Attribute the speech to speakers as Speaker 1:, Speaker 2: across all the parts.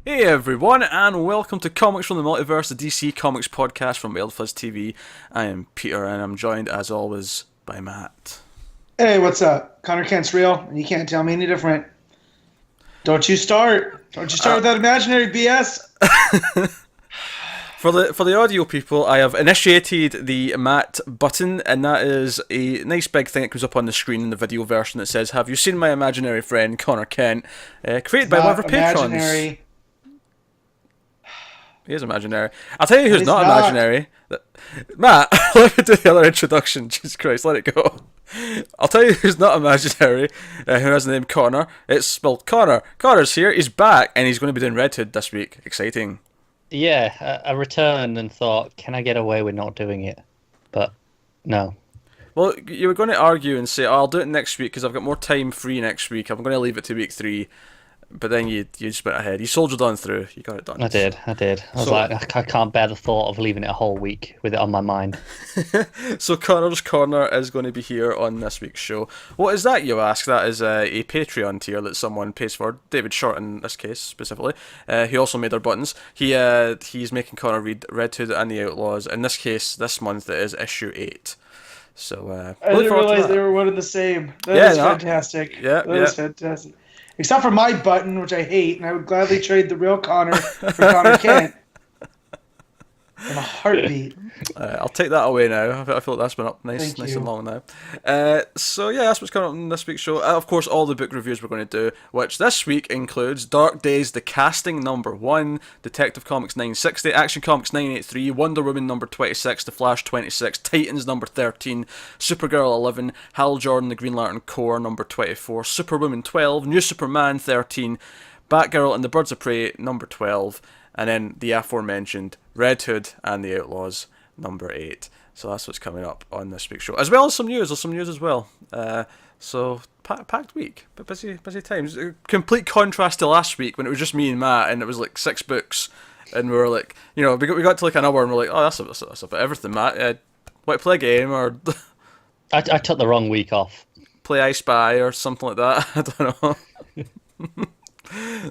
Speaker 1: Hey everyone, and welcome to Comics from the Multiverse, the DC Comics podcast from Wild Fuzz TV. I am Peter, and I'm joined, as always, by Matt.
Speaker 2: Hey, what's up? Connor Kent's real, and you can't tell me any different. Don't you start. Don't you start with that imaginary BS.
Speaker 1: For the audio people, I have initiated the Matt button, and that is a nice big thing that comes up on the screen in the video version that says, "Have you seen my imaginary friend, Connor Kent?" Created by one of our patrons.
Speaker 2: Imaginary.
Speaker 1: He is imaginary. I'll tell you who's
Speaker 2: He's
Speaker 1: not
Speaker 2: not.
Speaker 1: imaginary. Matt, let me do the other introduction. Jesus Christ, let it go. I'll tell you who's not imaginary, who has the name Connor. It's spelled Connor. Connor's here, he's back, and he's going to be doing Red Hood this week. Exciting.
Speaker 3: Yeah, I returned and thought, can I get away with not doing it? But no.
Speaker 1: Well, you were going to argue and say, I'll do it next week because I've got more time free next week. I'm going to leave it to week 3. But then you just went ahead. You soldiered on through. You got it done.
Speaker 3: I did. I was like, I can't bear the thought of leaving it a whole week with it on my mind.
Speaker 1: So Connor's Corner is going to be here on this week's show. What is that, you ask? That is a Patreon tier that someone pays for. David Short, in this case, specifically. He also made our buttons. He's making Connor read Red Hood and the Outlaws. In this case, this month, it is issue 8. So,
Speaker 2: I didn't realize they were one and the same. That is fantastic.
Speaker 1: Yeah,
Speaker 2: that is fantastic. Except for my button, which I hate, and I would gladly trade the real Connor for Connor Kent. In a heartbeat.
Speaker 1: I'll take that away now. I feel like that's been up nice and long now. So yeah, that's what's coming up in this week's show. Of course, all the book reviews we're going to do, which this week includes Dark Days, The Casting #1, Detective Comics 960, Action Comics 983, Wonder Woman #26, The Flash 26, Titans #13, Supergirl 11, Hal Jordan, The Green Lantern Corps #24, Superwoman 12, New Superman 13, Batgirl and the Birds of Prey #12, and then the aforementioned Red Hood and the Outlaws #8. So that's what's coming up on this week's show, as well as some news. There's some news as well. So packed week, but busy times. Complete contrast to last week when it was just me and Matt, and it was like 6 books, and we were like, we got to like an hour, and we're like, oh, that's about everything, Matt. Want to play a game or
Speaker 3: I took the wrong week off.
Speaker 1: play I Spy or something like that. I don't know.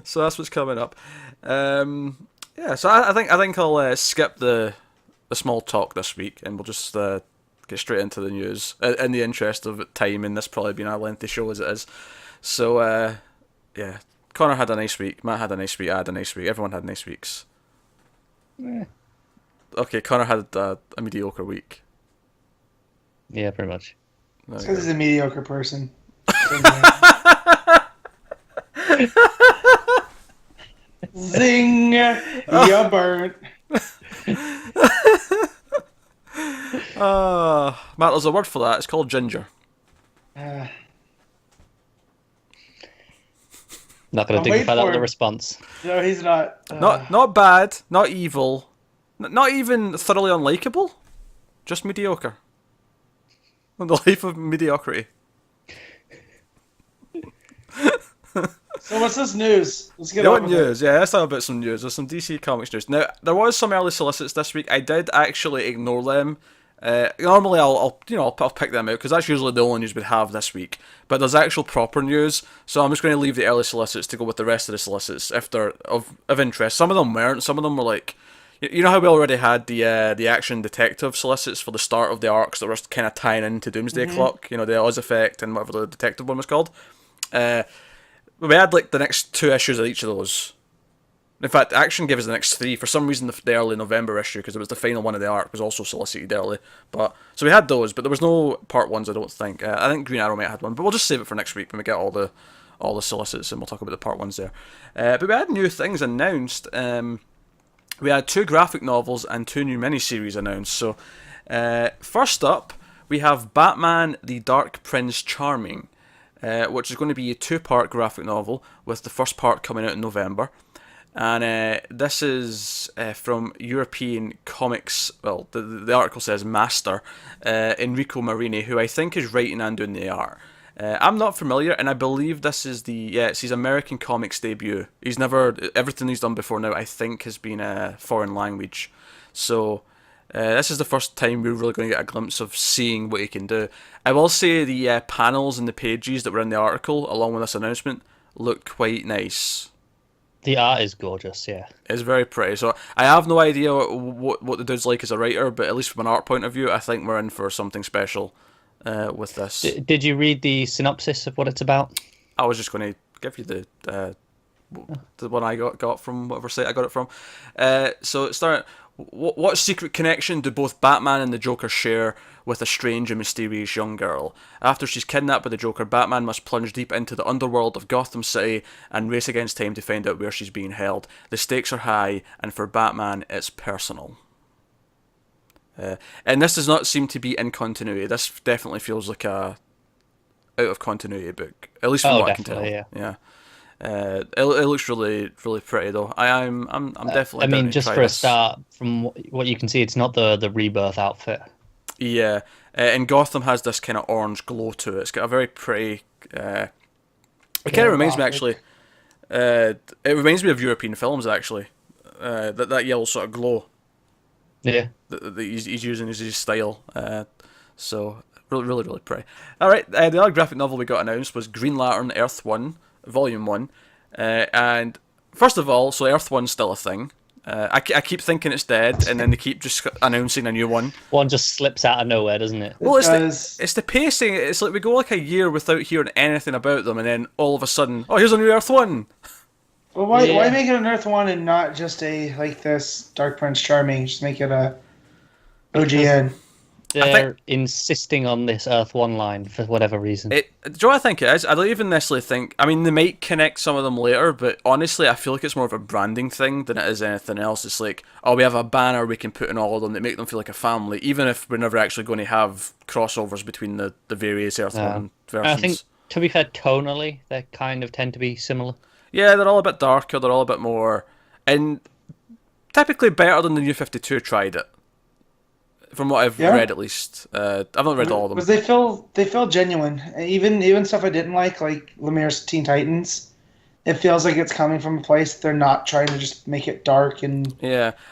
Speaker 1: So that's what's coming up. Yeah, so I think I'll skip the small talk this week, and we'll just get straight into the news in the interest of time, and this probably being a lengthy show as it is. So yeah, Connor had a nice week, Matt had a nice week, I had a nice week, everyone had nice weeks.
Speaker 3: Yeah.
Speaker 1: Okay, Connor had a mediocre week.
Speaker 3: Yeah, pretty much.
Speaker 2: It's because he's a mediocre person. Zing! You burnt.
Speaker 1: Matt, there's a word for that. It's called ginger.
Speaker 3: Not going to dignify that with a response.
Speaker 2: No, he's not.
Speaker 1: Not bad, not evil, not even thoroughly unlikable, just mediocre. The life of mediocrity.
Speaker 2: So what's this news? Let's get
Speaker 1: What
Speaker 2: on
Speaker 1: news? Yeah, let's talk about some news. There's some DC Comics news. Now, there was some early solicits this week. I did actually ignore them. Normally, I'll pick them out because that's usually the only news we'd have this week. But there's actual proper news, so I'm just going to leave the early solicits to go with the rest of the solicits if they're of interest. Some of them weren't. Some of them were like, you know how we already had the action detective solicits for the start of the arcs that were kind of tying into Doomsday Clock. You know, the Oz Effect and whatever the detective one was called. We had like the next 2 issues of each of those. In fact, Action gave us the next 3. For some reason, the early November issue, because it was the final one of the arc, was also solicited early. So we had those, but there was no part 1s, I don't think. I think Green Arrow might have had one, but we'll just save it for next week when we get all the solicits, and we'll talk about the part 1s there. But we had new things announced. We had 2 graphic novels and 2 new miniseries announced. So, first up, we have Batman: The Dark Prince Charming, which is going to be a 2-part graphic novel, with the first part coming out in November. And this is from European Comics, well, the article says Master, Enrico Marini, who I think is writing and doing the art. I'm not familiar, and I believe this is it's his American Comics debut. Everything he's done before now, I think, has been a foreign language. So, this is the first time we're really going to get a glimpse of seeing what he can do. I will say the panels and the pages that were in the article, along with this announcement, looked quite nice.
Speaker 3: The art is gorgeous, yeah.
Speaker 1: It's very pretty. So I have no idea what the dude's like as a writer, but at least from an art point of view, I think we're in for something special with this.
Speaker 3: Did you read the synopsis of what it's about?
Speaker 1: I was just going to give you the one I got from whatever site I got it from. So it started. What secret connection do both Batman and the Joker share with a strange and mysterious young girl? After she's kidnapped by the Joker, Batman must plunge deep into the underworld of Gotham City and race against time to find out where she's being held. The stakes are high, and for Batman, it's personal. And this does not seem to be in continuity. This definitely feels like a out of continuity book, at least from what I can tell. Yeah. It looks really, really pretty though. I'm definitely.
Speaker 3: I mean, just for a start, from what you can see, it's not the Rebirth outfit.
Speaker 1: Yeah, and Gotham has this kind of orange glow to it. It's got a very pretty. It kind of reminds me actually. It reminds me of European films actually. That yellow sort of glow.
Speaker 3: Yeah.
Speaker 1: That he's using as his style. So really, really, really pretty. All right, the other graphic novel we got announced was Green Lantern Earth 1. Volume 1, and first of all, so Earth 1's still a thing. I keep thinking it's dead, and then they keep just announcing a new one.
Speaker 3: One just slips out of nowhere, doesn't it?
Speaker 1: Well, it's the pacing. It's like we go like a year without hearing anything about them, and then all of a sudden, oh, here's a new Earth 1.
Speaker 2: Well, why make it an Earth 1 and not just a like this Dark Prince Charming? Just make it a OGN.
Speaker 3: They're insisting on this Earth 1 line for whatever reason.
Speaker 1: Do you know what I think it is? I don't even necessarily think... I mean, they might connect some of them later, but honestly, I feel like it's more of a branding thing than it is anything else. It's like, oh, we have a banner we can put in all of them that make them feel like a family, even if we're never actually going to have crossovers between the various Earth 1 versions.
Speaker 3: I think, to be fair, tonally, they kind of tend to be similar.
Speaker 1: Yeah, they're all a bit darker, they're all a bit more... And typically better than the New 52 tried it. From what I've read, at least, I've not read all of them.
Speaker 2: Because they feel genuine. Even stuff I didn't like Lemire's Teen Titans. It feels like it's coming from a place they're not trying to just make it dark and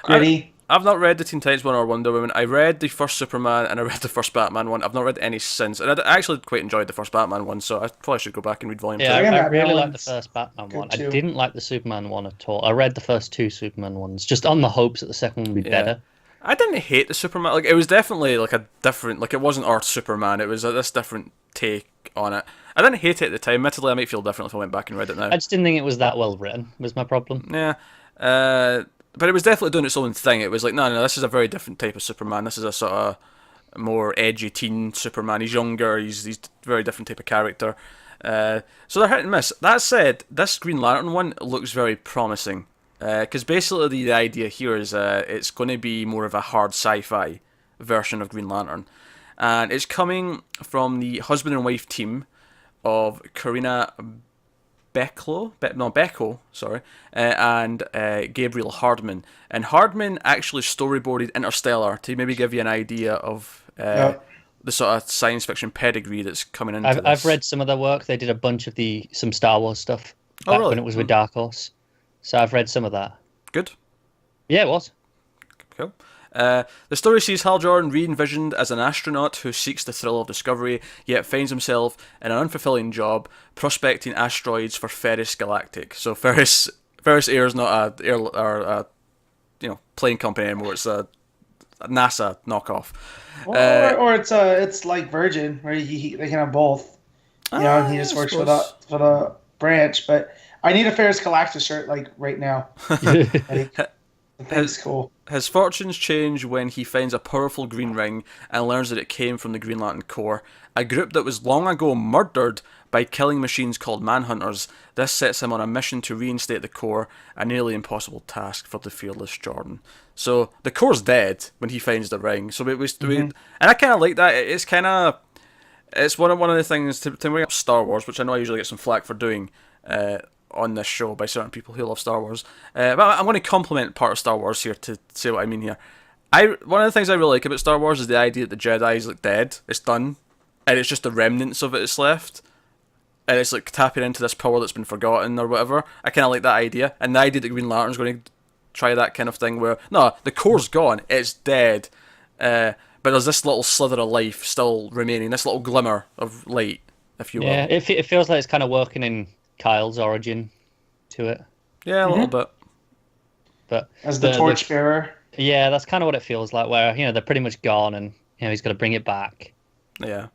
Speaker 2: gritty.
Speaker 1: I've not read the Teen Titans one or Wonder Woman. I read the first Superman and I read the first Batman one. I've not read any since, and I actually quite enjoyed the first Batman one, so I probably should go back and read Volume 2.
Speaker 3: I really liked the first Batman one. Too. I didn't like the Superman one at all. I read the first two Superman ones just on the hopes that the second one would be better.
Speaker 1: I didn't hate the Superman. Like, it was definitely like a different, like, it wasn't our Superman. It was this different take on it. I didn't hate it at the time. Admittedly, I might feel different if I went back and read it now.
Speaker 3: I just didn't think it was that well written. Was my problem.
Speaker 1: Yeah, but it was definitely doing its own thing. It was like, no, this is a very different type of Superman. This is a sort of more edgy teen Superman. He's younger. He's a very different type of character. So they're hit and miss. That said, this Green Lantern one looks very promising. Because basically the idea here is it's going to be more of a hard sci-fi version of Green Lantern. And it's coming from the husband and wife team of Karina Becko, and Gabriel Hardman. And Hardman actually storyboarded Interstellar to maybe give you an idea of the sort of science fiction pedigree that's coming into this.
Speaker 3: I've read some of their work. They did a bunch of some Star Wars stuff back when it was with Dark Horse. So I've read some of that. Good. Yeah, it was.
Speaker 1: Cool. The story sees Hal Jordan re-envisioned as an astronaut who seeks the thrill of discovery, yet finds himself in an unfulfilling job prospecting asteroids for Ferris Galactic. So Ferris Air is not a plane company anymore. It's a NASA knockoff.
Speaker 2: Or it's like Virgin, where they can have both. He just works for the branch, but. I need a Ferris Galactus shirt, right now. That's cool.
Speaker 1: His fortunes change when he finds a powerful green ring and learns that it came from the Green Lantern Corps, a group that was long ago murdered by killing machines called Manhunters. This sets him on a mission to reinstate the Corps, a nearly impossible task for the fearless Jordan. So the Corps' dead when he finds the ring. So and I kind of like that. It's one of the things to bring up Star Wars, which I know I usually get some flack for doing. On this show by certain people who love Star Wars. But I'm going to compliment part of Star Wars here to say what I mean here. One of the things I really like about Star Wars is the idea that the Jedi is dead, it's done, and it's just the remnants of it that's left. And it's tapping into this power that's been forgotten or whatever. I kind of like that idea. And the idea that Green Lantern's going to try that kind of thing where, no, the core's gone, it's dead. But there's this little slither of life still remaining, this little glimmer of light, if you will.
Speaker 3: Yeah, it feels like it's kind of working in Kyle's origin to it.
Speaker 1: Yeah, a little bit.
Speaker 3: But
Speaker 2: as the torchbearer.
Speaker 3: Yeah, that's kind of what it feels like. Where they're pretty much gone, and he's got to bring it back.
Speaker 1: Yeah.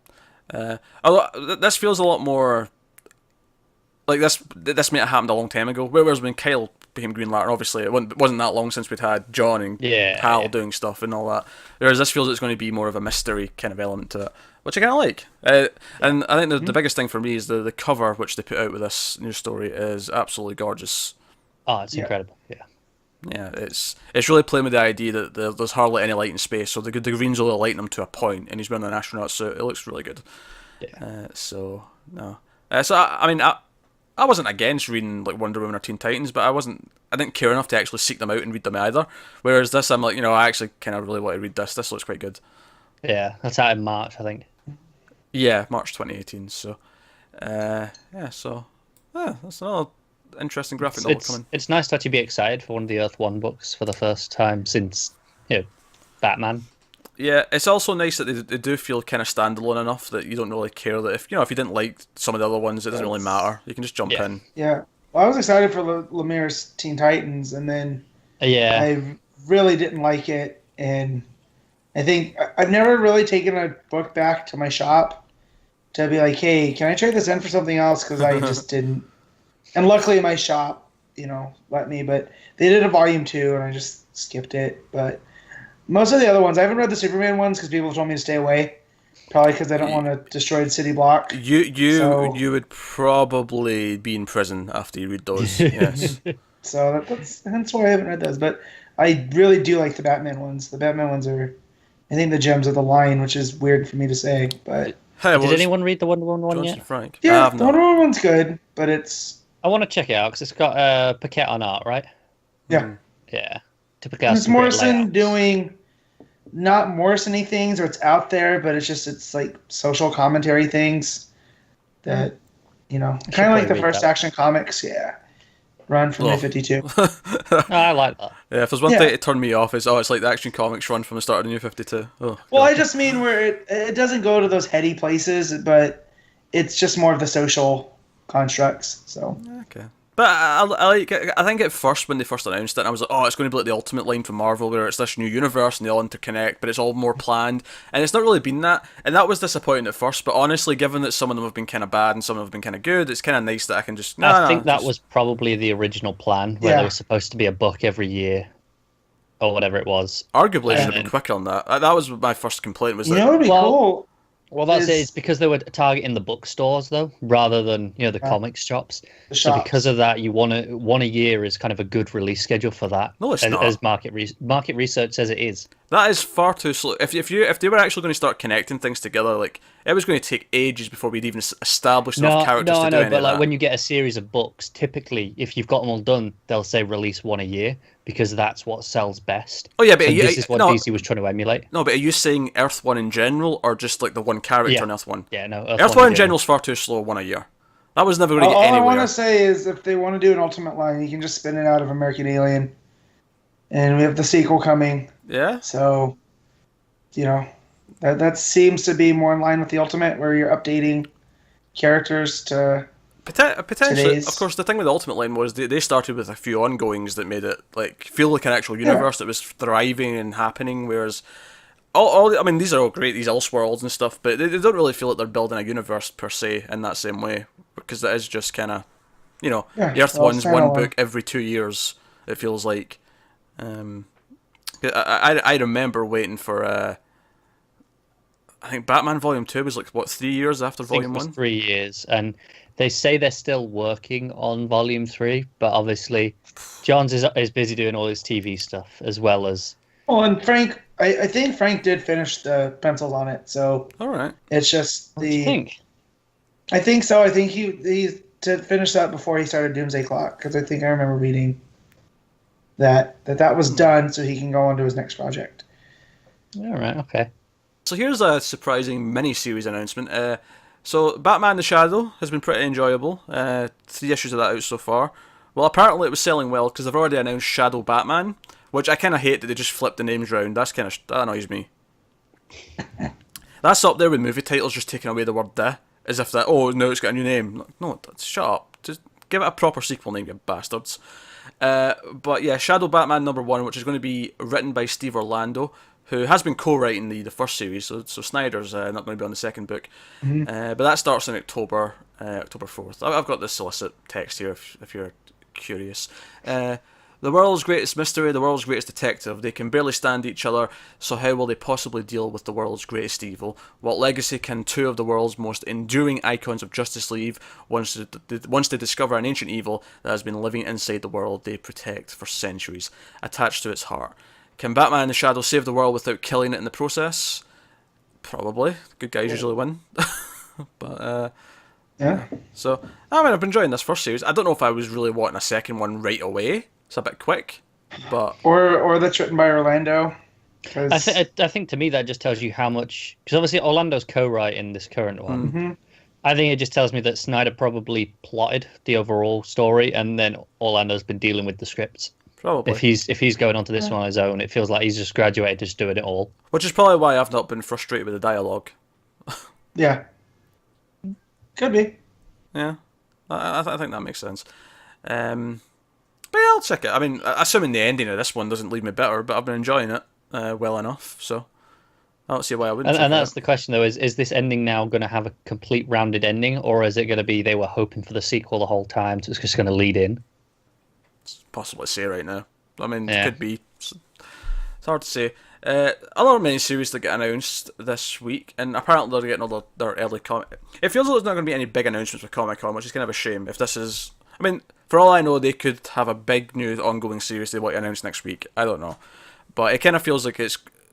Speaker 1: This feels a lot more like this may have happened a long time ago. Whereas when Kyle became Green Lantern, obviously it wasn't that long since we'd had John and Hal doing stuff and all that. Whereas this feels it's going to be more of a mystery kind of element to it, which I kind of like. And I think the biggest thing for me is the cover which they put out with this new story is absolutely gorgeous.
Speaker 3: Oh, it's incredible. Yeah.
Speaker 1: Yeah, it's really playing with the idea that there's hardly any light in space, so the green's only lighting him to a point, and he's wearing an astronaut suit. It looks really good.
Speaker 3: Yeah.
Speaker 1: So I wasn't against reading like Wonder Woman or Teen Titans, but I didn't care enough to actually seek them out and read them either. Whereas this, I'm like, I actually kind of really want to read this. This looks quite good.
Speaker 3: Yeah, that's out in March, I think.
Speaker 1: Yeah, March 2018. So, that's another interesting graphic novel coming.
Speaker 3: It's nice to actually be excited for one of the Earth 1 books for the first time since Batman.
Speaker 1: Yeah, it's also nice that they do feel kind of standalone enough that you don't really care that if you didn't like some of the other ones, it doesn't really matter. You can just jump in.
Speaker 2: Yeah, well, I was excited for Lemire's Teen Titans, and then I really didn't like it, and I think I've never really taken a book back to my shop to be like, hey, can I trade this in for something else? Because I just didn't. And luckily my shop, let me, but they did a volume 2 and I just skipped it. But most of the other ones, I haven't read the Superman ones because people have told me to stay away. Probably because I don't want to destroy the city block.
Speaker 1: You would probably be in prison after you read those. Yes.
Speaker 2: So that's why I haven't read those. But I really do like the Batman ones. The Batman ones are, I think, the gems of the line, which is weird for me to say. But
Speaker 3: did anyone read the Wonder Woman one
Speaker 1: Johnson
Speaker 3: yet?
Speaker 1: Frank.
Speaker 2: Yeah, the Wonder Woman one's good, but it's.
Speaker 3: I want to check it out because it's got Paquette on art, right?
Speaker 2: Yeah.
Speaker 3: Yeah. Typically,
Speaker 2: it's Morrison doing not Morrison-y things, or it's out there, but it's like social commentary things that kind of like the first Action Comics. Yeah. Run from New 52.
Speaker 3: I like that.
Speaker 1: Yeah, if there's one thing to turn me off, it's like the Action Comics run from the start of the New 52. Oh,
Speaker 2: well, I just mean where it doesn't go to those heady places, but it's just more of the social constructs. So
Speaker 1: okay, but I think at first when they first announced it, I was like, oh, it's going to be like the Ultimate line from Marvel, where it's this new universe and they all interconnect, but it's all more planned, and it's not really been that, and that was disappointing at first. But honestly, given that some of them have been kind of bad and some of them have been kind of good, it's kind of nice that I can just.
Speaker 3: I think that was probably the original plan, where there was supposed to be a book every year, or whatever it was.
Speaker 1: Arguably, should have been quicker on that. That was my first complaint. Was
Speaker 2: that would be cool.
Speaker 3: Well, that's it. It's because they were targeting the bookstores, though, rather than the comics shops. So because of that, you want a year is kind of a good release schedule for that.
Speaker 1: No, it's not.
Speaker 3: As market research says it is.
Speaker 1: That is far too slow. If they were actually going to start connecting things together, like it was going to take ages before we'd even establish enough characters to do any of that.
Speaker 3: But when you get a series of books, typically, if you've got them all done, they'll say release one a year because that's what sells best.
Speaker 1: Oh yeah, but
Speaker 3: this is what DC was trying to emulate.
Speaker 1: No, but are you saying Earth 1 in general, or just like the one character in Earth 1?
Speaker 3: Yeah, no.
Speaker 1: Earth 1 in general is far too slow. One a year. That was never going to get anywhere.
Speaker 2: All I want to say is, if they want to do an Ultimate line, you can just spin it out of American Alien, and we have the sequel coming.
Speaker 1: Yeah.
Speaker 2: So, that seems to be more in line with the Ultimate, where you're updating characters to
Speaker 1: potentially.
Speaker 2: today's.
Speaker 1: Of course, the thing with the Ultimate line was they started with a few ongoings that made it feel like an actual universe that was thriving and happening, whereas. These are all great, these Elseworlds and stuff, but they don't really feel like they're building a universe per se in that same way, because that is just kind of, the Earth One's one book every 2 years. It feels like. I remember waiting for. I think Batman Volume 2 was 3 years after Volume 1?
Speaker 3: 3 years, and they say they're still working on Volume 3, but obviously, Johns is busy doing all his TV stuff as well as.
Speaker 2: Oh, and Frank, I think Frank did finish the pencils on it, so.
Speaker 1: All right.
Speaker 2: It's just
Speaker 3: What do you think?
Speaker 2: I think so. I think he to finish that before he started Doomsday Clock, because I think I remember reading that was done, so he can go on to his next project.
Speaker 3: All right. Okay.
Speaker 1: So here's a surprising mini-series announcement. So Batman the Shadow has been pretty enjoyable. 3 issues of that out so far. Well, apparently it was selling well because they've already announced Shadow Batman, which I kind of hate that they just flipped the names around. That annoys me. That's up there with movie titles just taking away the word "the," as if that, oh no, it's got a new name. No, shut up. Just Give it a proper sequel name, you bastards. But yeah, Shadow Batman #1, which is going to be written by Steve Orlando, who has been co-writing the first series, so Snyder's not going to be on the second book. But that starts in October 4th. I've got the solicit text here if you're curious. The world's greatest mystery, the world's greatest detective. They can barely stand each other, so how will they possibly deal with the world's greatest evil? What legacy can two of the world's most enduring icons of justice leave once they discover an ancient evil that has been living inside the world they protect for centuries, attached to its heart? Can Batman in the Shadow save the world without killing it in the process? Probably. Good guys usually win. But,
Speaker 2: yeah.
Speaker 1: So, I mean, I've been enjoying this first series. I don't know if I was really wanting a second one right away. It's a bit quick, but... Or
Speaker 2: that's written by Orlando.
Speaker 3: I think to me that just tells you how much... Because obviously Orlando's co-writing this current one.
Speaker 2: Mm-hmm.
Speaker 3: I think it just tells me that Snyder probably plotted the overall story, and then Orlando's been dealing with the scripts.
Speaker 1: Probably.
Speaker 3: If he's going on to this one on his own, it feels like he's just graduated, just doing it all.
Speaker 1: Which is probably why I've not been frustrated with the dialogue.
Speaker 2: Yeah. Could be.
Speaker 1: Yeah. I think that makes sense. But yeah, I'll check it. I mean, assuming the ending of this one doesn't leave me bitter, but I've been enjoying it well enough, so I don't see why I wouldn't.
Speaker 3: And that's the question, though, is this ending now going to have a complete rounded ending, or is it going to be they were hoping for the sequel the whole time, so it's just going to lead in?
Speaker 1: It's possible to say right now. I mean, It could be. It's hard to say. Other miniseries that get announced this week, and apparently they're getting all their early comic. It feels like there's not going to be any big announcements for Comic-Con, which is kind of a shame. If this is, I mean, for all I know, they could have a big new ongoing series they want to announce next week. I don't know, but it kind of feels like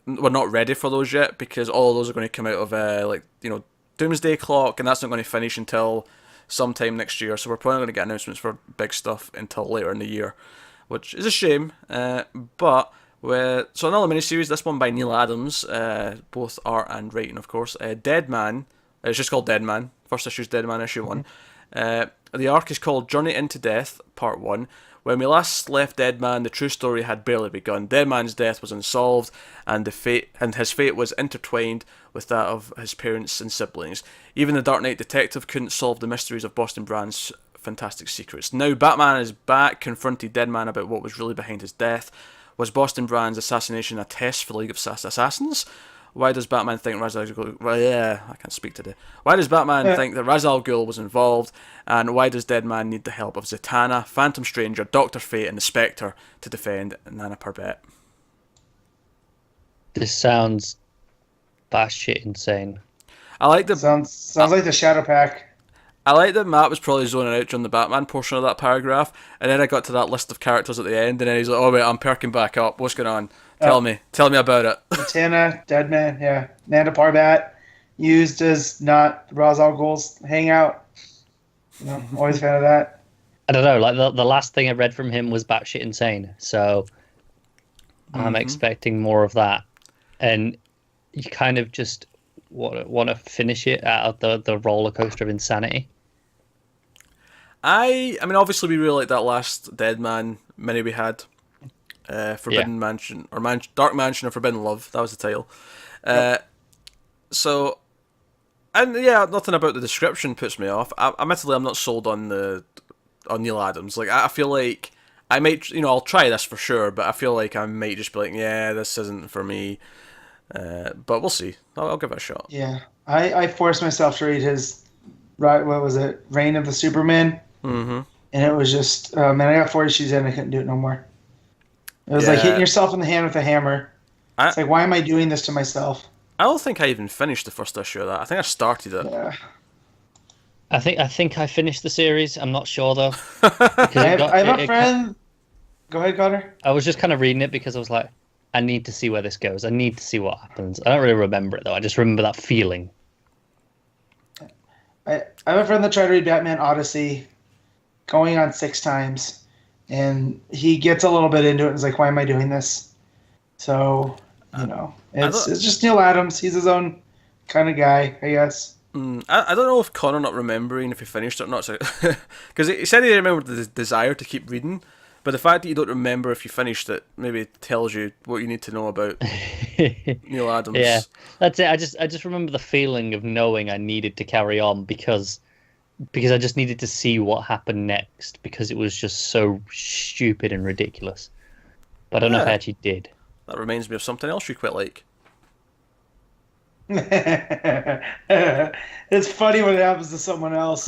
Speaker 1: we're not ready for those yet, because all of those are going to come out of Doomsday Clock, and that's not going to finish until sometime next year. So we're probably not going to get announcements for big stuff until later in the year, which is a shame. So another miniseries, this one by Neil Adams, both art and writing, of course. Dead Man. It's just called Dead Man. First issue's Dead Man, issue 1. The arc is called Journey into Death, Part 1. When we last left Dead Man, the true story had barely begun. Dead Man's death was unsolved, and his fate was intertwined with that of his parents and siblings. Even the Dark Knight detective couldn't solve the mysteries of Boston Brand's fantastic secrets. Now Batman is back, confronted Dead Man about what was really behind his death. Was Boston Brand's assassination a test for the League of Assassins? Why does Batman think Ra's al Ghul... Well, yeah, I can't speak today. Why does Batman think that Ra's al Ghul was involved? And why does Dead Man need the help of Zatanna, Phantom Stranger, Dr. Fate, and the Spectre to defend Nana Parbat?
Speaker 3: This sounds batshit insane.
Speaker 1: I like the...
Speaker 2: Sounds like the Shadow Pack.
Speaker 1: I like that Matt was probably zoning out during the Batman portion of that paragraph, and then I got to that list of characters at the end, and then he's like, oh wait, I'm perking back up. What's going on? Tell me about it.
Speaker 2: Zatanna, Dead Man, yeah. Nana Parbat, used as not Ra's al Ghul's hangout. Always a fan of that.
Speaker 3: I don't know, like the last thing I read from him was batshit insane, so I'm expecting more of that. And you kind of just want to finish it out of the roller coaster of insanity.
Speaker 1: I mean, obviously we really like that last Dead Man mini we had. Forbidden Mansion, or Dark Mansion of Forbidden Love, that was the title. So, and yeah, nothing about the description puts me off. Admittedly, I'm not sold on Neil Adams. Like, I feel like I might, I'll try this for sure, but I feel like I might just be like, yeah, this isn't for me. But we'll see. I'll give it a shot.
Speaker 2: Yeah, I forced myself to read his, what was it, Reign of the Superman?
Speaker 1: Mm-hmm.
Speaker 2: And it was just, man, I got 4 issues in and I couldn't do it no more. It was like hitting yourself in the hand with a hammer. It's like, why am I doing this to myself?
Speaker 1: I don't think I even finished the first issue of that. I think I started it.
Speaker 2: Yeah.
Speaker 3: I think I finished the series. I'm not sure though.
Speaker 2: I have a friend. Go ahead, Connor.
Speaker 3: I was just kind of reading it because I was like, I need to see where this goes. I need to see what happens. I don't really remember it though. I just remember that feeling.
Speaker 2: I have a friend that tried to read Batman Odyssey, going on 6 times. And he gets a little bit into it and is like, why am I doing this? So, it's just Neil Adams. He's his own kind of guy, I guess.
Speaker 1: I don't know if Connor not remembering if he finished it or not. Because he said he remembered the desire to keep reading, but the fact that you don't remember if you finished it maybe tells you what you need to know about Neil Adams.
Speaker 3: Yeah, that's it. I just remember the feeling of knowing I needed to carry on because because I just needed to see what happened next because it was just so stupid and ridiculous. But I don't know if I actually did.
Speaker 1: That reminds me of something else you quite like.
Speaker 2: It's funny when it happens to someone else.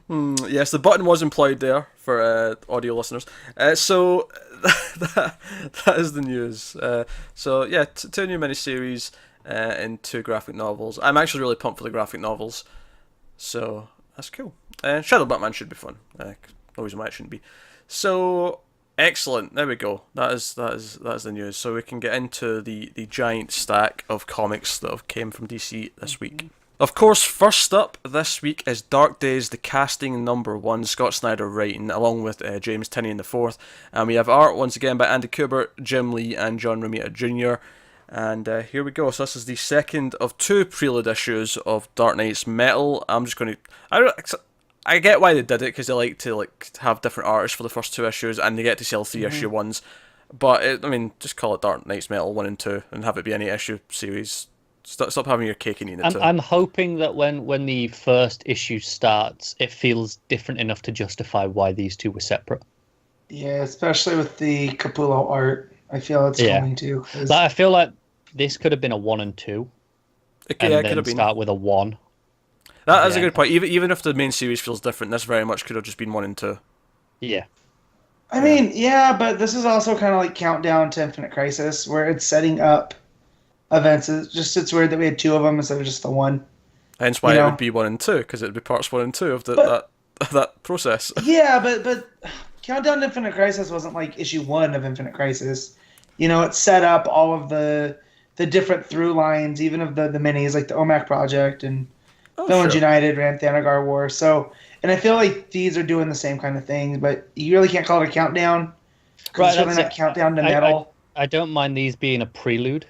Speaker 1: Yes, the button was employed there for audio listeners. So that is the news. So yeah, two new miniseries and 2 graphic novels. I'm actually really pumped for the graphic novels. So that's cool. Shadow Batman should be fun. No reason why it shouldn't be. So excellent. There we go. That is the news. So we can get into the giant stack of comics that have came from DC this week. Of course, first up this week is Dark Days, the casting #1, Scott Snyder writing, along with James Tynion IV. And we have art once again by Andy Kubert, Jim Lee, and John Romita Jr. And here we go. So this is the second of 2 prelude issues of Dark Knight's Metal. I'm just going to... I get why they did it, because they like to have different artists for the first 2 issues, and they get to sell 3-issue ones. But, just call it Dark Knight's Metal 1 and 2, and have it be any issue series. Stop having your cake and eating it too.
Speaker 3: I'm hoping that when the first issue starts, it feels different enough to justify why these 2 were separate.
Speaker 2: Yeah, especially with the Capullo art. I feel it's going to.
Speaker 3: I feel like this could have been a 1 and 2.
Speaker 1: It could have been.
Speaker 3: Start with a 1.
Speaker 1: That is a good point. Even if the main series feels different, this very much could have just been 1 and 2.
Speaker 3: Yeah.
Speaker 2: I mean, yeah, but this is also kind of like Countdown to Infinite Crisis, where it's setting up events. It's weird that we had 2 of them instead of just the 1.
Speaker 1: Hence why it would be 1 and 2, because it would be parts 1 and 2 of that process.
Speaker 2: Yeah, but Countdown to Infinite Crisis wasn't like issue 1 of Infinite Crisis. It set up all of the different through lines, even of the minis, like the OMAC Project and Villains United, ran Thanagar War. So, and I feel like these are doing the same kind of thing, but you really can't call it a countdown. Right, it's really not countdown to metal.
Speaker 3: I don't mind these being a prelude.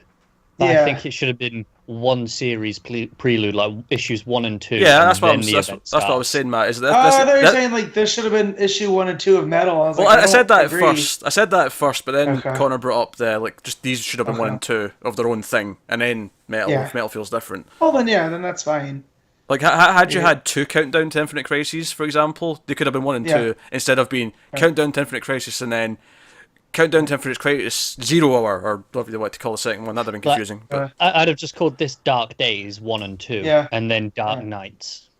Speaker 3: But I think it should have been 1 series prelude, like issues 1 and 2.
Speaker 1: Yeah, that's what I was saying, Matt.
Speaker 2: I thought you were saying like this should have been issue 1 and 2 of Metal.
Speaker 1: I said that at first, but then Connor brought up just these should have been 1 and 2 of their own thing, and then Metal. If Metal feels different.
Speaker 2: Well, then that's fine.
Speaker 1: Like, had you had 2 Countdown to Infinite Crises, for example, they could have been 1 and 2 instead of being Countdown to Infinite Crisis and then Countdown to Infinite Crisis 0 Hour, or whatever you want to call the second one. That'd have been confusing. But
Speaker 3: I'd have just called this Dark Days 1 and 2, and then Dark Nights.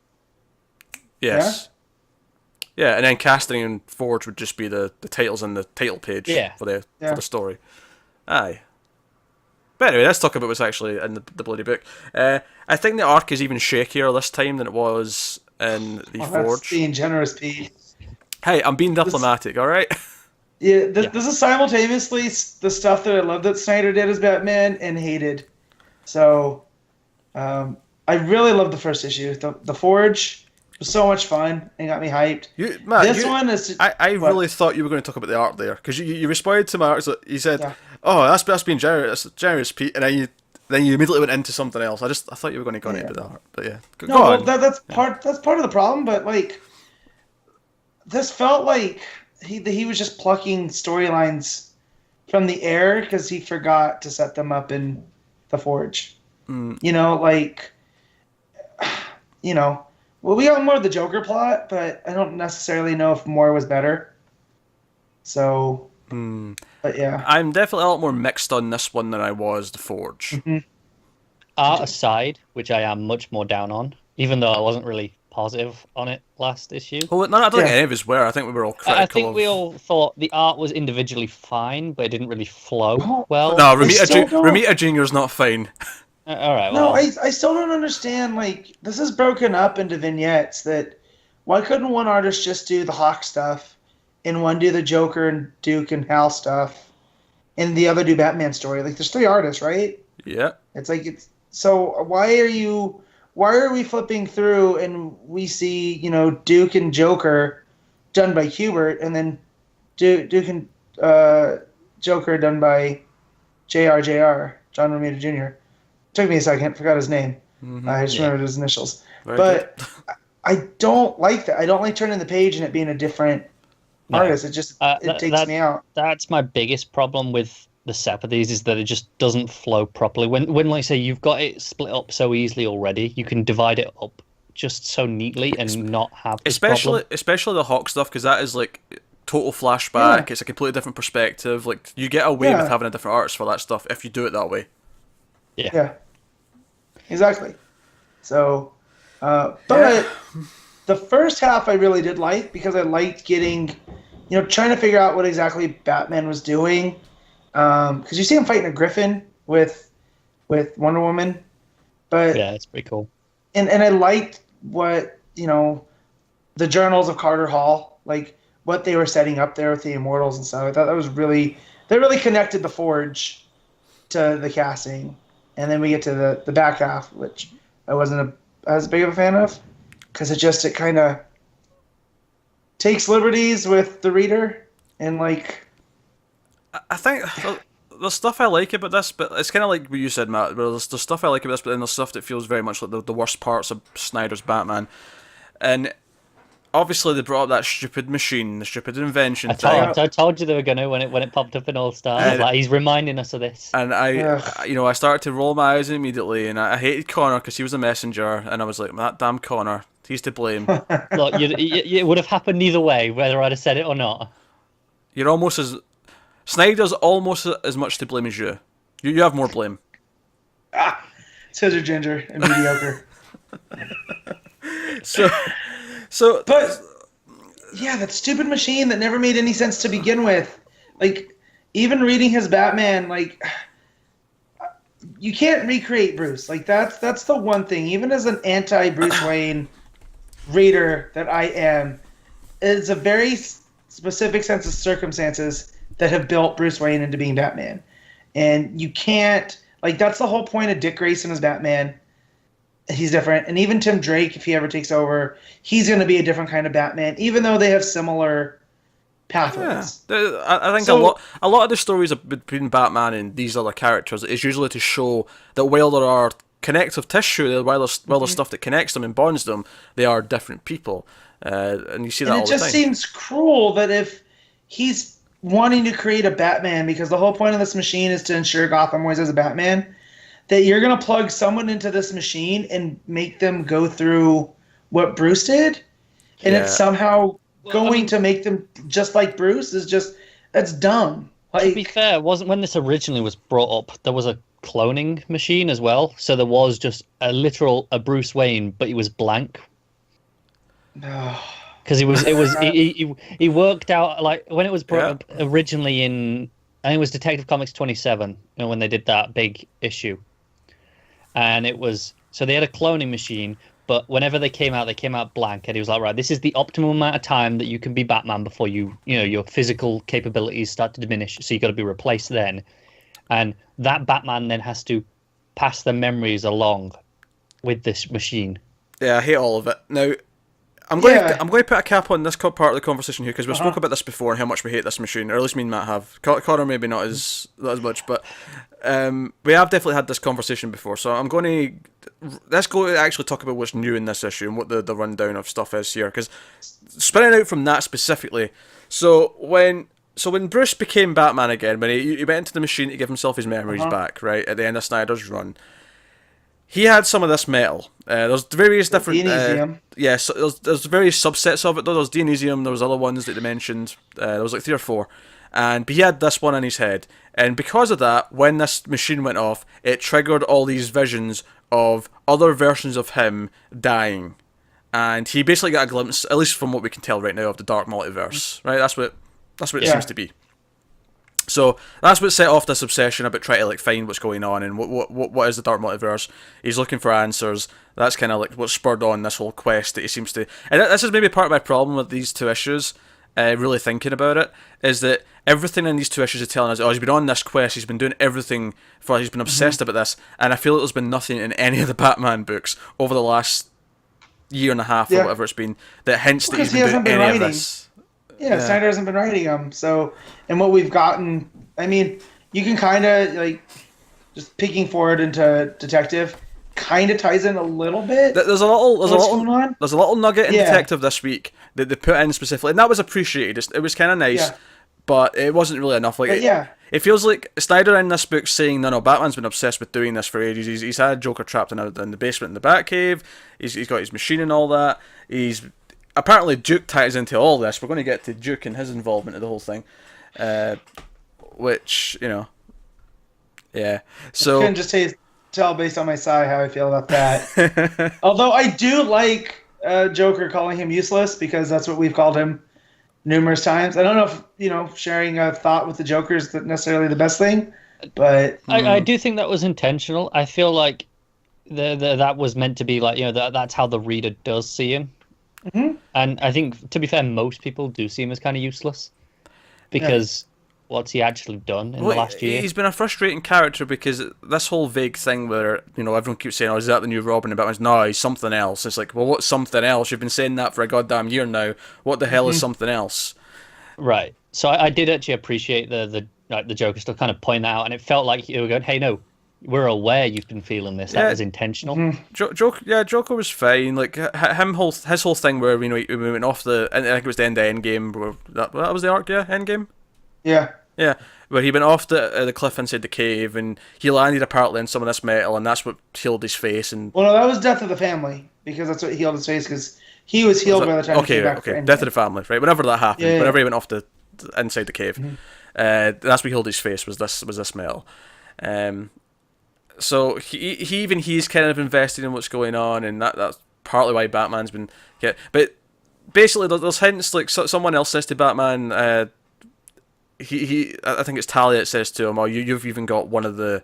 Speaker 1: Yes. Yeah, and then Casting and Forge would just be the titles in the title page for the story. Aye. But anyway, let's talk about what's actually in the bloody book. I think the arc is even shakier this time than it was in the Forge.
Speaker 2: That's being generous, Pete.
Speaker 1: Hey, I'm being diplomatic, alright?
Speaker 2: Yeah, this is simultaneously the stuff that I love that Snyder did as Batman and hated. So, I really loved the first issue. The Forge was so much fun and got me hyped. One is...
Speaker 1: I really thought you were going to talk about the art there, because you responded to my art, so you said, oh, that's being generous, Pete, and then you immediately went into something else. I thought you were going to go into the art, but yeah. Go on.
Speaker 2: That's part of the problem, but like, this felt like he was just plucking storylines from the air because he forgot to set them up in the Forge. Well, we got more of the Joker plot, but I don't necessarily know if more was better. So, but yeah.
Speaker 1: I'm definitely a lot more mixed on this one than I was the Forge.
Speaker 2: Mm-hmm.
Speaker 3: Art aside, which I am much more down on, even though I wasn't really positive on it last issue.
Speaker 1: Well, no, I don't think any of us were. I think we were all critical.
Speaker 3: I think we all thought the art was individually fine, but it didn't really flow well.
Speaker 1: No, Romita Jr.'s not fine.
Speaker 3: All right. Well.
Speaker 2: No, I still don't understand. Like, this is broken up into vignettes. That why couldn't one artist just do the Hawk stuff, and one do the Joker and Duke and Hal stuff, and the other do Batman story? Like, there's 3 artists, right?
Speaker 1: Yeah.
Speaker 2: It's like so. Why are we flipping through and we see Duke and Joker done by Kubert, and then Duke and Joker done by JR, John Romita Jr. Took me a second, forgot his name. Mm-hmm. I just remembered his initials.
Speaker 1: Very
Speaker 2: but
Speaker 1: good.
Speaker 2: I don't like that. I don't like turning the page and it being a different artist. It just it takes me out.
Speaker 3: That's my biggest problem with the set of these is that it just doesn't flow properly. When like I say, you've got it split up so easily already, you can divide it up just so neatly and not have this problem.
Speaker 1: Especially the Hawk stuff, because that is like total flashback.
Speaker 2: Yeah.
Speaker 1: It's a completely different perspective. Like, you get away with having a different artist for that stuff if you do it that way.
Speaker 2: Yeah. Exactly. So, but the first half I really did like, because I liked getting, trying to figure out what exactly Batman was doing. Because you see him fighting a Griffin with Wonder Woman, but
Speaker 3: yeah, it's pretty cool.
Speaker 2: And I liked what the journals of Carter Hall, like what they were setting up there with the Immortals and stuff. I thought that was they really connected the Forge to the casting, and then we get to the back half, which I wasn't as big of a fan of, because it kind of takes liberties with the reader and like.
Speaker 1: I think the stuff I like about this, but it's kind of like what you said, Matt. There's the stuff I like about this, but then there's stuff that feels very much like the worst parts of Snyder's Batman. And obviously they brought up that stupid machine, the stupid invention.
Speaker 3: I told you they were gonna when it popped up in All Stars. Like, he's reminding us of this.
Speaker 1: And I started to roll my eyes immediately, and I hated Connor because he was a messenger, and I was like, that damn Connor, he's to blame.
Speaker 3: Look, it would have happened either way, whether I'd have said it or not.
Speaker 1: You're almost as Snyder's almost as much to blame as you. You have more blame.
Speaker 2: Says you're ginger and mediocre. But yeah, that stupid machine that never made any sense to begin with. Like, even reading his Batman, like, you can't recreate Bruce. Like, that's the one thing. Even as an anti-Bruce Wayne reader that I am, it's a very specific sense of circumstances that have built Bruce Wayne into being Batman. And you can't, like, that's the whole point of Dick Grayson as Batman. He's different. And even Tim Drake, if he ever takes over, he's going to be a different kind of Batman, even though they have similar pathways.
Speaker 1: Yeah. I think a lot of the stories between Batman and these other characters is usually to show that while there are connective tissue, while there's stuff that connects them and bonds them, they are different people. And you see that all the time. It just
Speaker 2: seems cruel that if he's wanting to create a Batman, because the whole point of this machine is to ensure Gotham always has a Batman, that you're going to plug someone into this machine and make them go through what Bruce did, and it's somehow going to make them just like Bruce that's dumb. Like,
Speaker 3: to be fair, wasn't when this originally was brought up, there was a cloning machine as well, so there was just a Bruce Wayne, but he was blank.
Speaker 2: No.
Speaker 3: Because he worked out, like, when it was brought up originally in, I think it was Detective Comics 27, when they did that big issue. And it was, so they had a cloning machine, but whenever they came out blank, and he was like, right, this is the optimum amount of time that you can be Batman before your physical capabilities start to diminish, so you got to be replaced then. And that Batman then has to pass the memories along with this machine.
Speaker 1: Yeah, I hate all of it. Now, I'm going to put a cap on this part of the conversation here, because we've spoken about this before and how much we hate this machine, or at least me and Matt have. Connor maybe not as much, but we have definitely had this conversation before. So let's go to actually talk about what's new in this issue and what the rundown of stuff is here. Because spinning out from that specifically, so when Bruce became Batman again, when he went into the machine to give himself his memories back, right at the end of Snyder's run. He had some of this metal. There's various different... So there's various subsets of it, though. There's Dionysium, there was other ones that they mentioned. There was like 3 or 4. But he had this one in his head. And because of that, when this machine went off, it triggered all these visions of other versions of him dying. And he basically got a glimpse, at least from what we can tell right now, of the Dark Multiverse. Right? That's what it seems to be. So that's what set off this obsession about trying to like find what's going on and what is the Dark Multiverse. He's looking for answers. That's kind of like what spurred on this whole quest that he seems to. And this is maybe part of my problem with these 2 issues. Really thinking about it, is that everything in these 2 issues are telling us, he's been on this quest, he's been doing everything he's been obsessed about this, and I feel like there's been nothing in any of the Batman books over the last year and a half or whatever it's been that hints that he's been doing any of this.
Speaker 2: Yeah, Snyder hasn't been writing them. So, and what we've gotten, I mean, you can kind of like just peeking forward into Detective, kind of ties in a little bit.
Speaker 1: There's a little nugget in Detective this week that they put in specifically, and that was appreciated. It was kind of nice, but it wasn't really enough. Like, it feels like Snyder in this book saying, no, Batman's been obsessed with doing this for ages. He's had Joker trapped in the basement in the Batcave. He's got his machine and all that. Apparently Duke ties into all this. We're going to get to Duke and his involvement in the whole thing, which, yeah. So
Speaker 2: I can just tell based on my sigh how I feel about that. Although I do like Joker calling him useless, because that's what we've called him numerous times. I don't know if sharing a thought with the Joker is necessarily the best thing, but
Speaker 3: I do think that was intentional. I feel like that was meant to be like, that's how the reader does see him. Mm-hmm. And I think, to be fair, most people do see him as kind of useless, because what's he actually done in the last year?
Speaker 1: He's been a frustrating character, because this whole vague thing where, everyone keeps saying, is that the new Robin? And Batman's, no, he's something else. It's like, well, what's something else? You've been saying that for a goddamn year now. What the hell is something else?
Speaker 3: Right. So I did actually appreciate the Joker still kind of pointing that out, and it felt like you were going, hey, no, we're aware you've been feeling this. That was intentional.
Speaker 1: Mm-hmm. Joker was fine. Like, his whole thing where, we went off I think it was the end of Endgame. Where that was the arc, Endgame?
Speaker 2: Yeah.
Speaker 1: Yeah, where he went off the cliff inside the cave, and he landed apparently in some of this metal, and that's what healed his face. And
Speaker 2: well, no, that was Death of the Family, because that's what healed his face, because he was healed by the time he came back.
Speaker 1: Okay, Death of the Family, right? Whenever that happened, whenever he went off inside the cave, that's what healed his face, was this metal. So he's kind of invested in what's going on, and that's partly why Batman's been but basically there's hints, like someone else says to Batman, I think it's Talia that says to him, "Oh, you've even got one of the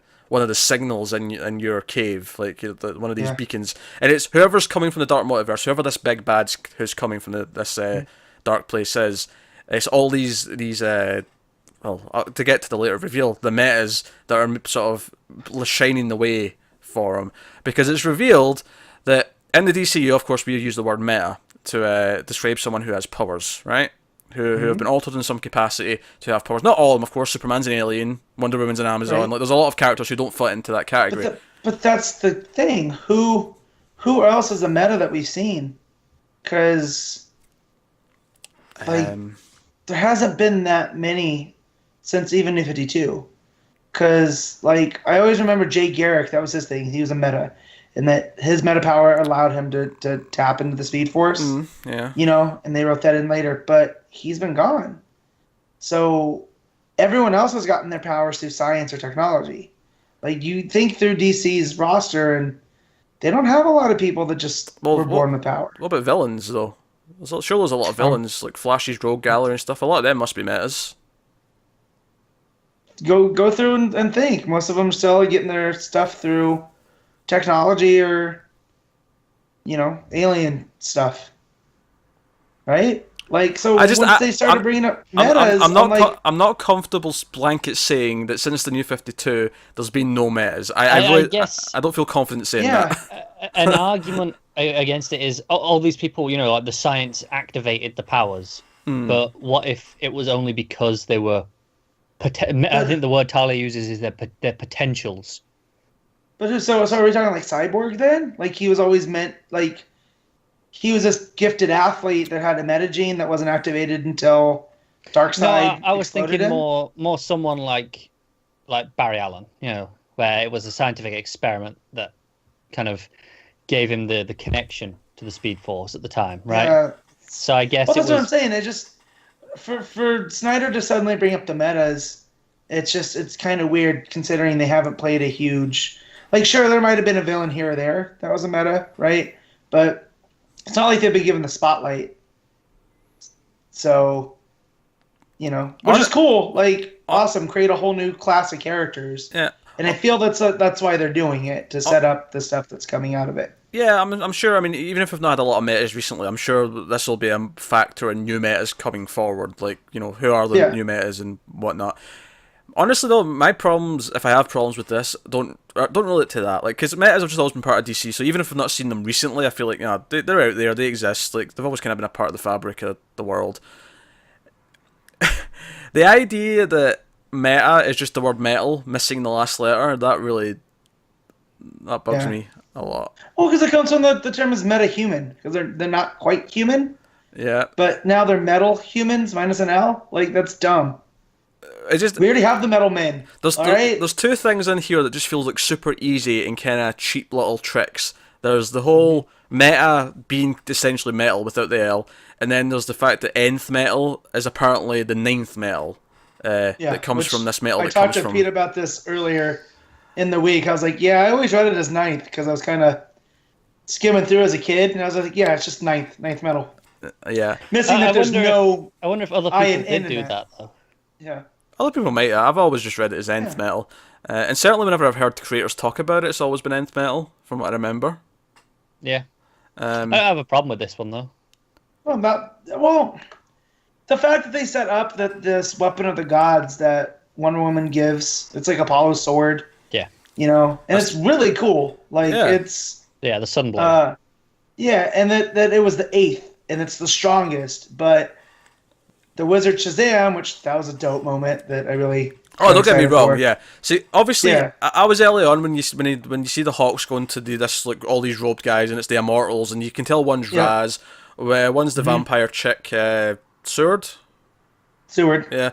Speaker 1: signals in your cave, like one of these beacons." And it's whoever's coming from the Dark Multiverse, whoever this big bad's who's coming from this dark place is. It's all these to get to the later reveal, the metas that are sort of shining the way for him, because it's revealed that in the DCU, of course, we use the word meta to describe someone who has powers, right? Who have been altered in some capacity to have powers. Not all of them, of course. Superman's an alien, Wonder Woman's an Amazon. Right. Like, there's a lot of characters who don't fit into that category.
Speaker 2: But that's the thing. Who else is a meta that we've seen? Because there hasn't been that many since even New 52. Because I always remember Jay Garrick. That was his thing. He was a meta. And that his meta power allowed him to tap into the Speed Force. And they wrote that in later. But he's been gone. So everyone else has gotten their powers through science or technology. Like, you think through DC's roster, and they don't have a lot of people that just were born with power.
Speaker 1: What about villains, though? There's a lot of villains, like Flash's Rogue Gallery and stuff. A lot of them must be metas.
Speaker 2: Go through and think. Most of them still getting their stuff through technology or, alien stuff, right? Like, so once they started bringing up metas,
Speaker 1: I'm not comfortable blanket saying that since the New 52, there's been no metas. I guess I don't feel confident saying that.
Speaker 3: An argument against it is all these people, like the science activated the powers, but what if it was only because they were? I think the word Talia uses is their potentials.
Speaker 2: But so are we talking like Cyborg then? Like, he was always meant, like, he was this gifted athlete that had a metagene that wasn't activated until Darkseid.
Speaker 3: No, I was thinking more someone like Barry Allen, where it was a scientific experiment that kind of gave him the connection to the Speed Force at the time, right? Yeah. So I guess
Speaker 2: that's what I'm saying. It just for Snyder to suddenly bring up the metas, it's kind of weird considering they haven't played a huge. Like, sure, there might have been a villain here or there that was a meta, right? But it's not like they've been given the spotlight. So, which is cool. Like, awesome. Create a whole new class of characters. Yeah. And I feel that's why they're doing it, to set up the stuff that's coming out of it.
Speaker 1: Yeah, I'm sure. I mean, even if we've not had a lot of metas recently, I'm sure this will be a factor in new metas coming forward. Like, who are the new metas and whatnot. Honestly, though, my problems, if I have problems with this, don't relate to that. Like, because metas have just always been part of DC, so even if I've not seen them recently, I feel like, they're out there, they exist. Like, they've always kind of been a part of the fabric of the world. The idea that meta is just the word metal missing the last letter, that bugs me a lot.
Speaker 2: Well, because it comes from the term is meta-human, because they're not quite human.
Speaker 1: Yeah.
Speaker 2: But now they're metal humans minus an L. Like, that's dumb. we already have the Metal Men.
Speaker 1: There's two things in here that just feels like super easy and kind of cheap little tricks. There's the whole meta being essentially metal without the L, and then there's the fact that nth metal is apparently the ninth metal that comes from this metal. I
Speaker 2: talked to Pete about this earlier in the week. I was like, I always read it as ninth because I was kind of skimming through as a kid, and I was like, it's just ninth metal. Missing that there's no.
Speaker 3: I wonder if other people did do that though.
Speaker 2: Yeah.
Speaker 1: Other people might. I've always just read it as nth metal, and certainly whenever I've heard creators talk about it, it's always been nth metal, from what I remember.
Speaker 3: Yeah. I don't have a problem with this one though.
Speaker 2: Well, the fact that they set up this weapon of the gods that Wonder Woman gives, it's like Apollo's sword.
Speaker 3: Yeah.
Speaker 2: And it's really cool. It's
Speaker 3: the Sunblade.
Speaker 2: And that it was the 8th, and it's the strongest. But the Wizard Shazam, that was a dope moment that I really.
Speaker 1: Oh, don't get me wrong. Yeah. See, obviously, I was early on when you see the Hawks going to do this, like all these robed guys, and it's the Immortals, and you can tell one's Raz, one's the vampire chick, Seward. Yeah.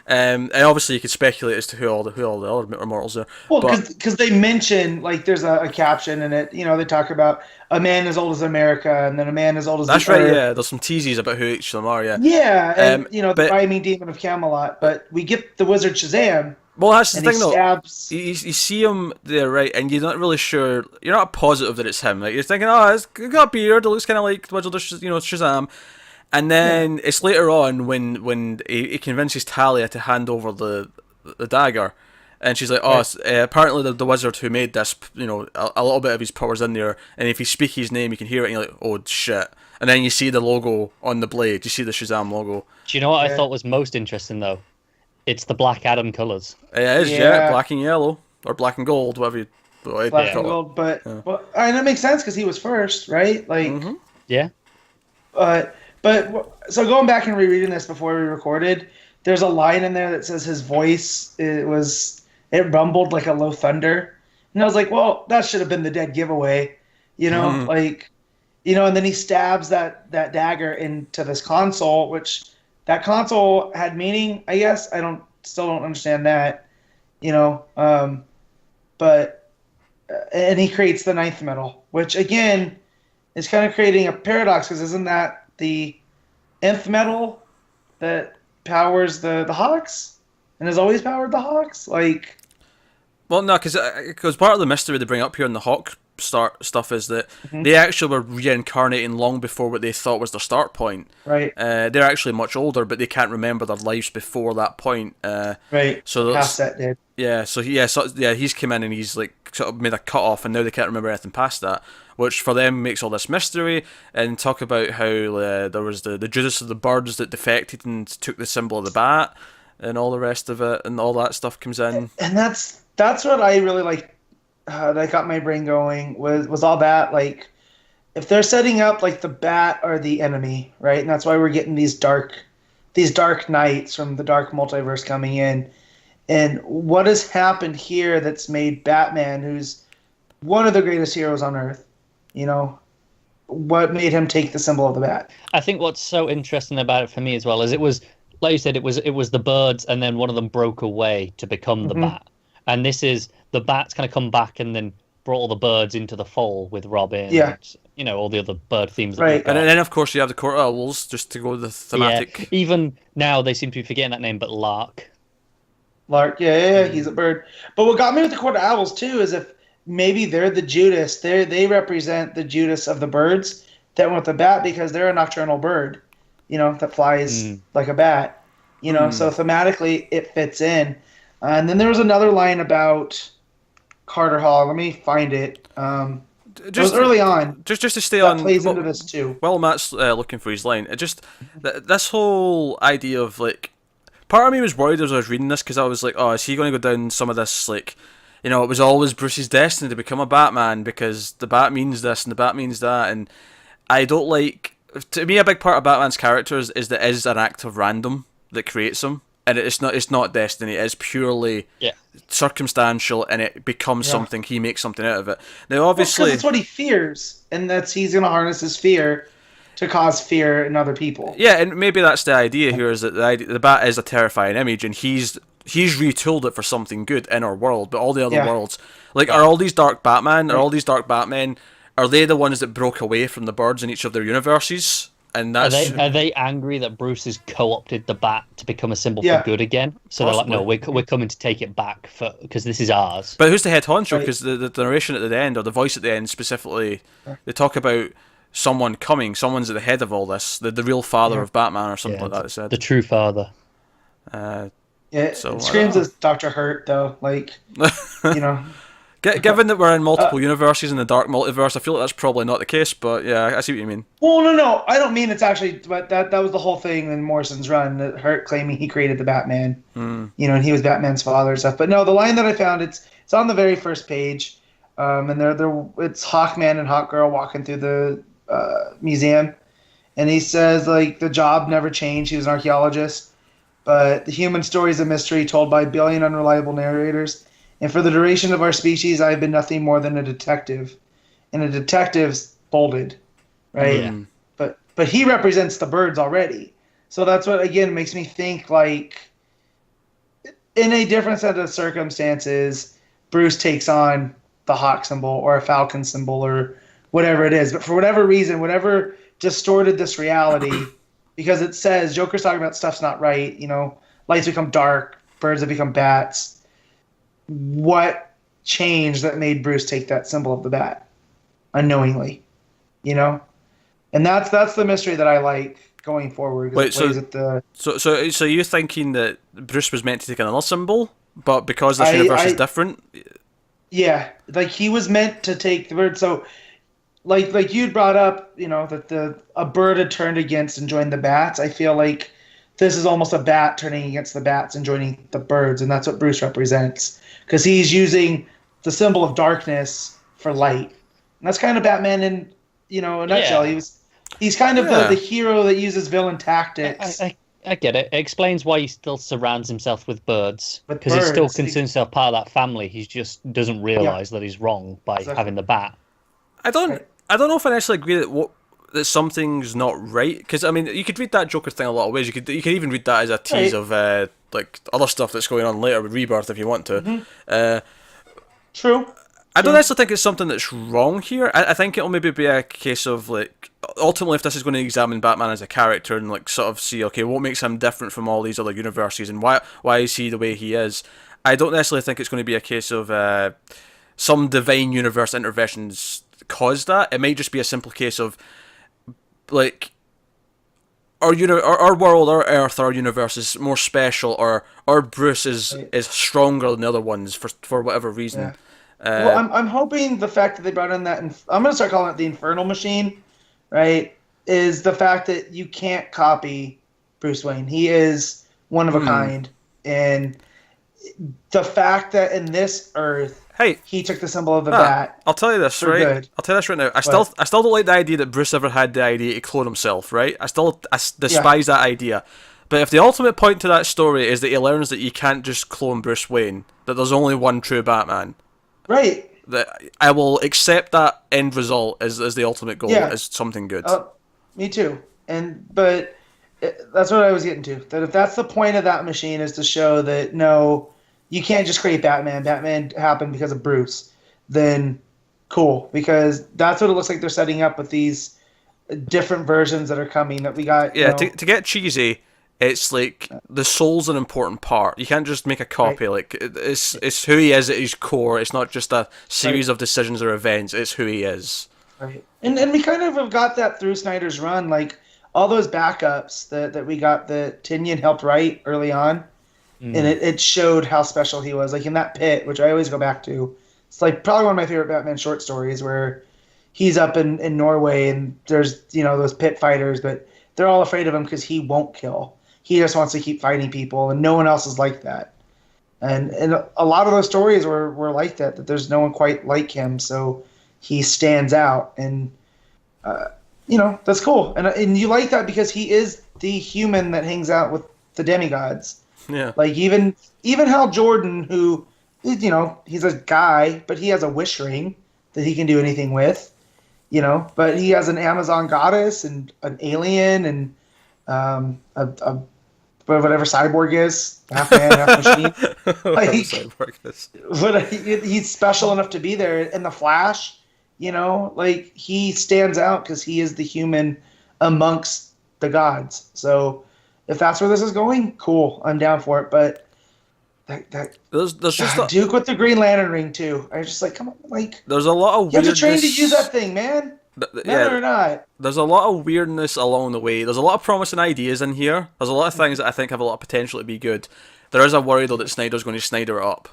Speaker 1: And obviously you could speculate as to who all the other Immortals are.
Speaker 2: Well, because they mention, there's a caption in it, they talk about a man as old as America, and then a man as old as
Speaker 1: That's
Speaker 2: the
Speaker 1: right,
Speaker 2: Earth.
Speaker 1: yeah. There's some teases about who each of them are, yeah.
Speaker 2: Yeah, and, the Flaming Demon of Camelot, but we get the Wizard Shazam.
Speaker 1: Well, that's the thing,
Speaker 2: though.
Speaker 1: You see him there, right, and you're not really sure, you're not positive that it's him. Like, you're thinking, he's got a beard, it looks kind of like Wizard of Shazam. And then it's later on when he convinces Talia to hand over the dagger, and she's like, apparently the wizard who made this, a little bit of his power's in there, and if you speak his name, you can hear it, and you're like, oh shit. And then you see the logo on the blade, you see the Shazam logo.
Speaker 3: Do you know what I thought was most interesting, though? It's the Black Adam colours.
Speaker 1: Yeah, it is, black and yellow, or black and gold, whatever you
Speaker 2: Black and gold, but and that makes sense because he was first, right?
Speaker 3: Yeah.
Speaker 2: But so going back and rereading this before we recorded, there's a line in there that says his voice it rumbled like a low thunder, and I was like, well, that should have been the dead giveaway, and then he stabs that dagger into this console, which that console had meaning, I guess. Still don't understand that, but and he creates the ninth metal, which again is kind of creating a paradox because isn't that the nth metal that powers the Hawks and has always powered the Hawks?
Speaker 1: Well, no, because part of the mystery they bring up here in the Hawk stuff is that they actually were reincarnating long before what they thought was their start point.
Speaker 2: Right.
Speaker 1: They're actually much older, but they can't remember their lives before that point.
Speaker 2: Right.
Speaker 1: So
Speaker 2: past that did.
Speaker 1: Yeah. He's come in and he's sort of made a cut off, and now they can't remember anything past that, which for them makes all this mystery. And talk about how there was the Judas of the Birds that defected and took the symbol of the bat, and all the rest of it, and all that stuff comes in.
Speaker 2: And that's what I really like. That got my brain going was all that, if they're setting up the bat or the enemy, right? And that's why we're getting these dark knights from the dark multiverse coming in. And what has happened here that's made Batman, who's one of the greatest heroes on Earth, what made him take the symbol of the bat?
Speaker 3: I think what's so interesting about it for me as well is it was, like you said, it was the birds, and then one of them broke away to become the bat. And this is the bat's kind of come back and then brought all the birds into the fold with Robin.
Speaker 2: Yeah.
Speaker 3: And, all the other bird themes.
Speaker 2: Right.
Speaker 1: And then, of course, you have the Court Owls, just to go with the thematic.
Speaker 3: Yeah. Even now, they seem to be forgetting that name, but Lark.
Speaker 2: Lark, he's a bird. But what got me with the Court Owls, too, is if maybe they're the Judas. They represent the Judas of the birds that went with the bat because they're a nocturnal bird, that flies like a bat. So thematically, it fits in. And then there was another line about Carter Hall. Let me find it. It was early on.
Speaker 1: Just to stay on.
Speaker 2: Plays into this too.
Speaker 1: While Matt's looking for his line, this whole idea of part of me was worried as I was reading this because I was like, is he going to go down some of this it was always Bruce's destiny to become a Batman because the bat means this and the bat means that, and I don't like. To me, a big part of Batman's characters is that it is an act of random that creates him. And it's not destiny. It's purely circumstantial, and it becomes something. He makes something out of it. Now, obviously,
Speaker 2: because it's what he fears, and he's going to harness his fear. to cause fear in other people.
Speaker 1: Yeah, and maybe that's the idea here, is that the Bat is a terrifying image, and he's retooled it for something good in our world, but all the other worlds, like, are all these Dark Batman, are all these Dark Batmen, are they the ones that broke away from the birds in each of their universes? And that's...
Speaker 3: Are they angry that Bruce has co-opted the Bat to become a symbol for good again? So
Speaker 1: Possibly.
Speaker 3: they're like, no, we're coming to take it back because this is ours.
Speaker 1: But who's the head honcho? Because the narration at the end, or the voice at the end specifically, they talk about someone coming, someone's at the head of all this, the real father of Batman or something like that. It said
Speaker 3: the true father.
Speaker 2: It screams as Dr. Hurt, though. Like, you know.
Speaker 1: Given that we're in multiple universes in the Dark Multiverse, I feel like that's probably not the case, but yeah, I see what you mean.
Speaker 2: Well, no, I don't mean it's actually, but that was the whole thing in Morrison's run, that Hurt claiming he created the Batman, you know, and he was Batman's father and stuff. But no, the line that I found, it's on the very first page, and it's Hawkman and Hawkgirl walking through the museum, and he says, like, the job never changed. He was an archaeologist, but the human story is a mystery told by a billion unreliable narrators. And for the duration of our species, I have been nothing more than a detective. And a detective's bolded, right? Yeah. But he represents the birds already. So that's what, again, makes me think, like, in a different set of circumstances, Bruce takes on the hawk symbol or a falcon symbol or whatever it is. But for whatever reason, whatever distorted this reality, because it says, Joker's talking about stuff's not right, you know, lights become dark, birds have become bats. What changed that made Bruce take that symbol of the bat unknowingly, you know? And that's the mystery that I like going forward.
Speaker 1: Wait, so you're thinking that Bruce was meant to take another symbol, but because this universe is different?
Speaker 2: Yeah, like he was meant to take the bird. So like you'd brought up, you know, that a bird had turned against and joined the bats. I feel like this is almost a bat turning against the bats and joining the birds, and that's what Bruce represents. Because he's using the symbol of darkness for light. And that's kind of Batman in, you know, a nutshell. He's kind of the hero that uses villain tactics.
Speaker 3: I get it. It explains why he still surrounds himself with birds. Because he still considers himself part of that family. He just doesn't realise that he's wrong by having the bat. I don't
Speaker 1: know if I necessarily agree that something's not right. Because, I mean, you could read that Joker thing a lot of ways. You could even read that as a tease of... like other stuff that's going on later with Rebirth if you want to.
Speaker 2: Mm-hmm. True.
Speaker 1: I don't necessarily think it's something that's wrong here. I think it'll maybe be a case of, like, ultimately if this is going to examine Batman as a character and, like, sort of see, okay, what makes him different from all these other universes and why is he the way he is, I don't necessarily think it's going to be a case of some divine universe interventions cause that. It might just be a simple case of, like, our world, our Earth, our universe is more special, or our Bruce is stronger than the other ones for whatever reason.
Speaker 2: Yeah. Well, I'm hoping the fact that they brought in that, I'm going to start calling it the Infernal Machine, right, is the fact that you can't copy Bruce Wayne. He is one of a kind, and the fact that in this Earth, he took the symbol of the bat.
Speaker 1: I'll tell you this, right? Good. I'll tell you this right now. I still don't like the idea that Bruce ever had the idea to clone himself, right? I despise that idea. But if the ultimate point to that story is that he learns that you can't just clone Bruce Wayne, that there's only one true Batman,
Speaker 2: right?
Speaker 1: That I will accept that end result as the ultimate goal as something good.
Speaker 2: Me too. But that's what I was getting to. That if that's the point of that machine is to show that no, you can't just create Batman. Batman happened because of Bruce. Then cool, because that's what it looks like they're setting up with these different versions that are coming that we got.
Speaker 1: Yeah, to get cheesy, it's like the soul's an important part. You can't just make a copy. Right. Like it's who he is at his core. It's not just a series of decisions or events. It's who he is.
Speaker 2: Right, and we kind of have got that through Snyder's run. Like all those backups that we got that Tynion helped write early on. And it showed how special he was. Like in that pit, which I always go back to. It's like probably one of my favorite Batman short stories where he's up in Norway and there's, you know, those pit fighters, but they're all afraid of him because he won't kill. He just wants to keep fighting people, and no one else is like that. And a lot of those stories were like that there's no one quite like him, so he stands out. And, you know, that's cool. And you like that because he is the human that hangs out with the demigods.
Speaker 1: Yeah.
Speaker 2: Like even Hal Jordan, who, you know, he's a guy, but he has a wish ring that he can do anything with. But he has an Amazon goddess and an alien and a whatever cyborg is, half man, half machine. But he's special enough to be there. In the Flash, he stands out because he is the human amongst the gods. So if that's where this is going, cool, I'm down for it. But
Speaker 1: there's just
Speaker 2: Duke with the Green Lantern ring too. I was just like, come on,
Speaker 1: there's a lot of
Speaker 2: you have to train to use that thing, man. Or not.
Speaker 1: There's a lot of weirdness along the way. There's a lot of promising ideas in here. There's a lot of things that I think have a lot of potential to be good. There is a worry though that Snyder's going to Snyder it up,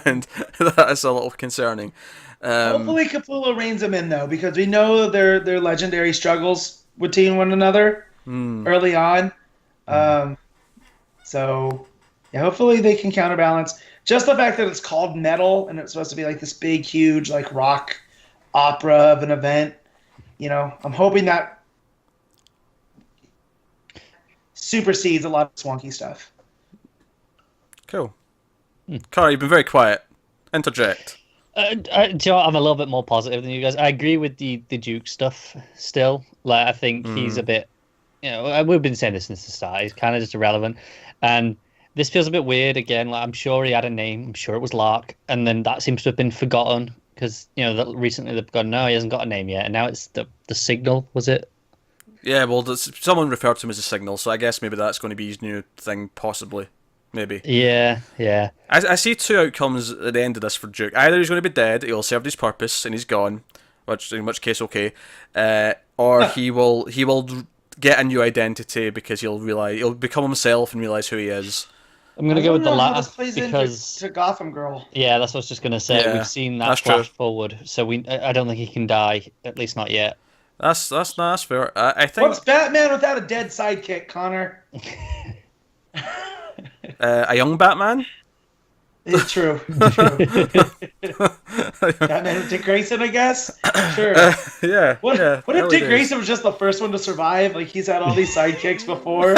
Speaker 1: and that's a little concerning.
Speaker 2: Hopefully Capullo reins him in though, because we know their legendary struggles between one another early on. So yeah, hopefully they can counterbalance. Just the fact that it's called Metal and it's supposed to be like this big, huge, like rock opera of an event. I'm hoping that supersedes a lot of swanky stuff.
Speaker 1: Cool. Cara, you've been very quiet. Interject.
Speaker 3: Do you know what? I'm a little bit more positive than you guys. I agree with the Duke stuff still. Like, I think he's a bit, we've been saying this since the start. He's kind of just irrelevant. And this feels a bit weird again. Like, I'm sure he had a name. I'm sure it was Lark. And then that seems to have been forgotten. Because, recently they've gone, no, he hasn't got a name yet. And now it's the Signal, was it?
Speaker 1: Yeah, well, someone referred to him as a Signal, so I guess maybe that's going to be his new thing, possibly. Maybe.
Speaker 3: Yeah.
Speaker 1: I see two outcomes at the end of this for Duke. Either he's going to be dead, he'll served his purpose, and he's gone, in which case, okay. Or he will get a new identity because he'll become himself and realise who he is.
Speaker 3: I'm going to go with the latter
Speaker 2: because to Gotham Girl.
Speaker 3: Yeah, that's what I was just going to say. Yeah, we've seen that flash forward, so I don't think he can die, at least not yet.
Speaker 1: That's fair. I think.
Speaker 2: What's Batman without a dead sidekick, Connor?
Speaker 1: A young Batman.
Speaker 2: It's true. Batman with Dick Grayson, I guess. Sure.
Speaker 1: Yeah.
Speaker 2: What if Dick Grayson was just the first one to survive? Like he's had all these sidekicks before.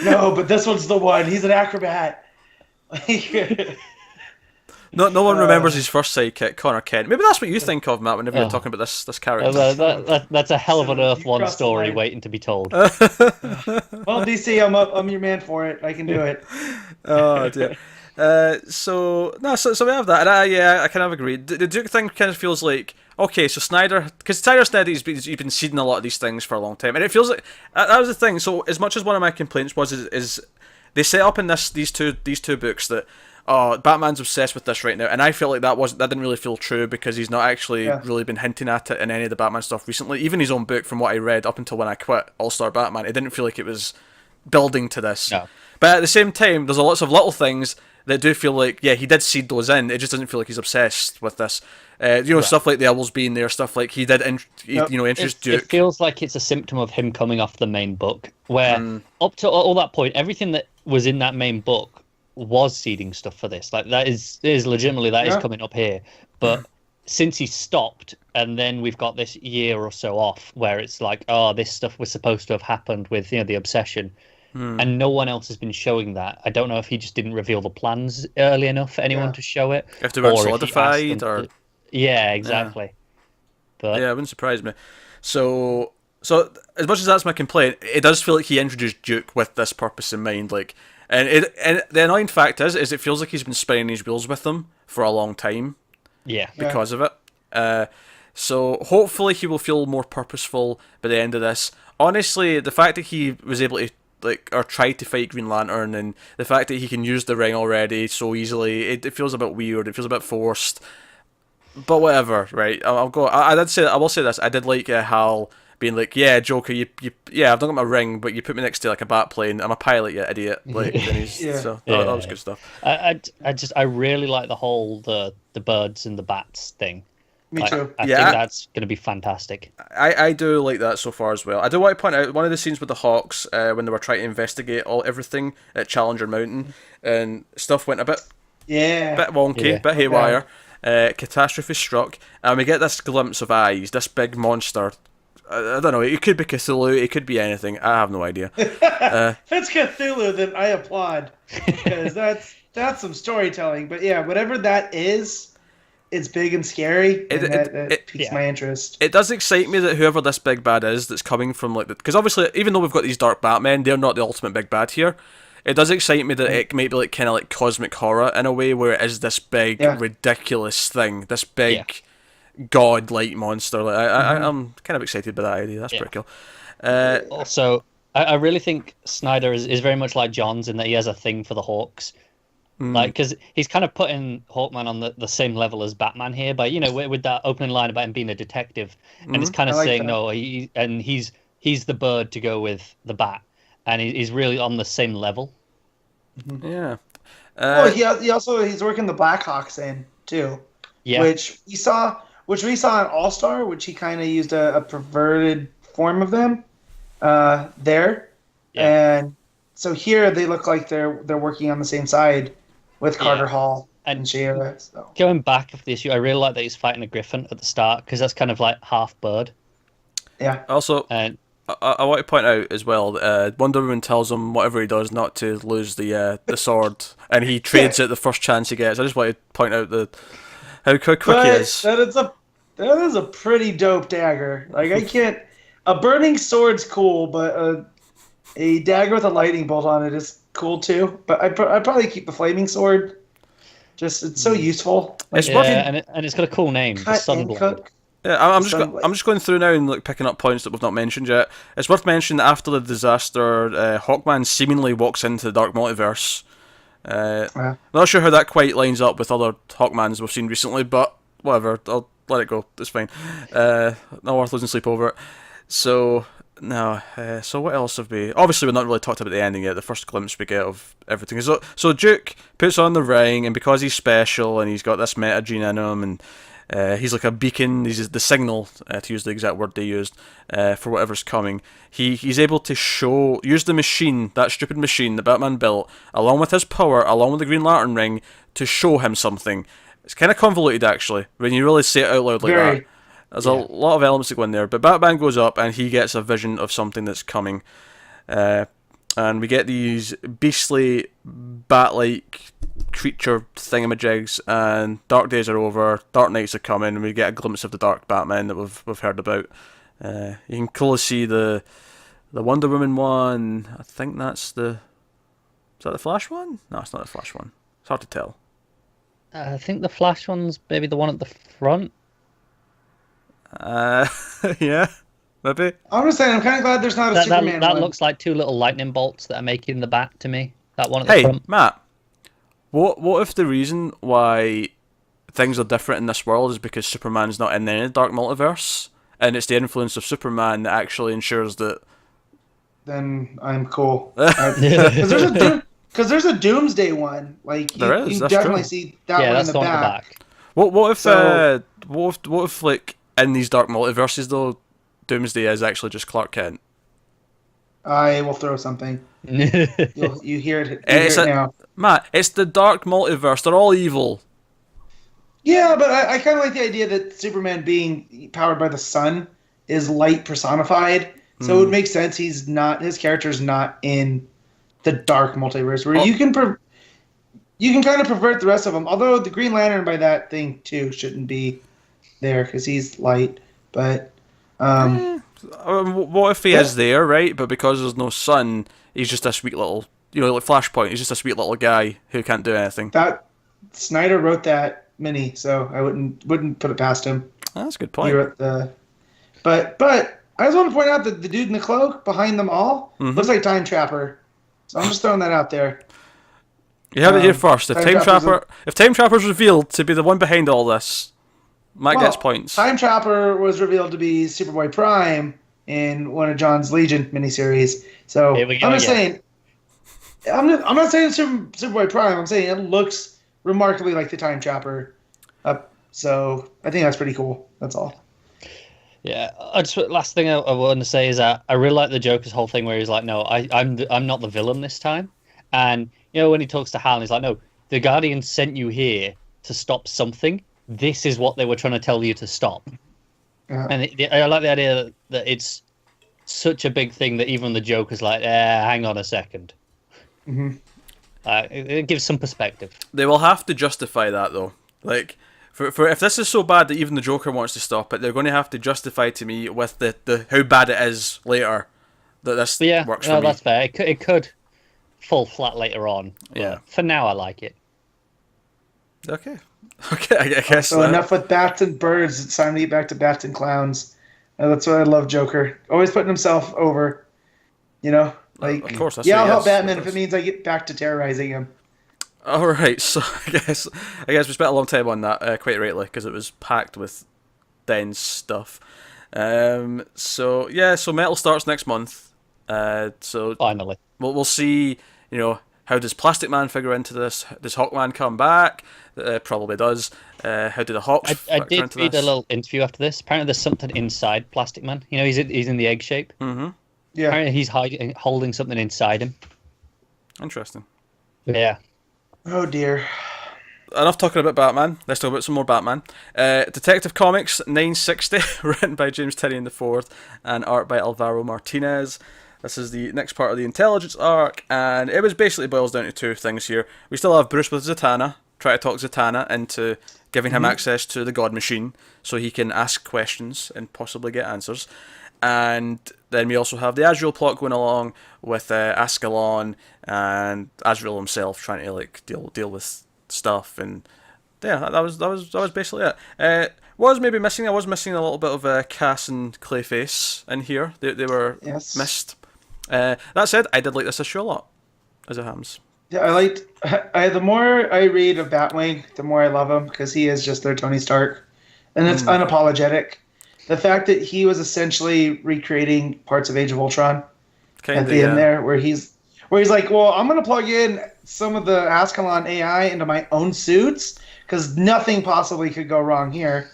Speaker 2: No, but this one's the one. He's an acrobat.
Speaker 1: No one remembers his first sidekick, Connor Kent. Maybe that's what you think of, Matt, whenever you're talking about this character.
Speaker 3: That's a hell of an Earth One story waiting to be told.
Speaker 2: Well, DC, I'm your man for it. I can do it.
Speaker 1: Oh dear. So we have that, and I kind of agree. The Duke thing kind of feels like, okay, so Snyder, because Snyder said he's been seeding a lot of these things for a long time, and it feels like that was the thing. So as much as one of my complaints was is they set up in these two books that Batman's obsessed with this right now, and I feel like that didn't really feel true because he's not actually really been hinting at it in any of the Batman stuff recently. Even his own book, from what I read up until when I quit All-Star Batman, it didn't feel like it was building to this.
Speaker 3: No.
Speaker 1: But at the same time, there's lots of little things that do feel like, yeah, he did seed those in. It just doesn't feel like he's obsessed with this. Stuff like the owls being there, stuff like he did, introduce Duke.
Speaker 3: It feels like it's a symptom of him coming off the main book, where up to all that point, everything that was in that main book was seeding stuff for this. Like that is legitimately is coming up here. But since he stopped, and then we've got this year or so off where it's like, this stuff was supposed to have happened with the obsession. And no one else has been showing that. I don't know if he just didn't reveal the plans early enough for anyone to show it.
Speaker 1: If they weren't solidified, or
Speaker 3: yeah, exactly. But
Speaker 1: yeah, it wouldn't surprise me. So as much as that's my complaint, it does feel like he introduced Duke with this purpose in mind. Like, and the annoying fact is it feels like he's been spinning his wheels with them for a long time.
Speaker 3: Yeah,
Speaker 1: because of it. So hopefully he will feel more purposeful by the end of this. Honestly, the fact that he was able to or tried to fight Green Lantern, and the fact that he can use the ring already so easily, it feels a bit weird. It feels a bit forced. But whatever, right? I will say this. I did like Hal being like, "Yeah, Joker, I've not got my ring, but you put me next to like a bat plane. I'm a pilot, you idiot." Like, so that was good stuff.
Speaker 3: I really like the whole the birds and the bats thing.
Speaker 2: Me too.
Speaker 3: I think that's going to be fantastic.
Speaker 1: I do like that so far as well. I do want to point out one of the scenes with the Hawks when they were trying to investigate everything at Challenger Mountain, and stuff went a bit wonky, bit haywire. Catastrophe struck, and we get this glimpse of eyes, this big monster. I don't know, it could be Cthulhu, it could be anything, I have no idea.
Speaker 2: If it's Cthulhu, then I applaud, because that's some storytelling. But yeah, whatever that is, it's big and scary, and that piques my interest.
Speaker 1: It does excite me that whoever this big bad is that's coming from, like, because obviously, even though we've got these dark Batmen, they're not the ultimate big bad here. It does excite me that it might be like kind of like cosmic horror in a way, where it is this big, ridiculous thing, this big god-like monster. Like, I'm kind of excited by that idea. That's pretty cool.
Speaker 3: Also, I really think Snyder is very much like Johns in that he has a thing for the Hawks. Like, because he's kind of putting Hawkman on the same level as Batman here, but, you know, with that opening line about him being a detective, and it's kind of saying, no, he's the bird to go with the bat, and he's really on the same level.
Speaker 1: Yeah.
Speaker 2: He's working the Blackhawks in, too. Yeah. Which we saw in All-Star, which he kind of used a perverted form of them there. Yeah. And so here they look like they're working on the same side with Carter Hall and Shea. So.
Speaker 3: Going back of the issue, I really like that he's fighting a griffin at the start, because that's kind of like half bird.
Speaker 2: Yeah.
Speaker 1: Also, I want to point out as well, Wonder Woman tells him whatever he does not to lose the sword, and he trades it the first chance he gets. I just want to point out how quick he is.
Speaker 2: That is a pretty dope dagger. Like, I can't... A burning sword's cool, but a dagger with a lightning bolt on it is cool too. But I'd probably keep the flaming sword. It's so useful.
Speaker 3: Like, and it's got a cool name. Sunblade.
Speaker 1: Yeah, I'm just going through now and like picking up points that we've not mentioned yet. It's worth mentioning that after the disaster, Hawkman seemingly walks into the Dark Multiverse. Not sure how that quite lines up with other Hawkmans we've seen recently, but whatever. I'll let it go. It's fine. Not worth losing sleep over it. So what else have we... Obviously, we've not really talked about the ending yet. The first glimpse we get of everything. So Duke puts on the ring, and because he's special, and he's got this meta gene in him, and he's like a beacon, he's the signal, to use the exact word they used, for whatever's coming. He's able to use the machine, that stupid machine that Batman built, along with his power, along with the Green Lantern ring, to show him something. It's kind of convoluted, actually, when you really say it out loud like that. There's a lot of elements that go in there, but Batman goes up and he gets a vision of something that's coming. And we get these beastly, bat-like creature thingamajigs, and dark days are over, dark nights are coming, and we get a glimpse of the dark Batman that we've heard about. You can clearly see the Wonder Woman one. I think that's the... Is that the Flash one? No, it's not the Flash one. It's hard to tell.
Speaker 3: I think the Flash one's maybe the one at the front.
Speaker 1: Yeah, maybe.
Speaker 2: I'm just saying, I'm kind of glad there's not a Superman
Speaker 3: that
Speaker 2: one.
Speaker 3: looks like two little lightning bolts that are making the bat to me. That one at the front.
Speaker 1: Hey, Matt, what if the reason why things are different in this world is because Superman's not in the Dark Multiverse, and it's the influence of Superman that actually ensures that...
Speaker 2: Then I'm cool. Because there's a Doomsday one. Like, you definitely see that one in the back.
Speaker 1: What if like... In these dark multiverses, though, Doomsday is actually just Clark Kent.
Speaker 2: I will throw something. You hear it now.
Speaker 1: Matt, it's the dark multiverse. They're all evil.
Speaker 2: Yeah, but I kind of like the idea that Superman being powered by the sun is light personified. So it would make sense his character's not in the dark multiverse, where you can kind of pervert the rest of them. Although the Green Lantern by that thing, too, shouldn't be there because he's light, but
Speaker 1: what if he is there, right? But because there's no sun, he's just a sweet little, like Flashpoint. He's just a sweet little guy who can't do anything.
Speaker 2: That Snyder wrote that mini, so I wouldn't put it past him.
Speaker 1: That's a good point.
Speaker 2: He wrote but I just want to point out that the dude in the cloak behind them all looks like Time Trapper. So I'm just throwing that out there.
Speaker 1: You heard it here first. If Time Trapper's revealed to be the one behind all this, Matt gets points.
Speaker 2: Time Trapper was revealed to be Superboy Prime in one of John's Legion miniseries. So I'm just saying, I'm not saying Superboy Prime. I'm saying it looks remarkably like the Time Trapper. So I think that's pretty cool. That's all.
Speaker 3: Yeah, last thing I want to say is that I really like the Joker's whole thing where he's like, "No, I'm not the villain this time," and when he talks to Hal, he's like, "No, the Guardians sent you here to stop something. This is what they were trying to tell you to stop." Yeah. And I like the idea that it's such a big thing that even the Joker's like, hang on a second. Mm-hmm. It gives some perspective.
Speaker 1: They will have to justify that, though. Like, For if this is so bad that even the Joker wants to stop it, they're going to have to justify to me with the how bad it is later that this works for me.
Speaker 3: That's fair. It could fall flat later on.
Speaker 1: Yeah.
Speaker 3: For now, I like it.
Speaker 1: Okay, I guess.
Speaker 2: So enough with bats and birds. It's time to get back to bats and clowns. That's what I love, Joker. Always putting himself over. Of
Speaker 1: course.
Speaker 2: I'll help Batman if it means I get back to terrorizing him.
Speaker 1: All right, so I guess we spent a long time on that, quite rightly, because it was packed with dense stuff. So Metal starts next month. So
Speaker 3: finally,
Speaker 1: we'll see. How does Plastic Man figure into this? Does Hawkman come back? Probably does. How do the Hawks?
Speaker 3: I did read a little interview after this. Apparently, there's something inside Plastic Man. He's in the egg shape.
Speaker 1: Mm-hmm.
Speaker 2: Yeah.
Speaker 3: Apparently, he's holding something inside him.
Speaker 1: Interesting.
Speaker 3: Yeah.
Speaker 2: Oh dear.
Speaker 1: Enough talking about Batman. Let's talk about some more Batman. Detective Comics 960, written by James Tynion IV and art by Alvaro Martinez. This is the next part of the intelligence arc, and it was basically boils down to two things here. We still have Bruce with Zatanna, try to talk Zatanna into giving him access to the God Machine so he can ask questions and possibly get answers. And then we also have the Azrael plot going along with Ascalon and Azrael himself trying to deal with stuff, and yeah, that was basically it. I was missing a little bit of Cass and Clayface in here. They were missed. That said, I did like this issue a lot, as it happens.
Speaker 2: Yeah, the more I read of Batwing, the more I love him, because he is just their Tony Stark, and it's unapologetic. The fact that he was essentially recreating parts of Age of Ultron at the end there, where he's like, well, I'm going to plug in some of the Ascalon AI into my own suits because nothing possibly could go wrong here.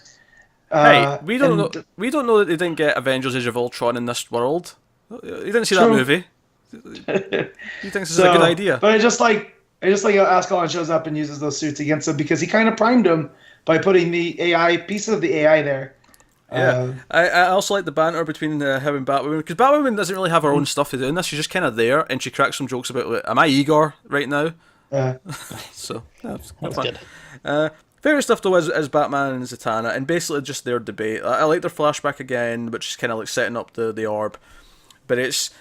Speaker 1: We don't know that they didn't get Avengers Age of Ultron in this world. You didn't see that movie. He thinks it's a good idea.
Speaker 2: But I just like how Ascalon shows up and uses those suits against him because he kind of primed him by putting the AI pieces of the AI there.
Speaker 1: Yeah, I also like the banter between him and Batwoman, because Batwoman doesn't really have her own stuff to do in this. She's just kind of there, and she cracks some jokes about, like, am I Igor right now? So that's
Speaker 3: good.
Speaker 1: Favorite stuff though is Batman and Zatanna, and basically just their debate. I like their flashback again, which is kind of like setting up the orb. But it's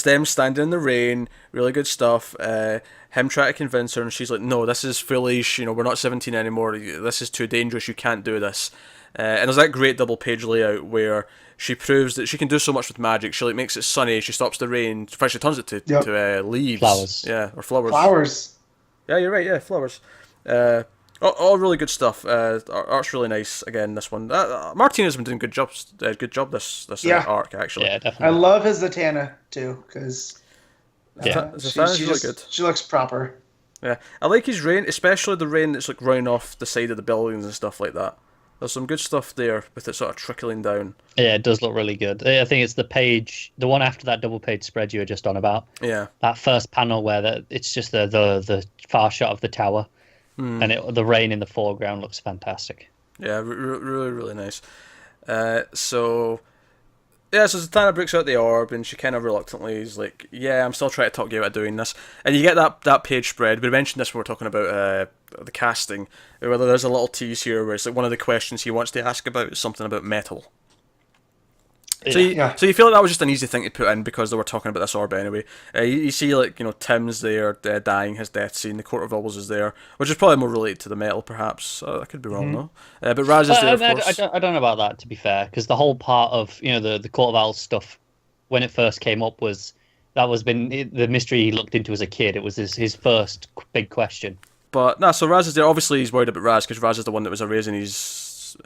Speaker 1: them standing in the rain, really good stuff. Him trying to convince her, and she's like, no, this is foolish, we're not 17 anymore, this is too dangerous, you can't do this. And there's that great double page layout where she proves that she can do so much with magic. She makes it sunny, she stops the rain, first she turns it to leaves.
Speaker 3: Flowers.
Speaker 1: Yeah, or flowers.
Speaker 2: Flowers.
Speaker 1: Yeah, you're right, flowers. All really good stuff. Art's really nice again. This one, Martinez has been doing good job this arc actually.
Speaker 3: Yeah, definitely.
Speaker 2: I love his Zatanna too because
Speaker 1: Zatanna's really good.
Speaker 2: She looks proper.
Speaker 1: Yeah, I like his rain, especially the rain that's like running off the side of the buildings and stuff like that. There's some good stuff there with it sort of trickling down.
Speaker 3: Yeah, it does look really good. I think it's the one after that double page spread you were just on about.
Speaker 1: Yeah, that
Speaker 3: first panel where it's just the far shot of the tower. And the rain in the foreground looks fantastic.
Speaker 1: Yeah, really, really nice. So Zatanna breaks out the orb, and she kind of reluctantly is like, yeah, I'm still trying to talk you out of doing this. And you get that page spread. We mentioned this when we were talking about the casting, where there's a little tease here where it's like one of the questions he wants to ask about is something about metal. So you feel like that was just an easy thing to put in because they were talking about this orb anyway. You see, Tim's there, dying his death scene. The Court of Owls is there, which is probably more related to the metal, perhaps. I could be wrong though. But Raz is there, of course.
Speaker 3: I don't know about that, to be fair, because the whole part of the Court of Owls stuff when it first came up was the mystery he looked into as a kid. It was his first big question.
Speaker 1: But so Raz is there. Obviously, he's worried about Raz because Raz is the one that was erasing his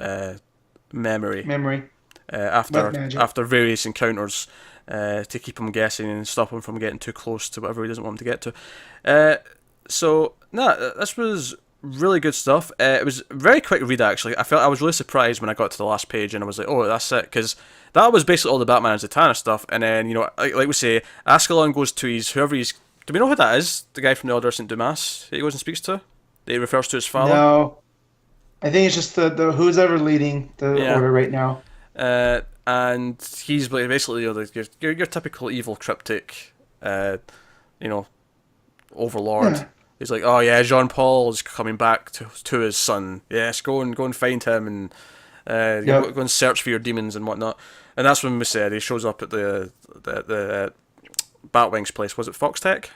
Speaker 1: memory. After various encounters to keep him guessing and stop him from getting too close to whatever he doesn't want him to get to. This was really good stuff. It was a very quick read actually. I was really surprised when I got to the last page and I was like, oh, that's it, because that was basically all the Batman and Zatanna stuff. And then like we say, Ascalon goes to whoever he's. Do we know who that is? The guy from the Order of St. Dumas that he goes and speaks to? That he refers to his father?
Speaker 2: No, I think it's just the who's ever leading the Order right now.
Speaker 1: And he's basically your typical evil cryptic, overlord. He's like, oh yeah, Jean Paul is coming back to his son. Yes, go and find him and go and search for your demons and whatnot. And that's when we said he shows up at the Batwing's place. Was it Fox Tech?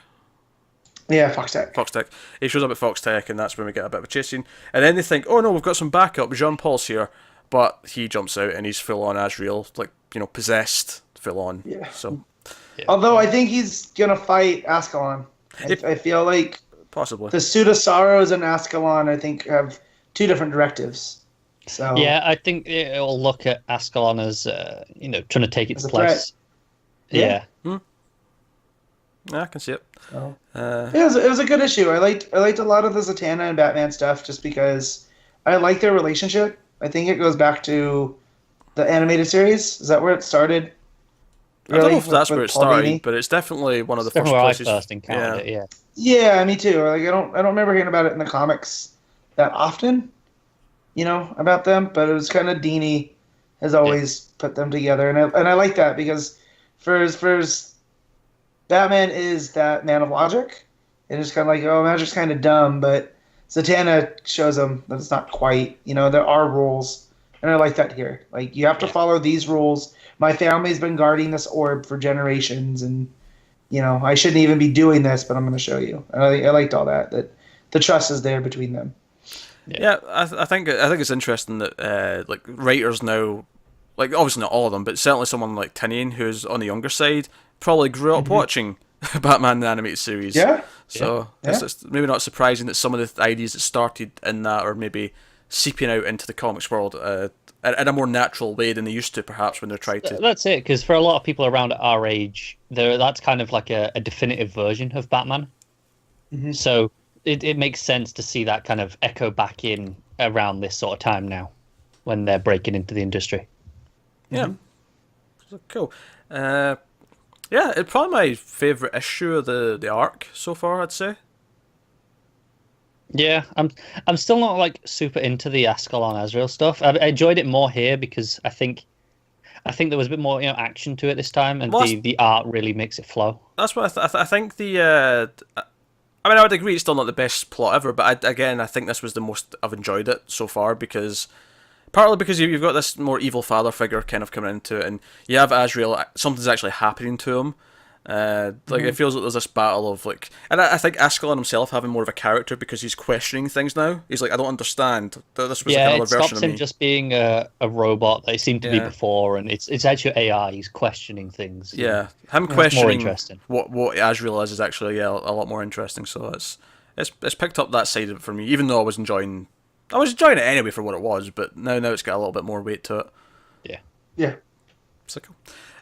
Speaker 2: Yeah, Fox Tech.
Speaker 1: Fox Tech. He shows up at Fox Tech, and that's when we get a bit of a chase scene. And then they think, oh no, we've got some backup. Jean Paul's here, but he jumps out and he's full on Azrael, like, you know, possessed, full on.
Speaker 2: Yeah.
Speaker 1: So,
Speaker 2: although I think he's gonna fight Ascalon. I feel like
Speaker 1: possibly
Speaker 2: the Suit of Sorrows and Ascalon, I think, have two different directives. So
Speaker 3: yeah, I think it'll look at Ascalon as trying to take its place.
Speaker 2: Yeah.
Speaker 1: Yeah, I can see it.
Speaker 2: Oh. It was a good issue. I liked a lot of the Zatanna and Batman stuff just because I like their relationship. I think it goes back to the animated series. Is that where it started?
Speaker 1: Really? I don't know if that's where it started, but it's definitely one of the first places.
Speaker 3: I first encountered it. Yeah.
Speaker 2: Yeah, me too. Like I don't remember hearing about it in the comics that often, about them. But it was kind of Dini has always put them together, and I like that because for Batman is that man of logic, and it's kind of like, oh, Magic's kind of dumb, but Zatanna shows him that it's not quite. There are rules, and I like that here. Like, you have to follow these rules. My family's been guarding this orb for generations, and, I shouldn't even be doing this, but I'm going to show you. And I liked all that the trust is there between them.
Speaker 1: Yeah, I think it's interesting that, writers now, like, obviously not all of them, but certainly someone like Tynion, who's on the younger side, probably grew up watching Batman the animated series.
Speaker 2: Yeah.
Speaker 1: So it's maybe not surprising that some of the ideas that started in that are maybe seeping out into the comics world in a more natural way than they used to, perhaps, when they're trying to.
Speaker 3: That's it, because for a lot of people around our age, that's kind of like a definitive version of Batman. Mm-hmm. So it makes sense to see that kind of echo back in around this sort of time now, when they're breaking into the industry.
Speaker 1: Yeah. Mm-hmm. Cool. Yeah, it's probably my favourite issue of the arc so far, I'd say.
Speaker 3: Yeah, I'm still not like super into the Ascalon Azrael stuff. I enjoyed it more here because I think there was a bit more action to it this time, and the art really makes it flow. That's
Speaker 1: what I think. I would agree it's still not the best plot ever, but I think this was the most I've enjoyed it so far partly because you've got this more evil father figure kind of coming into it, and you have Azrael, something's actually happening to him. It feels like there's this battle of and I think Ascalon himself having more of a character because he's questioning things now. He's like, I don't understand. This was another version of me. Yeah, it stops him
Speaker 3: just being a robot that he seemed to be before, and it's actually AI. He's questioning things.
Speaker 1: Yeah, him questioning what Azrael is actually a lot more interesting. So it's picked up that side of it for me, even though I was enjoying it anyway for what it was, but now it's got a little bit more weight to it.
Speaker 2: Yeah.
Speaker 1: So cool.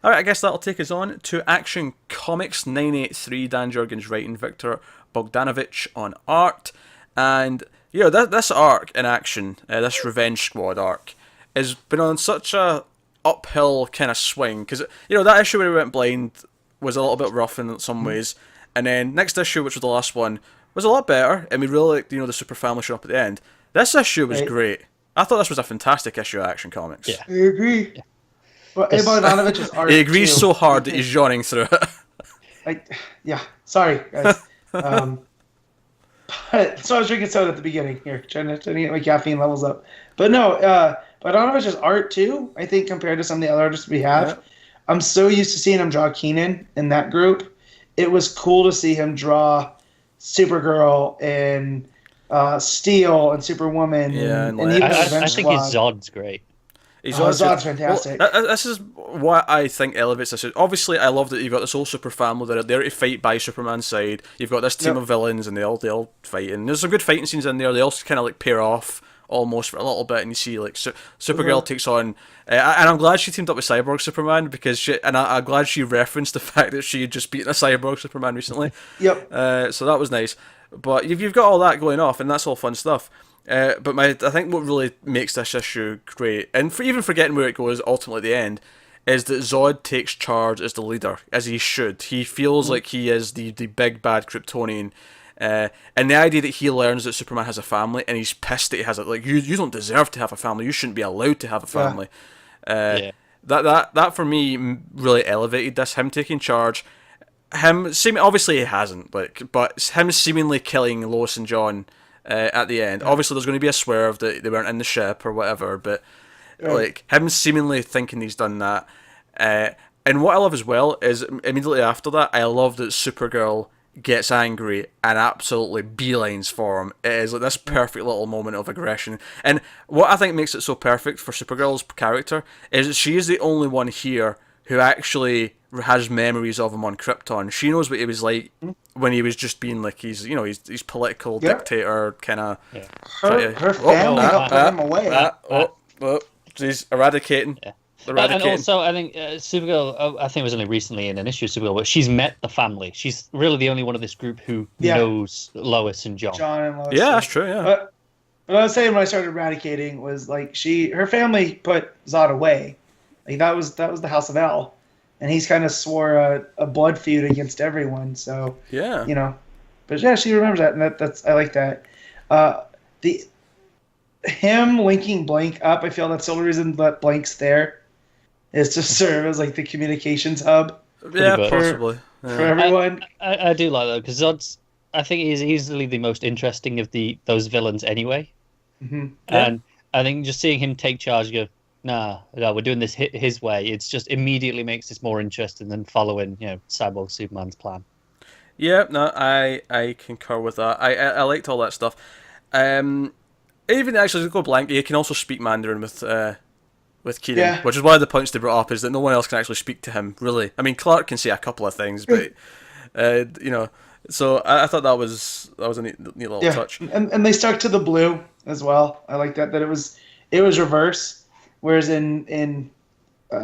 Speaker 1: Alright, I guess that'll take us on to Action Comics 983, Dan Jurgens writing, Viktor Bogdanovic on art. And, this arc in Action, this Revenge Squad arc, has been on such a uphill kind of swing, because, that issue where we went blind was a little bit rough in some ways, and then next issue, which was the last one, was a lot better, and we really liked, the super family showing up at the end. This issue was great. I thought this was a fantastic issue of Action Comics.
Speaker 2: Yeah. I agree. Yeah. Well, Bogdanovic's art
Speaker 1: he agrees so hard that he's yawning through it.
Speaker 2: Sorry, guys. So I was drinking soda at the beginning here, trying to get my caffeine levels up. But no, Bogdanovic's art too, I think, compared to some of the other artists we have. I'm so used to seeing him draw Keenan in that group. It was cool to see him draw Supergirl and Steel and Superwoman.
Speaker 1: Yeah,
Speaker 3: and even I think his Zod's great.
Speaker 2: Zod's fantastic.
Speaker 1: This is what I think elevates this. Obviously, I love that you've got this whole super family that are there to fight by Superman's side. You've got this team of villains, and they all fight. And there's some good fighting scenes in there. They all kind of pair off almost for a little bit, and you see Supergirl takes on. And I'm glad she teamed up with Cyborg Superman because I'm glad she referenced the fact that she had just beaten a Cyborg Superman recently.
Speaker 2: Yep.
Speaker 1: So that was nice. But you've got all that going off, and that's all fun stuff. But I think what really makes this issue great, and even forgetting where it goes ultimately at the end, is that Zod takes charge as the leader, as he should. He feels like he is the big bad Kryptonian, and the idea that he learns that Superman has a family, and he's pissed that he has it. Like, you don't deserve to have a family. You shouldn't be allowed to have a family. That for me really elevated this. Him taking charge. obviously he hasn't, but him seemingly killing Lois and John at the end. Obviously, there's going to be a swerve that they weren't in the ship or whatever, but like him seemingly thinking he's done that. And what I love as well is immediately after that, I love that Supergirl gets angry and absolutely beelines for him. It is like this perfect little moment of aggression. And what I think makes it so perfect for Supergirl's character is that she is the only one here who actually has memories of him on Krypton. She knows what he was like when he was just being like he's political dictator kind of.
Speaker 2: Yeah. Her family helped him away.
Speaker 1: She's eradicating.
Speaker 3: Yeah. And also, I think Supergirl, I think it was only recently in an issue of Supergirl, but she's met the family. She's really the only one of this group who knows Lois and John.
Speaker 2: John and Lois.
Speaker 1: Yeah, that's true, yeah.
Speaker 2: But what I was saying when I started eradicating was, like, her family put Zod away. Like, that was the House of L. And he's kind of swore a blood feud against everyone, so...
Speaker 1: Yeah.
Speaker 2: You know. But, yeah, she remembers that, and that's I like that. Him linking Blank up, I feel that's the only reason that Blank's there. Is to serve as like the communications hub.
Speaker 1: Yeah, possibly.
Speaker 2: For everyone.
Speaker 3: I do like that because Zod's. I think he's easily the most interesting of those villains anyway.
Speaker 2: Mm-hmm.
Speaker 3: And I think just seeing him take charge, go, no, we're doing this his way. It's just immediately makes this more interesting than following, Cyborg Superman's plan.
Speaker 1: Yeah, no, I concur with that. I liked all that stuff. Even actually, to go blank, you can also speak Mandarin with Keenan, which is one of the points they brought up, is that no one else can actually speak to him, really. I mean, Clark can say a couple of things, but, so I thought that was a neat little touch.
Speaker 2: And they stuck to the blue as well. I like that it was reverse, whereas in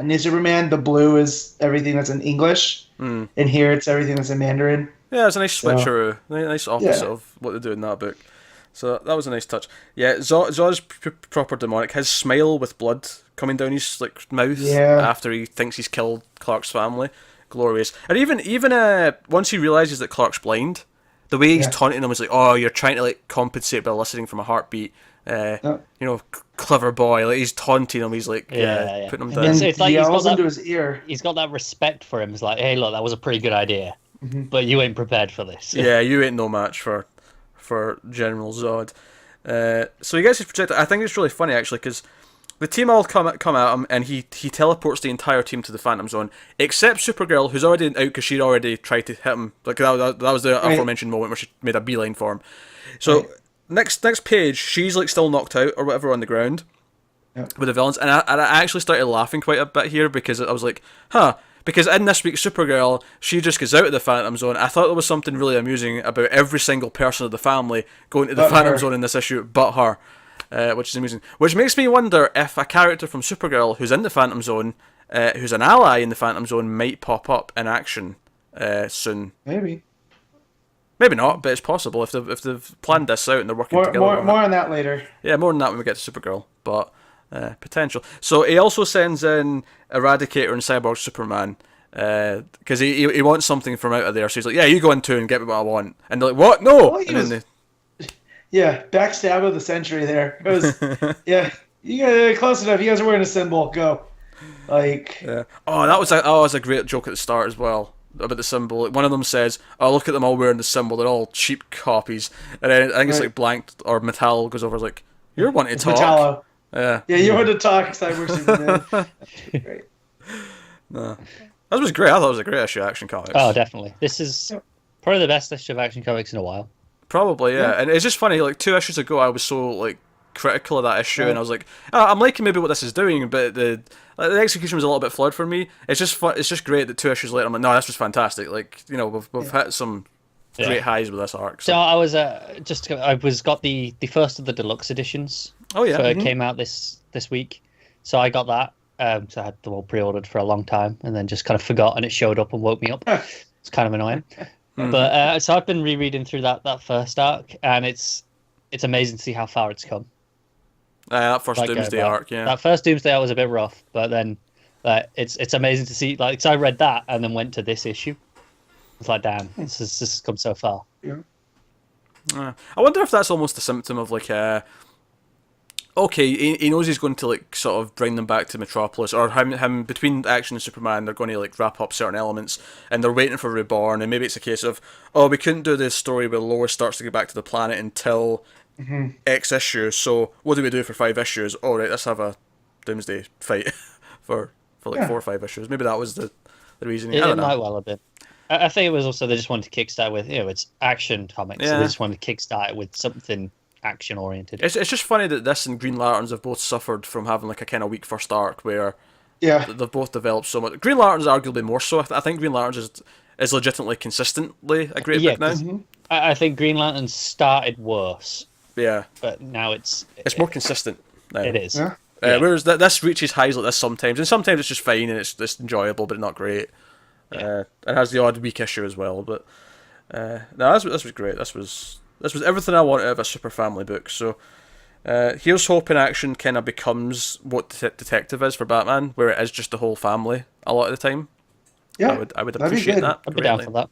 Speaker 2: New Superman, the blue is everything that's in English, and here it's everything that's in Mandarin.
Speaker 1: Yeah, it's a nice switcheroo, nice opposite of what they do in that book. So that was a nice touch. Yeah, Zod's proper demonic. His smile with blood coming down his mouth after he thinks he's killed Clark's family, glorious. And even once he realizes that Clark's blind, the way he's taunting him is like, "Oh, you're trying to compensate by listening from a heartbeat." Clever boy. Like he's taunting him. He's like putting him down.
Speaker 2: It's like he's got into his ear.
Speaker 3: He's got that respect for him. He's like, "Hey, look, that was a pretty good idea, but you ain't prepared for this."
Speaker 1: Yeah, you ain't no match for General Zod. So he gets his projectile. I think it's really funny actually because the team all come at him and he teleports the entire team to the Phantom Zone except Supergirl, who's already out because she'd already tried to hit him. Like that was the aforementioned moment where she made a beeline for him. So next page, she's like still knocked out or whatever on the ground with the villains, and I actually started laughing quite a bit here because I was like, because in this week's Supergirl, she just gets out of the Phantom Zone. I thought there was something really amusing about every single person of the family going to the Phantom Zone in this issue, but her, which is amusing. Which makes me wonder if a character from Supergirl who's in the Phantom Zone, who's an ally in the Phantom Zone, might pop up in action soon.
Speaker 2: Maybe
Speaker 1: not, but it's possible if they've planned this out and they're working together.
Speaker 2: More on that later.
Speaker 1: Yeah, more on that when we get to Supergirl, but... potential. So he also sends in Eradicator and Cyborg Superman because he wants something from out of there. So he's like, "Yeah, you go in too and get me what I want." And they're like, "What? No!"
Speaker 2: Backstab of the century there. It was, you guys close enough. You guys are wearing a symbol. Go.
Speaker 1: That was a great joke at the start as well about the symbol. Like, one of them says, "Oh, look at them all wearing the symbol. They're all cheap copies." And then I think it's like Blank or Metal goes over like, "You're one to talk."
Speaker 2: Metallo. Yeah, you want to talk Cyber Superman. Great.
Speaker 1: No. That was great. I thought it was a great issue of Action Comics.
Speaker 3: Oh, definitely. This is probably the best issue of Action Comics in a while.
Speaker 1: Probably, yeah. And it's just funny, like 2 issues ago I was so critical of that issue and I was like, I'm liking maybe what this is doing, but the execution was a little bit flawed for me. It's just fun. It's just great that 2 issues later I'm like, no, this was fantastic. Like, we've hit some great highs with this arc.
Speaker 3: So I was got the first of the deluxe editions.
Speaker 1: Oh yeah,
Speaker 3: so it came out this week. So I got that. So I had them all pre-ordered for a long time, and then just kind of forgot, and it showed up and woke me up. It's kind of annoying. But so I've been rereading through that first arc, and it's amazing to see how far it's come.
Speaker 1: That first Doomsday arc, yeah.
Speaker 3: That first Doomsday arc was a bit rough, but then it's amazing to see. Like, so I read that and then went to this issue. It's like, damn, this has come so far.
Speaker 2: Yeah.
Speaker 1: I wonder if that's almost a symptom of okay, he knows he's going to like sort of bring them back to Metropolis, or him between Action and Superman, they're going to like wrap up certain elements, and they're waiting for Reborn, and maybe it's a case of, oh, we couldn't do this story where Lois starts to get back to the planet until X issues, so what do we do for 5 issues? Oh, right, let's have a Doomsday fight for like 4 or 5 issues. Maybe that was the reasoning.
Speaker 3: It might well have been. I think it was also they just wanted to kickstart with, it's Action Comics, so they just wanted to kickstart it with something action oriented.
Speaker 1: It's just funny that this and Green Lanterns have both suffered from having like a kind of weak first arc where they've both developed so much. Green Lanterns arguably more so. I think Green Lanterns is legitimately consistently a great book now.
Speaker 3: I think Green Lantern started worse.
Speaker 1: Yeah,
Speaker 3: but now it's
Speaker 1: more consistent now.
Speaker 3: It is.
Speaker 2: Yeah.
Speaker 1: Whereas this reaches highs like this sometimes, and sometimes it's just fine and it's just enjoyable, but not great. It has the odd weak issue as well, but no, this was great. This was everything I wanted out of a Super Family book. So here's hoping Action kind of becomes what Detective is for Batman, where it is just the whole family a lot of the time.
Speaker 2: Yeah,
Speaker 1: I would appreciate that.
Speaker 3: I'd be down for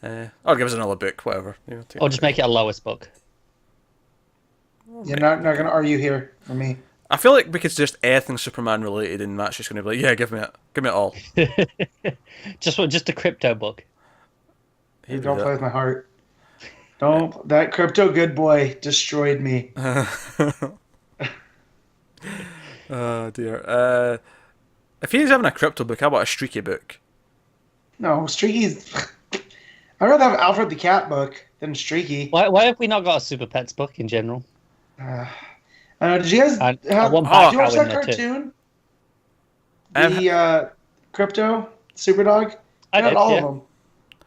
Speaker 1: that. Or give us another book, whatever.
Speaker 3: Or just make it a Lois book.
Speaker 2: You're not going to argue here for me.
Speaker 1: I feel like because just anything Superman related, and Matt's just going to be like, yeah, give me it all.
Speaker 3: just a crypto book.
Speaker 2: Don't play with my heart. Don't. That crypto good boy destroyed me.
Speaker 1: Oh dear. If he's having a crypto book, how about a streaky book?
Speaker 2: No, streaky's. I'd rather have Alfred the Cat book than streaky.
Speaker 3: Why have we not got a Super Pets book in general?
Speaker 2: Did you guys did you watch that cartoon? The Crypto Superdog?
Speaker 3: I did,
Speaker 2: all of them.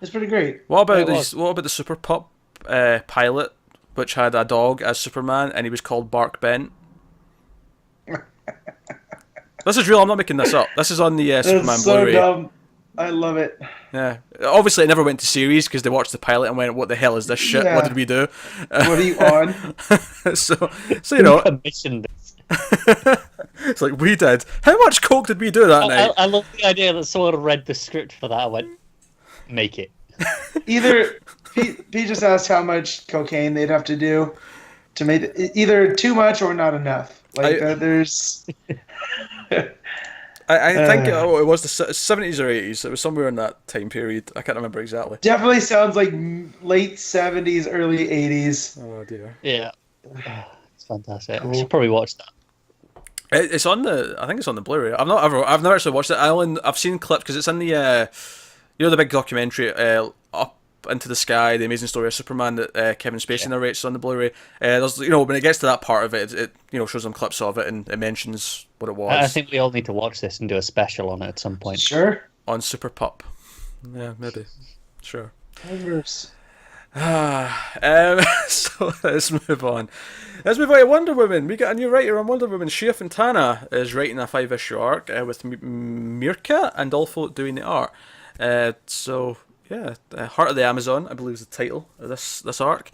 Speaker 2: It's pretty great.
Speaker 1: What about the Super Pup pilot, which had a dog as Superman, and he was called Bark Bent? This is real. I'm not making this up. This is on the Superman
Speaker 2: so
Speaker 1: Blu-ray.
Speaker 2: Dumb. I love it.
Speaker 1: Yeah. Obviously, it never went to series because they watched the pilot and went, "What the hell is this shit?
Speaker 2: Yeah.
Speaker 1: What did we do?"
Speaker 2: What are you on?
Speaker 1: so you know.
Speaker 3: Commissioned this.
Speaker 1: It's like we did. How much coke did we do that night?
Speaker 3: I love the idea that someone read the script for that and went, "Make it."
Speaker 2: Either he just asked how much cocaine they'd have to do to make it, either too much or not enough. Like there's.
Speaker 1: I think it was the 70s or 80s. It was somewhere in that time period. I can't remember exactly.
Speaker 2: Definitely sounds like late 70s, early 80s.
Speaker 1: Oh dear.
Speaker 3: Yeah, it's fantastic. Cool. I should probably watch that.
Speaker 1: It's on I think it's on the Blu-ray. I've never actually watched it. I've seen clips because it's in the the big documentary Up Into the Sky, the amazing story of Superman that Kevin Spacey narrates on the Blu-ray. There's when it gets to that part of it, it shows them clips of it and it mentions what it was.
Speaker 3: I think we all need to watch this and do a special on it at some point.
Speaker 2: Sure.
Speaker 1: On Super Pup. Yeah, maybe. Sure.
Speaker 2: Multiverse.
Speaker 1: So let's move on. Let's move on to Wonder Woman. We got a new writer on Wonder Woman. Shea Fontana is writing a 5-issue arc with Mirka and Andolfo doing the art. So yeah, Heart of the Amazon, I believe is the title of this arc.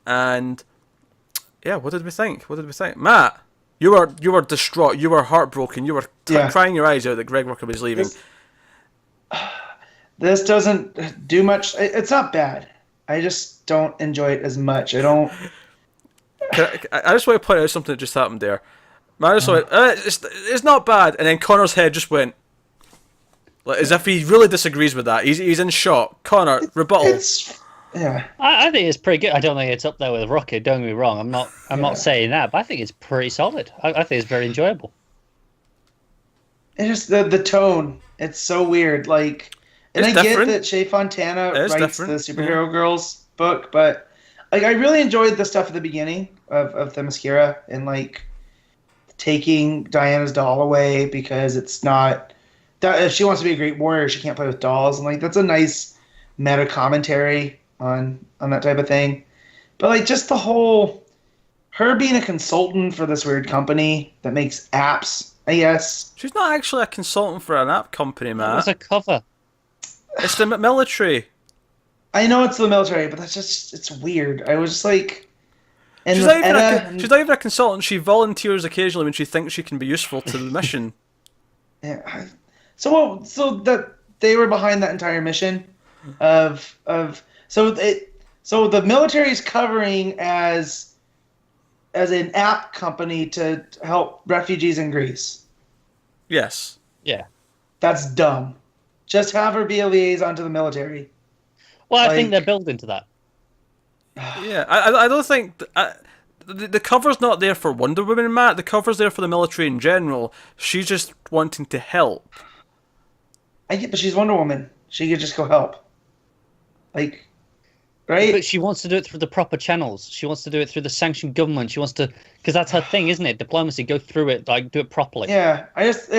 Speaker 1: And yeah, what did we think? Matt, you were distraught. You were heartbroken. You were crying your eyes out that Greg Rucka was leaving.
Speaker 2: This doesn't do much. It's not bad. I just don't enjoy it as much. I don't.
Speaker 1: I just want to point out something that just happened there. Man, just went, it's not bad, and then Connor's head just went, like, as if he really disagrees with that. He's in shock. Connor, rebuttal.
Speaker 2: Yeah.
Speaker 3: I think it's pretty good. I don't think it's up there with Rocket. Don't get me wrong. I'm not saying that, but I think it's pretty solid. I think it's very enjoyable.
Speaker 2: It's just the tone. It's so weird. Like, and
Speaker 1: it's
Speaker 2: I
Speaker 1: different.
Speaker 2: get that Shea Fontana writes
Speaker 1: different.
Speaker 2: the Superhero Girls book, but like I really enjoyed the stuff at the beginning of the Mascara and like taking Diana's doll away because it's not that if she wants to be a great warrior, she can't play with dolls, and like that's a nice meta commentary on that type of thing. But like just the whole her being a consultant for this weird company that makes apps, I guess.
Speaker 1: She's not actually a consultant for an app company, man.
Speaker 3: It's a cover.
Speaker 1: It's the military.
Speaker 2: I know it's the military, but that's just it's weird. I was just like, and
Speaker 1: she's not even a consultant. She volunteers occasionally when she thinks she can be useful to the mission.
Speaker 2: Yeah. So that they were behind that entire mission so the military is covering as as an app company to help refugees in Greece.
Speaker 1: Yes.
Speaker 3: Yeah.
Speaker 2: That's dumb. Just have her be a liaison to the military.
Speaker 3: Well, I think they're building to that.
Speaker 1: Yeah, I don't think... The cover's not there for Wonder Woman, Matt. The cover's there for the military in general. She's just wanting to help.
Speaker 2: I get, but she's Wonder Woman. She could just go help. Like, right?
Speaker 3: But she wants to do it through the proper channels. She wants to do it through the sanctioned government. She wants to... Because that's her thing, isn't it? Diplomacy, go through it, like, do it properly.
Speaker 2: Yeah, there's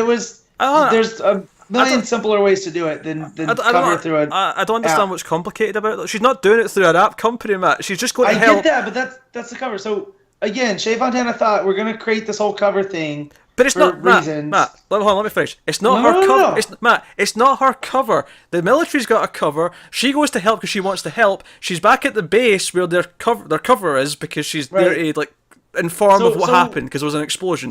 Speaker 2: a million simpler ways to do it than cover through it.
Speaker 1: I don't understand what's complicated about it. She's not doing it through an app company, Matt. She's just going to help.
Speaker 2: I get that, but that's the cover. So, again, Shea Fontana thought we're going to create this whole cover thing.
Speaker 1: But it's not reasons. Matt, let me finish. It's not her cover. No. It's not her cover. The military's got a cover. She goes to help because she wants to help. She's back at the base where their cover is because she's there to like inform of what happened because there was an explosion.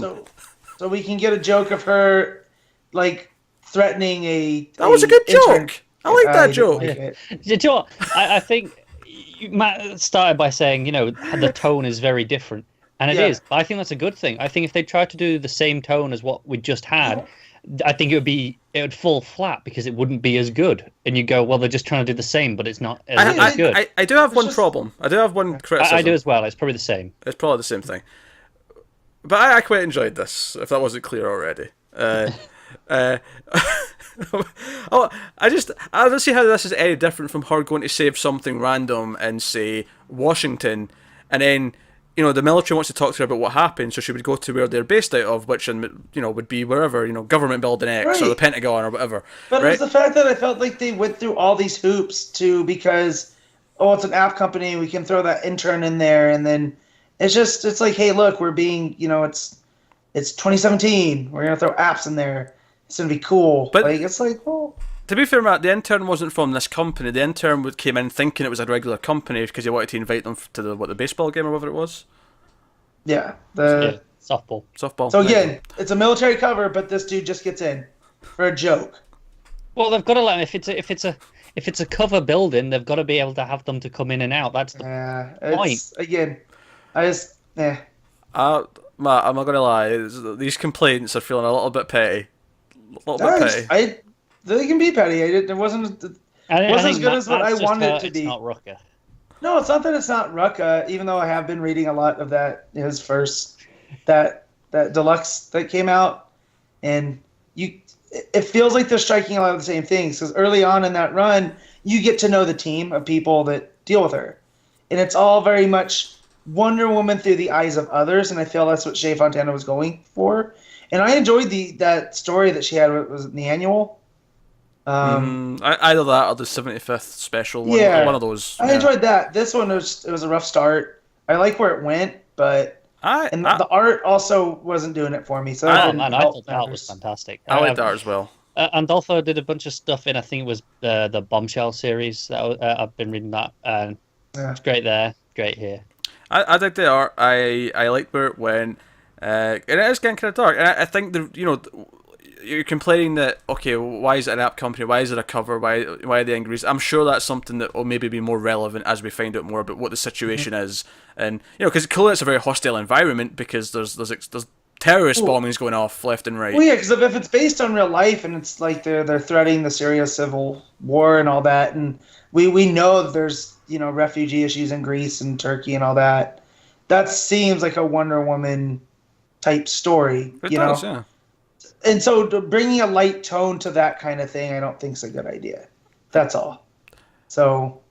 Speaker 2: So we can get a joke of her like threatening a.
Speaker 1: That was a good joke. I like that joke.
Speaker 3: You know what? I think Matt started by saying, the tone is very different. And it is. I think that's a good thing. I think if they tried to do the same tone as what we just had, I think it would fall flat because it wouldn't be as good. And you go, well, they're just trying to do the same, but it's not as good.
Speaker 1: I do have one problem. I do have one criticism.
Speaker 3: I do as well. It's probably the same.
Speaker 1: It's probably the same thing. But I quite enjoyed this, if that wasn't clear already. I don't see how this is any different from her going to save something random in, say, Washington, and then the military wants to talk to her about what happened, so she would go to where they're based out of, which would be wherever, Government Building X or the Pentagon or whatever.
Speaker 2: But it's the fact that I felt like they went through all these hoops because it's an app company, we can throw that intern in there, and then it's like, hey, look, we're being, it's 2017, we're gonna throw apps in there. It's gonna be cool. But
Speaker 1: to be fair, Matt, the intern wasn't from this company. The intern came in thinking it was a regular company because he wanted to invite them to the baseball game or whatever it was.
Speaker 2: Yeah,
Speaker 3: softball.
Speaker 2: So again, it's a military cover, but this dude just gets in for a joke.
Speaker 3: Well, they've got to let him. If it's a cover building, they've got to be able to have them to come in and out. That's the point.
Speaker 2: Again, Matt,
Speaker 1: I'm not gonna lie. These complaints are feeling a little bit petty.
Speaker 2: They can be petty. It wasn't as good as what I wanted it to be.
Speaker 3: It's not Rucka.
Speaker 2: No, it's not that it's not Rucka, even though I have been reading a lot of his first that deluxe that came out, and it feels like they're striking a lot of the same things because early on in that run, you get to know the team of people that deal with her, and it's all very much Wonder Woman through the eyes of others, and I feel that's what Shea Fontana was going for. And I enjoyed that story that she had. Was it in the annual?
Speaker 1: Either that or the 75th special. One of those.
Speaker 2: I enjoyed that. This one was a rough start. I like where it went, but the art also wasn't doing it for me. So
Speaker 3: I thought that was fantastic.
Speaker 1: I liked that as well.
Speaker 3: Andolfo did a bunch of stuff in. I think it was the Bombshell series. I've been reading that. It's great there, great here.
Speaker 1: I dig the art. I liked where it went. And it is getting kind of dark. And I think you're complaining that, okay, why is it an app company? Why is it a cover? Why are they in Greece? I'm sure that's something that will maybe be more relevant as we find out more about what the situation is. And because clearly it's a very hostile environment because there's terrorist bombings going off left and right.
Speaker 2: Well, yeah, because if it's based on real life and it's like they're threatening the Syria civil war and all that, and we know that there's refugee issues in Greece and Turkey and all that. That seems like a Wonder Woman type story,
Speaker 1: It does, yeah.
Speaker 2: And so bringing a light tone to that kind of thing, I don't think is a good idea. That's all. So,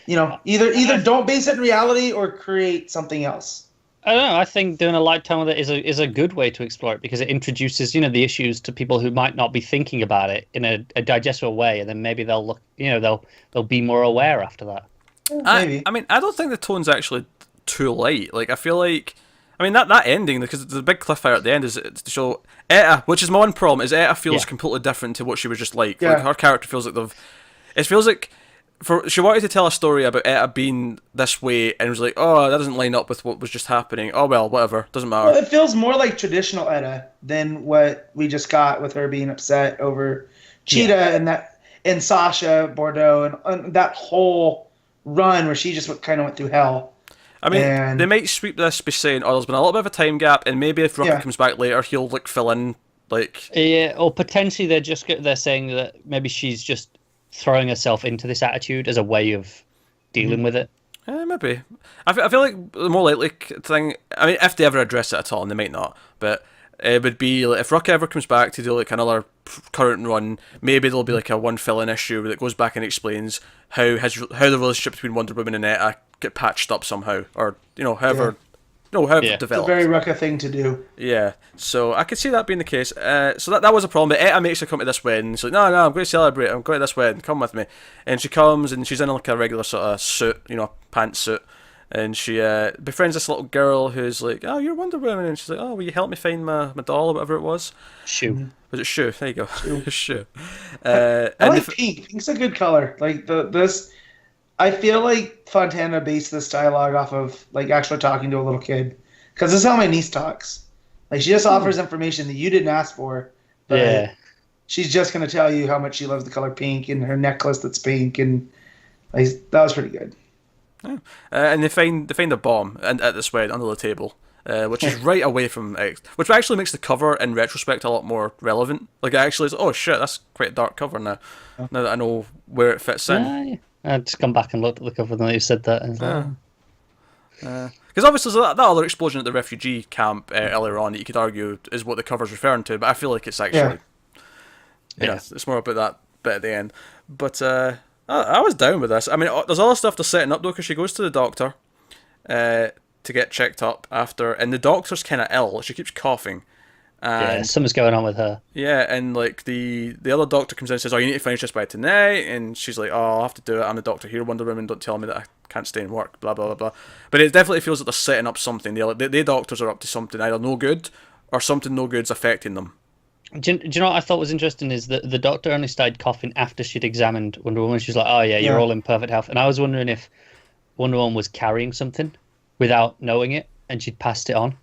Speaker 2: either don't base it in reality or create something else.
Speaker 3: I don't know. I think doing a light tone with it is a good way to explore it because it introduces, the issues to people who might not be thinking about it in a digestible way, and then maybe they'll look, they'll be more aware after that.
Speaker 2: Maybe.
Speaker 1: I don't think the tone's actually too light. Like, I feel like, that ending, because the big cliffhanger at the end is to show Etta, which is my one problem, is Etta feels completely different to what she was just like.
Speaker 2: Yeah.
Speaker 1: Like, her character feels like it feels like she wanted to tell a story about Etta being this way, and was like, oh, that doesn't line up with what was just happening. Oh, well, whatever, doesn't matter.
Speaker 2: Well, it feels more like traditional Etta than what we just got with her being upset over Cheetah and Sasha Bordeaux and that whole run where she just kind of went through hell.
Speaker 1: I mean, they might sweep this by saying, "Oh, there's been a little bit of a time gap, and maybe if Rucker comes back later, he'll like fill in." Like,
Speaker 3: yeah, or potentially they're saying that maybe she's just throwing herself into this attitude as a way of dealing with it.
Speaker 1: Maybe. I feel like the more likely thing. I mean, if they ever address it at all, and they might not, but it would be like, if Ruck ever comes back to do like another current run, maybe there'll be like a one fill-in issue that goes back and explains how the relationship between Wonder Woman and Etta get patched up somehow, or however. However it develops.
Speaker 2: It's a very Rucka thing to do.
Speaker 1: Yeah, so I could see that being the case. So that was a problem. But Etta makes her come to this wedding. She's like, no, I'm going to celebrate. I'm going to this wedding. Come with me. And she comes, and she's in like a regular sort of suit, pantsuit. And she befriends this little girl who's like, oh, you're Wonder Woman. And she's like, oh, will you help me find my doll or whatever it was?
Speaker 3: Shoe.
Speaker 1: Was it Shoe? There you go. Shoe.
Speaker 2: I like pink. Pink's a good color. Like this. I feel like Fontana based this dialogue off of like actually talking to a little kid, because this is how my niece talks. Like she just offers information that you didn't ask for, but she's just gonna tell you how much she loves the color pink and her necklace that's pink, and like that was pretty good.
Speaker 1: Yeah. And they find a bomb at this wedding under the table, which is right away from X, which actually makes the cover in retrospect a lot more relevant. Like actually, oh shit, that's quite a dark cover now. Now that I know where it fits in.
Speaker 3: I just come back and looked at the cover and you said that.
Speaker 1: Because obviously there's that other explosion at the refugee camp earlier on that you could argue is what the cover's referring to, but I feel like it's actually, it's more about that bit at the end. But I was down with this. I mean, there's other stuff they're setting up though, because she goes to the doctor to get checked up after, and the doctor's kind of ill. She keeps coughing. And,
Speaker 3: something's going on with her.
Speaker 1: Yeah, and like the other doctor comes in and says, oh, you need to finish this by tonight, and she's like, oh, I'll have to do it, I'm the doctor here, Wonder Woman, don't tell me that I can't stay and work, blah blah blah blah. But it definitely feels like they're setting up something. The doctors are up to something either no good or something no good's affecting them.
Speaker 3: Do you know what I thought was interesting is that the doctor only started coughing after she'd examined Wonder Woman. She's like, oh yeah, you're all in perfect health. And I was wondering if Wonder Woman was carrying something without knowing it and she'd passed it on.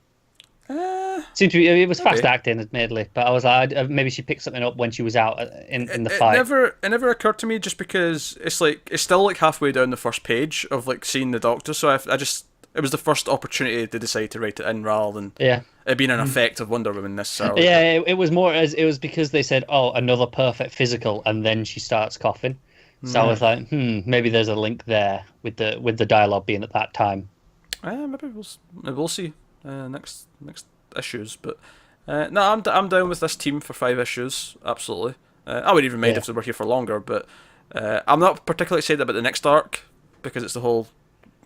Speaker 3: Seemed to be, it was fast acting, admittedly, but I was like, maybe she picked something up when she was out in the fight.
Speaker 1: It never occurred to me, just because it's still like halfway down the first page of like seeing the doctor, so it was the first opportunity to decide to write it in rather than it being an effect of Wonder Woman necessarily. Yeah,
Speaker 3: it was more as it was because they said, oh, another perfect physical, and then she starts coughing. So I was like, maybe there's a link there with the dialogue being at that time.
Speaker 1: Maybe we'll see next issues, but no, I'm down with this team for 5 issues, absolutely. I would even mind if they were here for longer, but I'm not particularly excited about the next arc because it's the whole,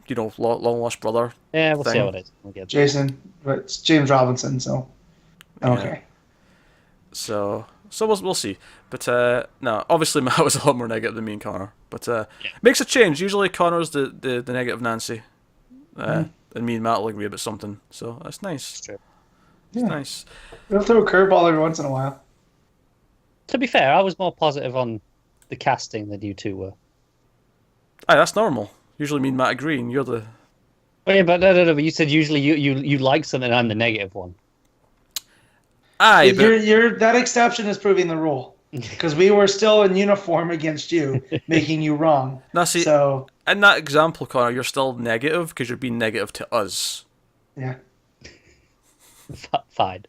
Speaker 1: long lost brother.
Speaker 3: Yeah, we'll
Speaker 1: thing.
Speaker 3: see how it is. We'll get
Speaker 2: Jason, but it's James Robinson, so okay.
Speaker 1: So we'll see, but no, obviously Matt was a lot more negative than me and Connor, but makes a change. Usually Connor's the negative Nancy, and me and Matt will agree about something, so that's nice.
Speaker 3: It's true.
Speaker 1: It's nice.
Speaker 2: We'll throw a curveball every once in a while.
Speaker 3: To be fair, I was more positive on the casting than you two were.
Speaker 1: Aye, that's normal. Usually me and Matt agree, and you're the...
Speaker 3: Oh, yeah, but no, but you said usually you like something, I'm the negative one.
Speaker 1: Aye, but...
Speaker 2: You're that exception is proving the rule. Because we were still in uniform against you, making you wrong.
Speaker 1: Now, see,
Speaker 2: so...
Speaker 1: in that example, Connor, you're still negative because you're being negative to us.
Speaker 2: Yeah.
Speaker 3: Fine.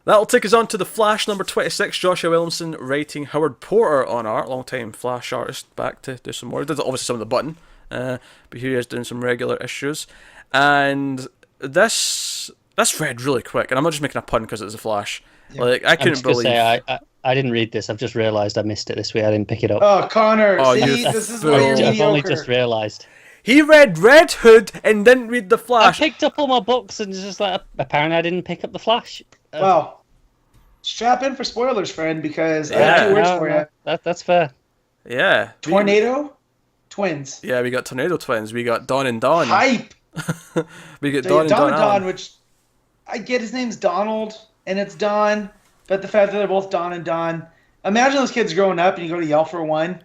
Speaker 1: That'll take us on to the Flash number 26. Joshua Williamson writing, Howard Porter on art, long-time Flash artist, back to do some more. He did obviously some of the button, but here he is doing some regular issues. And this read really quick, and I'm not just making a pun because it's a Flash. Yeah. Like I couldn't believe.
Speaker 3: I didn't read this. I've just realised I missed it this week. I didn't pick it up.
Speaker 2: Oh, Connor! See, this is why you're mediocre.
Speaker 3: I've only just realised.
Speaker 1: He read Red Hood and didn't read The Flash.
Speaker 3: I picked up all my books and it's just like, apparently I didn't pick up The Flash.
Speaker 2: Well, strap in for spoilers, friend, because I have 2 words for you.
Speaker 3: That's fair.
Speaker 1: Yeah.
Speaker 2: Tornado Twins.
Speaker 1: Yeah, we got Tornado Twins. We got Dawn and Dawn.
Speaker 2: Hype!
Speaker 1: We get Dawn and Dawn,
Speaker 2: which I get his name's Donald and it's Dawn, but the fact that they're both Dawn and Dawn. Imagine those kids growing up and you go to yell for one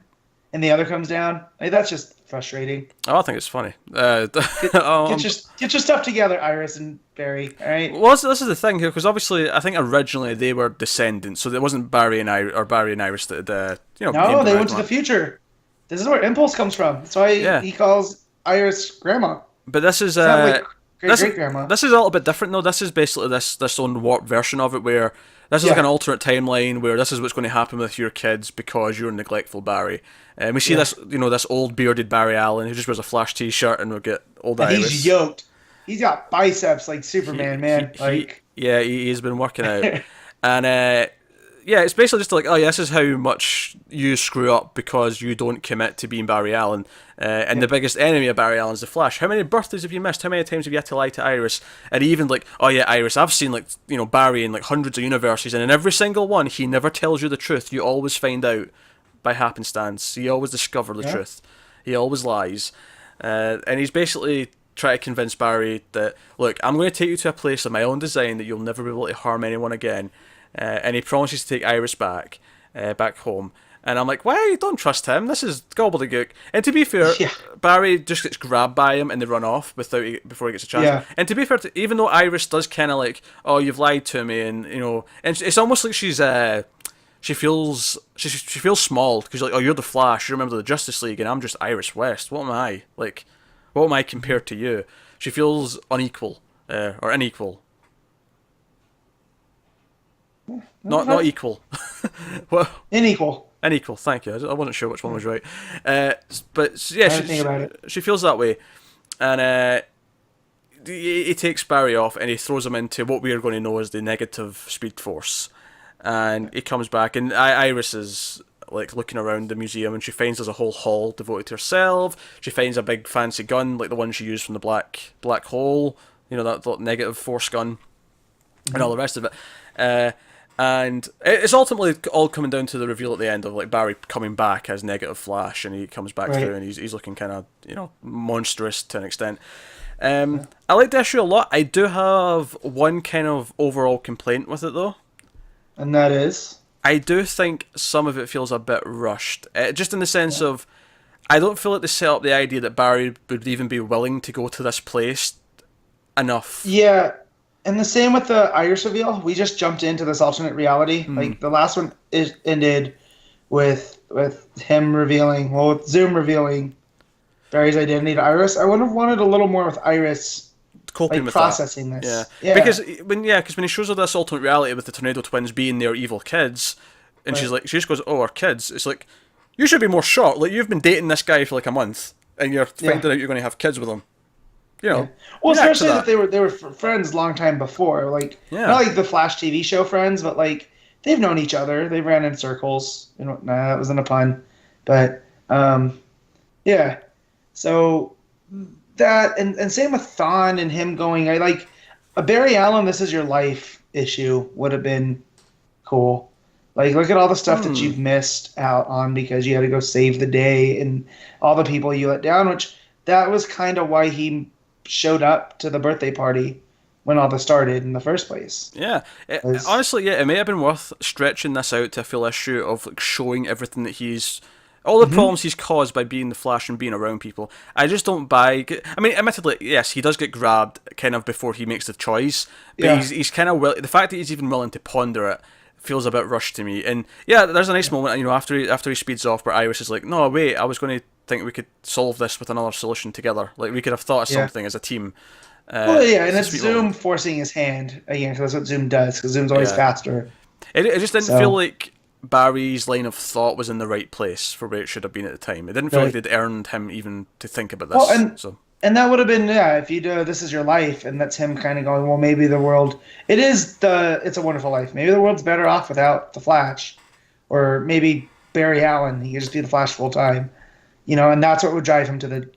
Speaker 2: and the other comes down. Like, that's just frustrating.
Speaker 1: Oh, I think it's funny.
Speaker 2: Get your stuff together, Iris and Barry. All right.
Speaker 1: Well, this is the thing here, because obviously I think originally they were descendants, so it wasn't Barry and Iris that
Speaker 2: No, they went to the future. This is where Impulse comes from. That's why he calls Iris Grandma.
Speaker 1: But this is
Speaker 2: like great-grandma.
Speaker 1: This is a little bit different though. This is basically this own warped version of it, where this is like an alternate timeline where this is what's going to happen with your kids because you're neglectful Barry. And we see this, this old bearded Barry Allen who just wears a Flash t-shirt, and we'll get old Iris.
Speaker 2: He's yoked. He's got biceps like Superman, man.
Speaker 1: He's been working out. And it's basically just like, this is how much you screw up because you don't commit to being Barry Allen. And the biggest enemy of Barry Allen is the Flash. How many birthdays have you missed? How many times have you had to lie to Iris? And even like, Iris, I've seen like, Barry in like hundreds of universes, and in every single one, he never tells you the truth. You always find out by happenstance. You always discover the truth. He always lies. And he's basically trying to convince Barry that, look, I'm going to take you to a place of my own design that you'll never be able to harm anyone again. And he promises to take Iris back home. And I'm like, why? Don't trust him. This is gobbledygook. And to be fair, Barry just gets grabbed by him and they run off before he gets a chance. Yeah. And to be fair, even though Iris does kind of like, oh, you've lied to me, and and it's almost like she feels small because like, oh, you're the Flash, you're a member of the Justice League, and I'm just Iris West. What am I? Like, what am I compared to you? She feels unequal or unequal. Not equal. Well, Unequal, thank you. I wasn't sure which one was right. But yeah, she feels that way. And he takes Barry off and he throws him into what we are going to know as the negative Speed Force. And he comes back, and Iris is like looking around the museum, and she finds there's a whole hall devoted to herself. She finds a big fancy gun, like the one she used from the black hole, that negative force gun, and all the rest of it. And it's ultimately all coming down to the reveal at the end of like Barry coming back as negative Flash, and he comes back through, and he's looking kind of monstrous to an extent. I like the issue a lot. I do have one kind of overall complaint with it though,
Speaker 2: and that is
Speaker 1: I do think some of it feels a bit rushed, just in the sense of I don't feel like they set up the idea that Barry would even be willing to go to this place enough.
Speaker 2: Yeah. And the same with the Iris reveal. We just jumped into this alternate reality. Like the last one ended with him with Zoom revealing Barry's identity to Iris. I would have wanted a little more with Iris
Speaker 1: coping with
Speaker 2: processing
Speaker 1: that.
Speaker 2: this.
Speaker 1: Yeah. Because when he shows her this alternate reality with the Tornado Twins being their evil kids, and she just goes, "Oh, our kids." It's like, you should be more shocked. Like, you've been dating this guy for like a month, and you're finding out you're going to have kids with him. Well,
Speaker 2: especially that they were friends a long time before. Like, not like the Flash TV show friends, but like they've known each other. They ran in circles. That wasn't a pun, but So that and same with Thawne and him going. I like a Barry Allen. This is your life issue would have been cool. Like, look at all the stuff that you've missed out on because you had to go save the day and all the people you let down. Which that was kind of why he showed up to the birthday party when all this started in the first place.
Speaker 1: Honestly, it may have been worth stretching this out to a full issue of like showing everything that all the problems he's caused by being the Flash and being around people. I just don't buy. I mean, admittedly, yes, he does get grabbed kind of before he makes the choice, but he's kind of the fact that he's even willing to ponder it feels a bit rushed to me. And there's a nice moment, after he speeds off, where Iris is like, "No, wait, I was going to think we could solve this with another solution together. Like, we could have thought of something as a team."
Speaker 2: And it's Zoom forcing his hand again, because that's what Zoom does, because Zoom's always faster.
Speaker 1: It just didn't feel like Barry's line of thought was in the right place for where it should have been at the time. It didn't feel like they'd earned him even to think about this.
Speaker 2: And that would have been, if you do This Is Your Life, and that's him kind of going, well, maybe the world, It's a Wonderful Life. Maybe the world's better off without the Flash. Or maybe Barry Allen, he could just be the Flash full time. And that's what would drive him to the,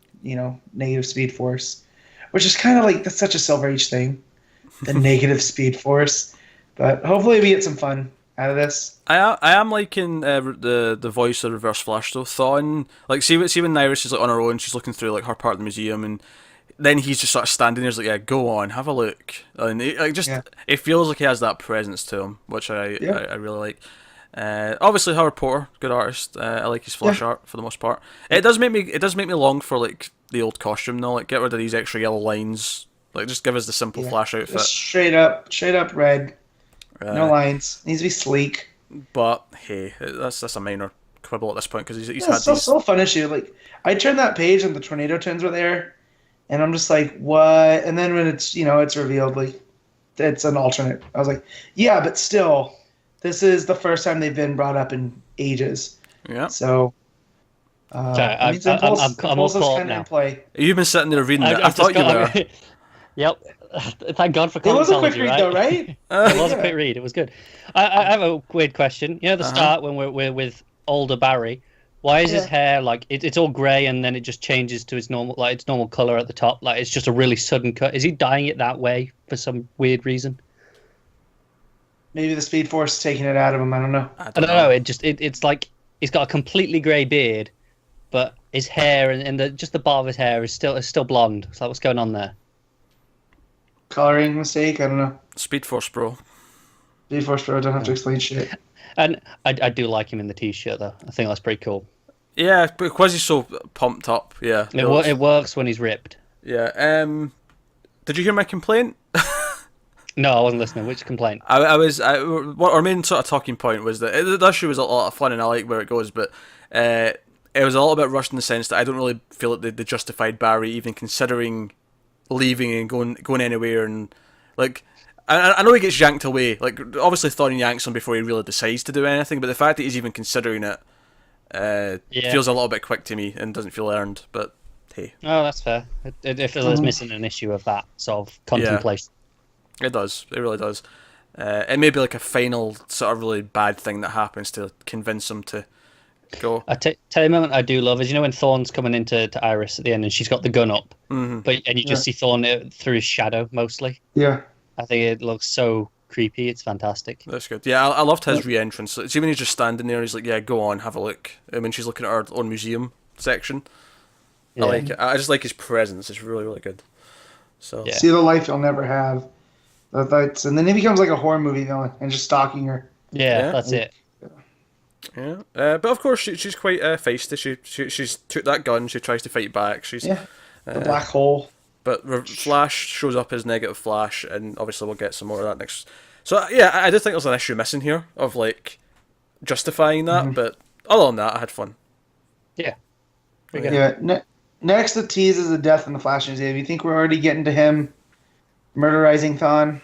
Speaker 2: negative Speed Force. Which is kind of like, that's such a Silver Age thing. The negative Speed Force. But hopefully we get some fun out of this.
Speaker 1: I am liking the voice of Reverse Flash though. Thawne, like see when Iris is like on her own, she's looking through like her part of the museum, and then he's just sort of standing there, like, go on, have a look, and it feels like he has that presence to him, which I really like. Obviously, Howard Porter, good artist. I like his Flash art for the most part. It does make me long for like the old costume though. Like, get rid of these extra yellow lines. Like, just give us the simple Flash outfit.
Speaker 2: Just straight up red. No lines. Needs to be sleek.
Speaker 1: But hey, that's a minor quibble at this point, because he's
Speaker 2: had these. Still a fun issue. Like, I turned that page and the Tornado Twins were there, And I'm just like, what? And then when it's, it's revealed, like, it's an alternate. I was like, yeah, but still, this is the first time they've been brought up in ages.
Speaker 1: Yeah.
Speaker 2: So,
Speaker 3: I'm all caught up now.
Speaker 2: In play.
Speaker 1: You've been sitting there reading it. I thought you were.
Speaker 3: Yep. Thank God for
Speaker 2: It was a quick read,
Speaker 3: right?
Speaker 2: though, right?
Speaker 3: It was a quick read. It was good. I have a weird question. You know, the start when we're with older Barry. Why is his hair like it's all grey and then it just changes to its normal color at the top? Like it's just a really sudden cut. Is he dyeing it that way for some weird reason?
Speaker 2: Maybe the Speed Force taking it out of him. I don't know.
Speaker 3: I don't know. It's like he's got a completely grey beard, but his hair and just the bar of his hair is still blonde. It's like what's going on there?
Speaker 2: Coloring mistake. I don't know.
Speaker 1: Speed Force, bro.
Speaker 2: Speed Force, bro. Don't have to explain shit.
Speaker 3: And I do like him in the t-shirt though. I think that's pretty cool.
Speaker 1: Yeah, because he's so pumped up. Yeah,
Speaker 3: it works when he's ripped.
Speaker 1: Yeah. Did you hear my complaint?
Speaker 3: No, I wasn't listening. Which complaint?
Speaker 1: What our main sort of talking point was that the issue was a lot of fun and I like where it goes, but it was a little bit rushed in the sense that I don't really feel that they justified Barry even considering leaving and going anywhere, and like I know he gets yanked away. Like obviously Thorne yanks him before he really decides to do anything, but the fact that he's even considering it feels a little bit quick to me and doesn't feel earned. But hey,
Speaker 3: oh, that's fair. It feels missing an issue of that sort of contemplation.
Speaker 1: Yeah, it does. It really does. It may be like a final sort of really bad thing that happens to convince him to go.
Speaker 3: Tell you a moment I do love is when Thorne's coming into Iris at the end and she's got the gun up, and you just see Thorne through his shadow mostly.
Speaker 2: Yeah,
Speaker 3: I think it looks so creepy. It's fantastic.
Speaker 1: That's good. Yeah, I loved his re-entrance. See when he's just standing there, he's like, "Yeah, go on, have a look." I mean, she's looking at our own museum section. Yeah. I like it. I just like his presence. It's really, really good. So
Speaker 2: see the life you'll never have. And then he becomes like a horror movie villain and just stalking her.
Speaker 3: Yeah, that's it.
Speaker 1: Yeah, but of course she's quite feisty. She's took that gun. She tries to fight back. She's
Speaker 2: the black hole.
Speaker 1: But Flash shows up as negative Flash, and obviously we'll get some more of that next. So yeah, I did think there's an issue missing here of like justifying that, but other than that, I had fun.
Speaker 3: Yeah.
Speaker 2: Yeah. Next, the tease is the death in the Flash Museum. You think we're already getting to him murderizing Thawne?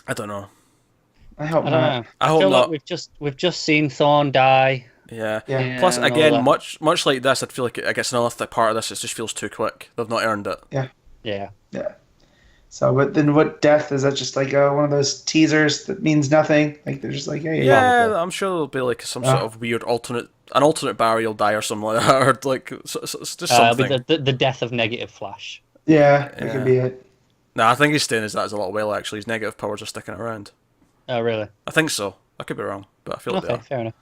Speaker 1: I don't know.
Speaker 2: I hope
Speaker 3: I
Speaker 2: not.
Speaker 3: don't know.
Speaker 1: I hope
Speaker 3: feel
Speaker 1: not.
Speaker 3: like we've just seen Thawne die.
Speaker 1: Yeah. Plus, again, much like this, I feel like I guess another part of this it just feels too quick. They've not earned it.
Speaker 3: Yeah.
Speaker 2: So, but then what death is that? Just like one of those teasers that means nothing. Like they're just like, hey.
Speaker 1: Yeah, I'm sure there'll be like some sort of weird alternate Barry will die or something like that, or like just something.
Speaker 3: It'll be the death of negative Flash.
Speaker 2: Yeah, that could be it.
Speaker 1: No, I think he's staying as that as a lot well. Actually, his negative powers are sticking around.
Speaker 3: Oh, really?
Speaker 1: I think so. I could be wrong, but I feel like they are.
Speaker 3: Fair enough.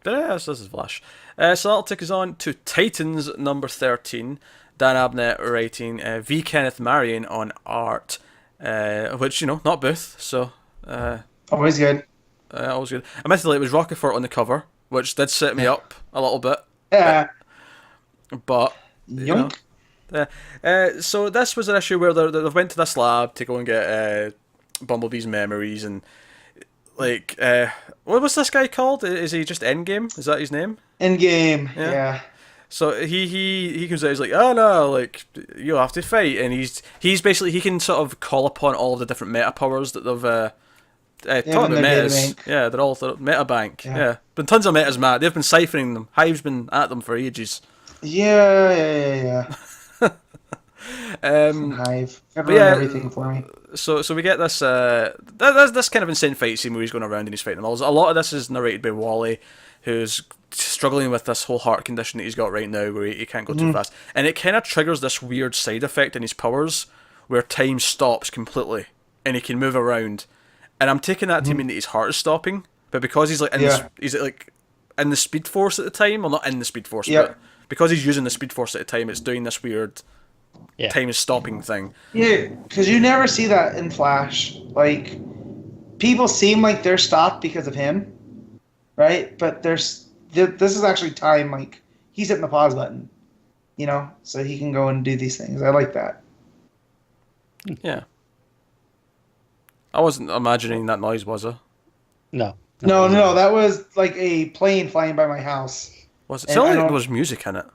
Speaker 1: But yeah, this is Flash. So that'll take us on to Titans number 13. Dan Abnett writing, V. Kenneth Marion on art, which, not Booth, so...
Speaker 2: always good.
Speaker 1: Always good. Admittedly, it was Rocafort on the cover, which did set me up a little bit.
Speaker 2: Yeah.
Speaker 1: But,
Speaker 2: Yoink.
Speaker 1: so this was an issue where they went to this lab to go and get Bumblebee's memories, and what was this guy called? Is he just Endgame? Is that his name?
Speaker 2: Endgame. Yeah.
Speaker 1: So he comes out, he's like, oh no, like you'll have to fight, and he's basically he can sort of call upon all of the different meta powers that they've talking about metas. Yeah, they're all meta bank. Yeah. Been tons of metas, Matt. They've been siphoning them. Hive's been at them for ages.
Speaker 2: Yeah. Hive. Everything for me.
Speaker 1: So we get this this kind of insane fight scene where he's going around and he's fighting them all. A lot of this is narrated by Wally, who's struggling with this whole heart condition that he's got right now where he can't go too fast. And it kind of triggers this weird side effect in his powers where time stops completely and he can move around. And I'm taking that to mean that his heart is stopping, but because he's like in the Speed Force at the time, well not in the Speed Force, but because he's using the Speed Force at the time, it's doing this weird time is stopping thing. Yeah,
Speaker 2: because you never see that in Flash. Like, people seem like they're stopped because of him, right? But this is actually time, like, he's hitting the pause button, so he can go and do these things. I like that.
Speaker 1: Yeah. I wasn't imagining that noise, was I?
Speaker 3: No,
Speaker 2: that was like a plane flying by my house.
Speaker 1: Was it? It sounded like there was music in it.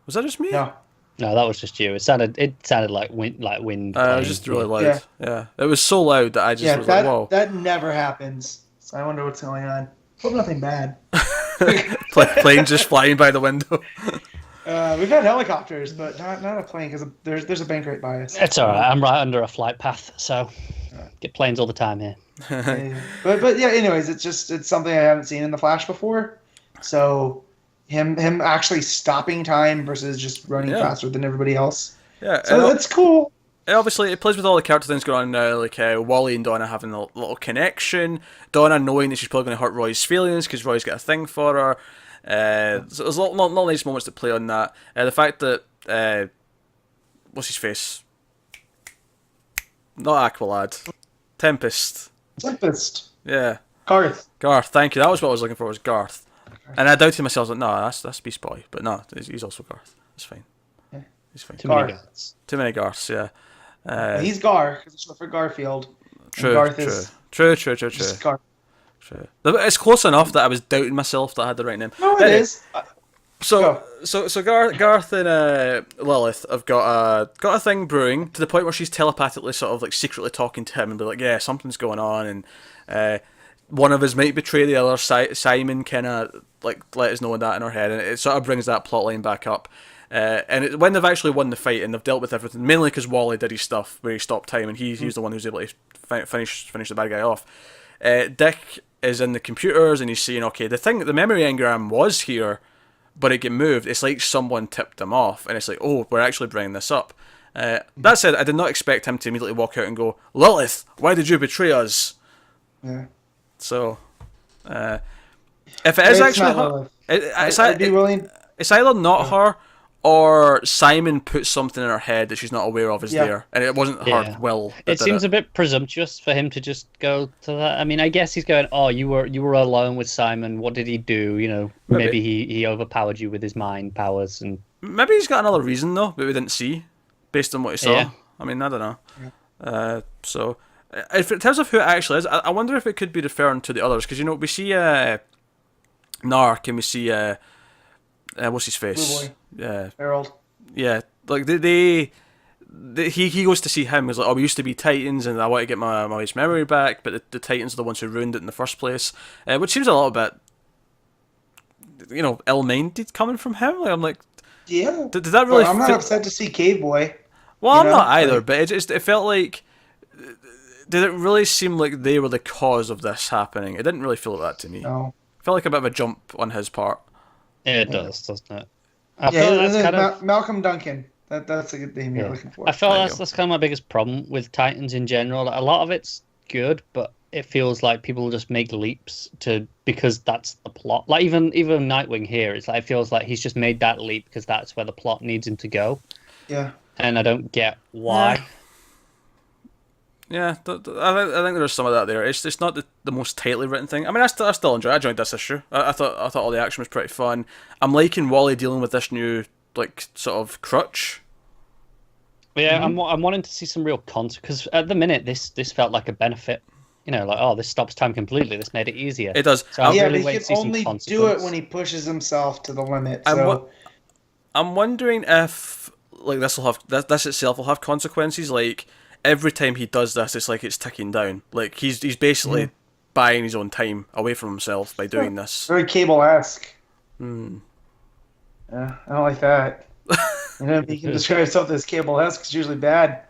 Speaker 1: Was that just me?
Speaker 2: No.
Speaker 3: No, that was just you. It sounded like wind.
Speaker 1: It was just really loud. Yeah. It was so loud that I just was like, whoa.
Speaker 2: That never happens. So I wonder what's going on. Hope nothing bad.
Speaker 1: Planes just flying by the window.
Speaker 2: We've had helicopters, but not a plane because there's a bank right by us.
Speaker 3: It's all right. I'm right under a flight path, so get planes all the time here.
Speaker 2: But yeah. Anyways, it's something I haven't seen in the Flash before. So him actually stopping time versus just running faster than everybody else.
Speaker 1: Yeah.
Speaker 2: So that's cool.
Speaker 1: Obviously, it plays with all the character things going on now, like Wally and Donna having a little connection, Donna knowing that she's probably going to hurt Roy's feelings because Roy's got a thing for her. So there's a lot nice moments to play on that. The fact that what's his face? Not Aqualad, Tempest. Yeah.
Speaker 2: Garth.
Speaker 1: Thank you. That was what I was looking for. Was Garth. And I doubted myself. Like, no, that's Beast Boy. But no, he's also Garth. It's fine.
Speaker 2: Yeah.
Speaker 1: He's fine.
Speaker 3: Too many Garths.
Speaker 1: Too many Garths. Yeah.
Speaker 2: He's Gar because it's short for Garfield.
Speaker 1: True.
Speaker 2: Garth
Speaker 1: True.
Speaker 2: Just Garth.
Speaker 1: True. It's close enough that I was doubting myself that I had the right name.
Speaker 2: No, it is.
Speaker 1: So Garth and Lilith have got a thing brewing to the point where she's telepathically sort of like secretly talking to him and be like, yeah, something's going on, and one of us might betray the other. Simon kind of like let us know that in her head, and it sort of brings that plot line back up. When they've actually won the fight and they've dealt with everything, mainly because Wally did his stuff where he stopped time and he's the one who's able to finish the bad guy off. Dick is in the computers and he's saying, okay, the memory engram was here, but it get moved. It's like someone tipped him off, and it's like, oh, we're actually bringing this up. That said, I did not expect him to immediately walk out and go, Lilith, why did you betray us?
Speaker 2: Yeah.
Speaker 1: So, if it is actually her,
Speaker 2: I'd be willing.
Speaker 1: It's either not her or Simon put something in her head that she's not aware of is there, and it wasn't her will.
Speaker 3: It seems a bit presumptuous for him to just go to that. I mean, I guess he's going, oh, you were alone with Simon. What did he do? You know, maybe he overpowered you with his mind powers, and
Speaker 1: maybe he's got another reason though, but we didn't see, based on what he saw.
Speaker 3: Yeah.
Speaker 1: I mean, I don't know. Yeah. So, if in terms of who it actually is, I wonder if it could be referring to the others, because we see Narc and we see what's his face?
Speaker 2: Blue Boy. Yeah. Harold.
Speaker 1: Yeah, like he goes to see him. He's like, oh, we used to be Titans, and I want to get my wife's memory back, but the Titans are the ones who ruined it in the first place, which seems a little bit, ill-minded coming from him. Like, I'm like,
Speaker 2: yeah.
Speaker 1: Did that really?
Speaker 2: Well, I'm not upset to see Cave Boy.
Speaker 1: Well, I'm not either, but it felt like. Did it really seem like they were the cause of this happening? It didn't really feel like that to me.
Speaker 2: No.
Speaker 1: It felt like a bit of a jump on his part.
Speaker 3: Yeah, it does, doesn't it?
Speaker 2: Malcolm Duncan. That's a good name you're looking for.
Speaker 3: I feel that's kind of my biggest problem with Titans in general. Like, a lot of it's good, but it feels like people just make leaps because that's the plot. Like even Nightwing here, it feels like he's just made that leap because that's where the plot needs him to go.
Speaker 2: Yeah.
Speaker 3: And I don't get why.
Speaker 1: Yeah, I think there's some of that there. It's not the most tightly written thing. I mean, I still enjoy it. I enjoyed this issue. I thought all the action was pretty fun. I'm liking Wally dealing with this new sort of crutch.
Speaker 3: Yeah, I'm wanting to see some real consequences, because at the minute this felt like a benefit. This stops time completely. This made it easier.
Speaker 1: It does.
Speaker 3: So
Speaker 2: but he can only do it when he pushes himself to the limit. So
Speaker 1: I'm wondering if this itself will have consequences. Like, every time he does this, it's like it's ticking down. Like, he's basically buying his own time away from himself by doing this.
Speaker 2: Very Cable-esque.
Speaker 1: Hmm.
Speaker 2: Yeah, I don't like that. You can describe something as Cable-esque, it's usually bad.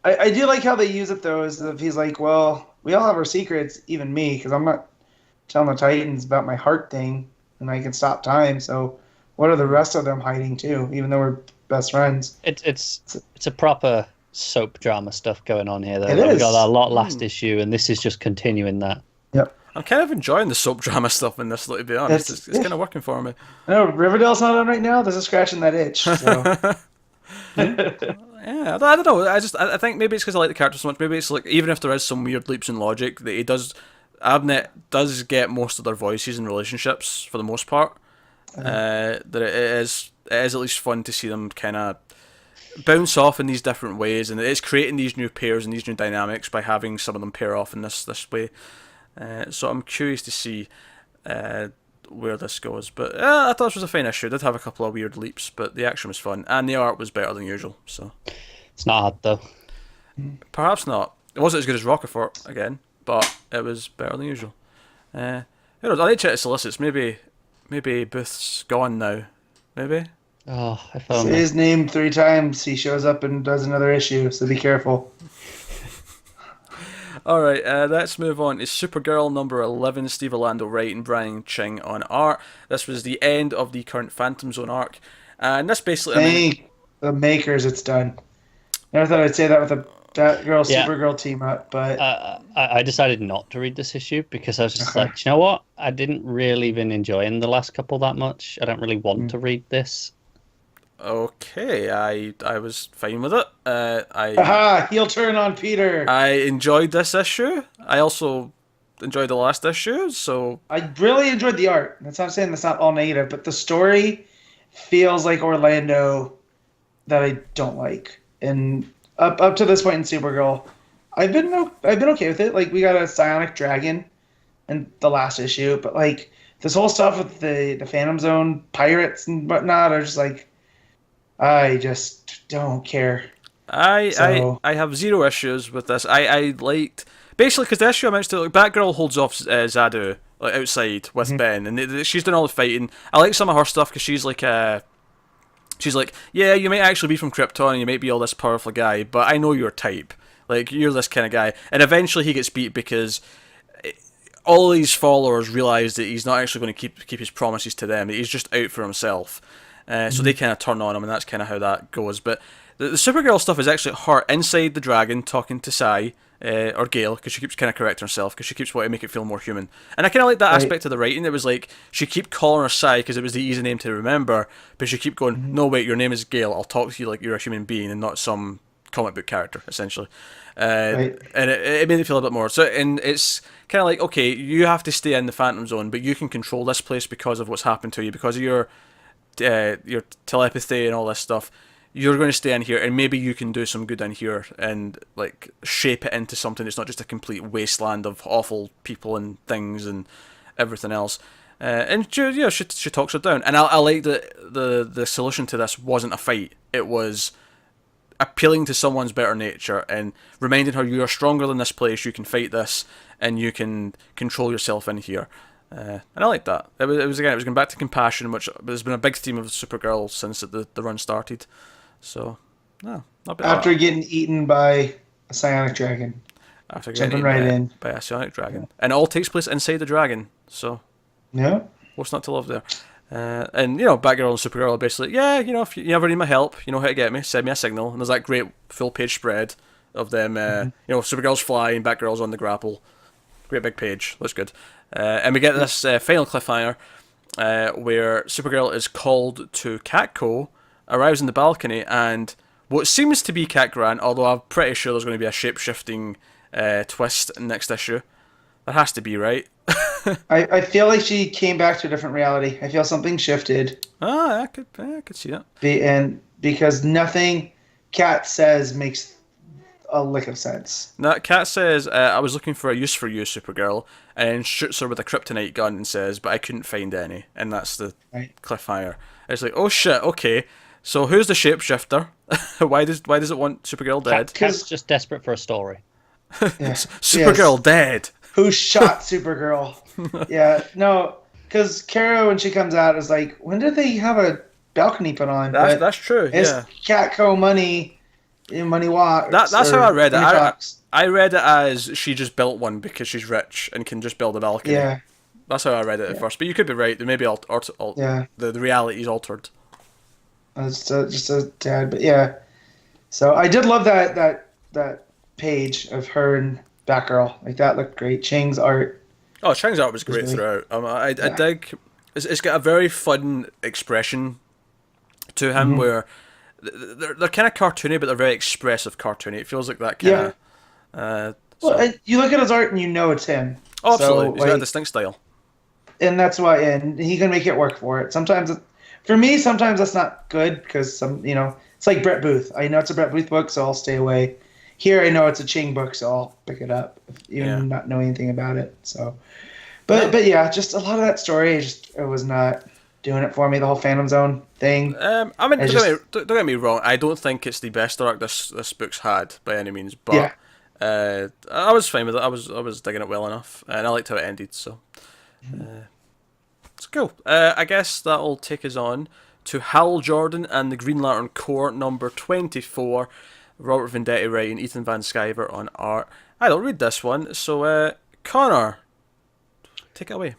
Speaker 2: I do like how they use it, though, is if he's like, well, we all have our secrets, even me, because I'm not telling the Titans about my heart thing, and I can stop time, so what are the rest of them hiding, too, even though we're best friends?
Speaker 3: It's a proper soap drama stuff going on here, though.
Speaker 2: It is.
Speaker 3: We got a lot last issue, and this is just continuing that.
Speaker 2: Yep.
Speaker 1: I'm kind of enjoying the soap drama stuff in this, to be honest. It's kind of working for me.
Speaker 2: I know Riverdale's not on right now. This is scratching that itch. So.
Speaker 1: Yeah, I don't know. I think maybe it's because I like the character so much. Maybe it's like, even if there is some weird leaps in logic, that Abnett does get most of their voices in relationships for the most part. That it is at least fun to see them kind of bounce off in these different ways, and it's creating these new pairs and these new dynamics by having some of them pair off in this way. So I'm curious to see where this goes. But I thought this was a fine issue. It did have a couple of weird leaps, but the action was fun, and the art was better than usual. So
Speaker 3: it's not hard though.
Speaker 1: Perhaps not. It wasn't as good as Rocafort again, but it was better than usual. I need to check the solicits. Maybe Booth's gone now. Maybe.
Speaker 3: Oh, I found
Speaker 2: his name 3 times. He shows up and does another issue, so be careful.
Speaker 1: All right, let's move on to Supergirl number 11. Steve Orlando writing, Brian Ching on art. This was the end of the current Phantom Zone arc, and this basically.
Speaker 2: Thank the makers, it's done. Never thought I'd say that with a Batgirl Supergirl team up, but
Speaker 3: I decided not to read this issue because I was just like, you know what? I didn't really even enjoy in the last couple that much. I don't really want to read this.
Speaker 1: Okay, I was fine with it.
Speaker 2: Heel turn on Peter.
Speaker 1: I enjoyed this issue. I also enjoyed the last issue, so
Speaker 2: I really enjoyed the art. That's not I'm saying that's not all negative, but the story feels like Orlando that I don't like. And up to this point in Supergirl, I've been okay with it. Like, we got a psionic dragon in the last issue, but like this whole stuff with the Phantom Zone pirates and whatnot are just like, I just don't care.
Speaker 1: I have 0 issues with this. I liked basically because the issue amounts to like Batgirl holds off Zadu like outside with Ben, and she's doing all the fighting. I like some of her stuff because she's like yeah, you might actually be from Krypton and you might be all this powerful guy, but I know your type. Like, you're this kind of guy. And eventually he gets beat because all these followers realize that he's not actually going to keep his promises to them. He's just out for himself. So they kind of turn on him, and that's kind of how that goes. But the Supergirl stuff is actually her inside the dragon talking to Sai, or Gale, because she keeps kind of correcting herself, because she keeps wanting to make it feel more human. And I kind of like that aspect of the writing. It was like, she kept calling her Sai because it was the easy name to remember, but she kept going, no, wait, your name is Gale. I'll talk to you like you're a human being and not some comic book character, essentially. And it made it feel a bit more. So, and it's kind of like, okay, you have to stay in the Phantom Zone, but you can control this place because of what's happened to you, because of your telepathy and all this stuff. You're going to stay in here, and maybe you can do some good in here and like shape it into something that's not just a complete wasteland of awful people and things and everything else. And she talks her down, and I like that the solution to this wasn't a fight. It was appealing to someone's better nature and reminding her, you are stronger than this place. You can fight this, and you can control yourself in here. And I like that. It was going back to compassion, which has been a big theme of Supergirl since the run started. So, no, not bad.
Speaker 2: After getting eaten by a psionic dragon.
Speaker 1: After getting eaten by a psionic dragon. Yeah. And it all takes place inside the dragon. So,
Speaker 2: yeah.
Speaker 1: What's not to love there? And, Batgirl and Supergirl are basically, if you ever need my help, you know how to get me, send me a signal. And there's that great full-page spread of them, Supergirl's flying, Batgirl's on the grapple. Great big page. Looks good. And we get this final cliffhanger where Supergirl is called to Catco, arrives in the balcony, and what seems to be Cat Grant, although I'm pretty sure there's going to be a shape-shifting twist in next issue. That has to be, right?
Speaker 2: I feel like she came back to a different reality. I feel something shifted.
Speaker 1: I could see that.
Speaker 2: And because nothing Cat says makes a lick of sense.
Speaker 1: Now, Cat says, I was looking for a use for you, Supergirl, and shoots her with a kryptonite gun and says, but I couldn't find any. And that's the cliffhanger. It's like, oh shit, okay. So who's the shapeshifter? Why does it want Supergirl dead?
Speaker 3: Cat's just desperate for a story.
Speaker 1: Supergirl dead.
Speaker 2: Who shot Supergirl? Yeah, no, because Kara, when she comes out, is like, when did they have a balcony put on?
Speaker 1: That's true,
Speaker 2: it's Catco money walk.
Speaker 1: That's how I read it. I read it as she just built one because she's rich and can just build a balcony. Yeah. That's how I read it at first. But you could be right. Maybe the reality is altered.
Speaker 2: It's just a tad, but yeah. So I did love that page of her and Batgirl. Like, that looked great. Ching's art.
Speaker 1: Oh, Ching's art was great throughout. I dig. It's got a very fun expression to him where they're kind of cartoony, but they're very expressive cartoony. It feels like that kind of.
Speaker 2: Well, you look at his art and you know it's him.
Speaker 1: Oh, absolutely. He's got a distinct style.
Speaker 2: And that's why, and he can make it work for it. Sometimes, for me, that's not good because it's like Brett Booth. I know it's a Brett Booth book, so I'll stay away. Here, I know it's a Ching book, so I'll pick it up, even not know anything about it. So, But yeah, just a lot of that story, it was not doing it for me. The whole Phantom Zone thing.
Speaker 1: I mean, don't get me wrong. I don't think it's the best arc this book's had by any means, but I was fine with it. I was digging it well enough, and I liked how it ended. So it's cool. I guess that'll take us on to Hal Jordan and the Green Lantern Corps number 24. Robert Venditti writing, Ethan Van Sciver on art. I don't read this one, so Connor, take it away.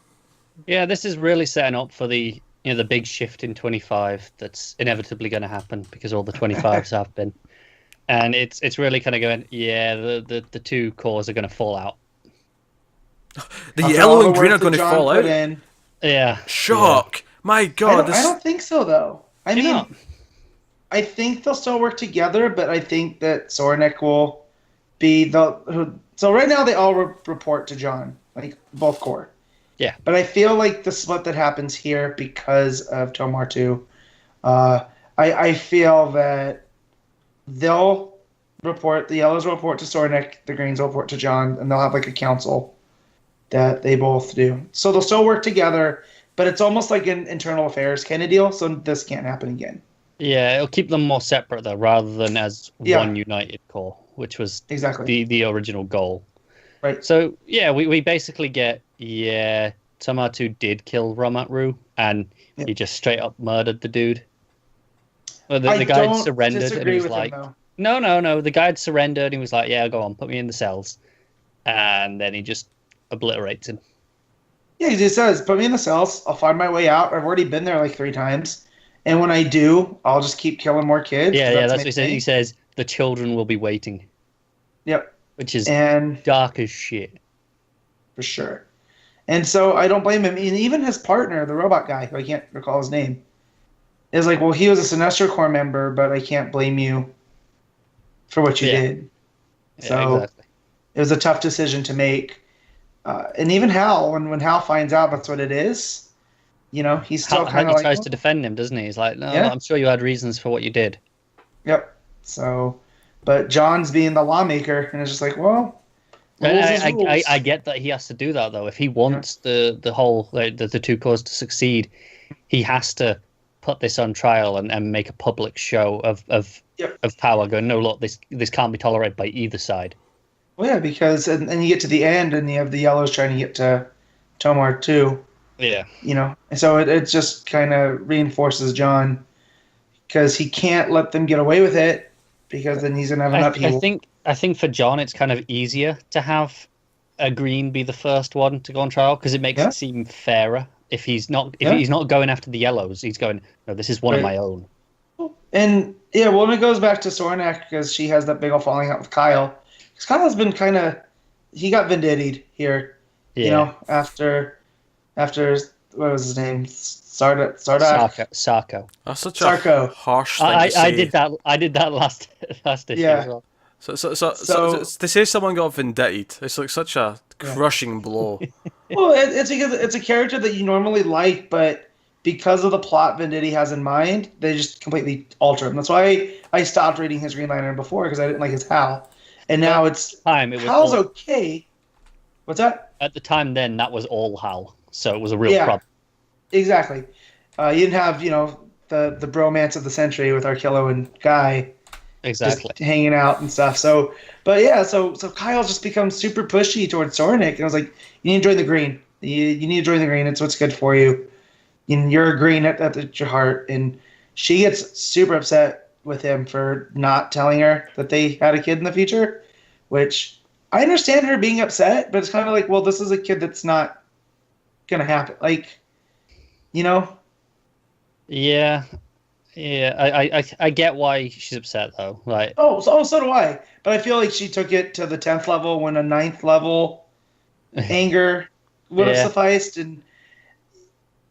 Speaker 3: Yeah, this is really setting up for the big shift in 25 that's inevitably going to happen because all the 25s have been, and it's really kind of going. Yeah, the two cores are going to fall out.
Speaker 1: The yellow and green are going to fall out.
Speaker 3: Yeah,
Speaker 1: shock. Yeah. My God,
Speaker 2: I don't think so though. I mean, I think they'll still work together, but I think that Soranik will be the. So right now they all report to John, like both core.
Speaker 3: Yeah.
Speaker 2: But I feel like the split that happens here because of Tomar 2, I feel that they'll report, the Yellows will report to Soranik, the Greens will report to John, and they'll have like a council that they both do. So they'll still work together, but it's almost like an internal affairs kind of deal, so this can't happen again.
Speaker 3: Yeah, it'll keep them more separate though, rather than as one united core, which was
Speaker 2: exactly
Speaker 3: the original goal.
Speaker 2: Right.
Speaker 3: So yeah, we basically get Tomar 2 did kill Romatru, and he just straight up murdered the dude. Well, the guy had surrendered, and he was like, "No." The guy had surrendered, and he was like, "Yeah, go on, put me in the cells," and then he just obliterates him.
Speaker 2: Yeah, he just says, "Put me in the cells. I'll find my way out. I've already been there like 3 times, and when I do, I'll just keep killing more kids."
Speaker 3: Yeah, that's what he says. He says the children will be waiting.
Speaker 2: Yep.
Speaker 3: Which is dark as shit.
Speaker 2: For sure. And so I don't blame him. And even his partner, the robot guy, who I can't recall his name, is like, well, he was a Sinestro Corps member, but I can't blame you for what you did. So exactly. It was a tough decision to make. And even Hal, when Hal finds out that's what it is, he's still kind of like...
Speaker 3: He tries to defend him, doesn't he? He's like, no, I'm sure you had reasons for what you did.
Speaker 2: Yep. So... But John's being the lawmaker, and it's just like, well,
Speaker 3: I get that he has to do that though. If he wants the whole the two cores to succeed, he has to put this on trial and make a public show of power. Going, no, look, this can't be tolerated by either side.
Speaker 2: Well, yeah, because and you get to the end, and you have the Yellows trying to get to Tomar 2.
Speaker 3: Yeah,
Speaker 2: and so it just kind of reinforces John because he can't let them get away with it. Because then he's gonna have an upheaval.
Speaker 3: I think for John it's kind of easier to have a Green be the first one to go on trial because it makes it seem fairer. If he's not going after the Yellows, he's going, no, this is one of my own.
Speaker 2: And when it goes back to Soranik because she has that big old falling out with Kyle. Because Kyle's been he got Venditti'd here. Yeah. After what was his name?
Speaker 3: Sarko.
Speaker 1: That's such a harsh thing to say.
Speaker 3: I did that last issue as well.
Speaker 1: So to say someone got Venditti'd, it's like such a crushing blow.
Speaker 2: Well, it's because it's a character that you normally like, but because of the plot Venditti has in mind, they just completely alter him. That's why I stopped reading his Green Lantern before, because I didn't like his Hal. And now Hal's okay. What's that?
Speaker 3: At the time then, that was all Hal, so it was a real problem.
Speaker 2: Exactly. You didn't have, the bromance of the century with Arkillo and Guy.
Speaker 3: Exactly.
Speaker 2: Just hanging out and stuff. So Kyle just becomes super pushy towards Soranik. And I was like, you need to join the Green. You need to join the Green. It's what's good for you. You're a Green at your heart. And she gets super upset with him for not telling her that they had a kid in the future, which I understand her being upset, but it's kind of like, well, this is a kid that's not going to happen. Like,
Speaker 3: Yeah, I get why she's upset though. Like,
Speaker 2: so do I. But I feel like she took it to the 10th level when a 9th level anger would have sufficed, and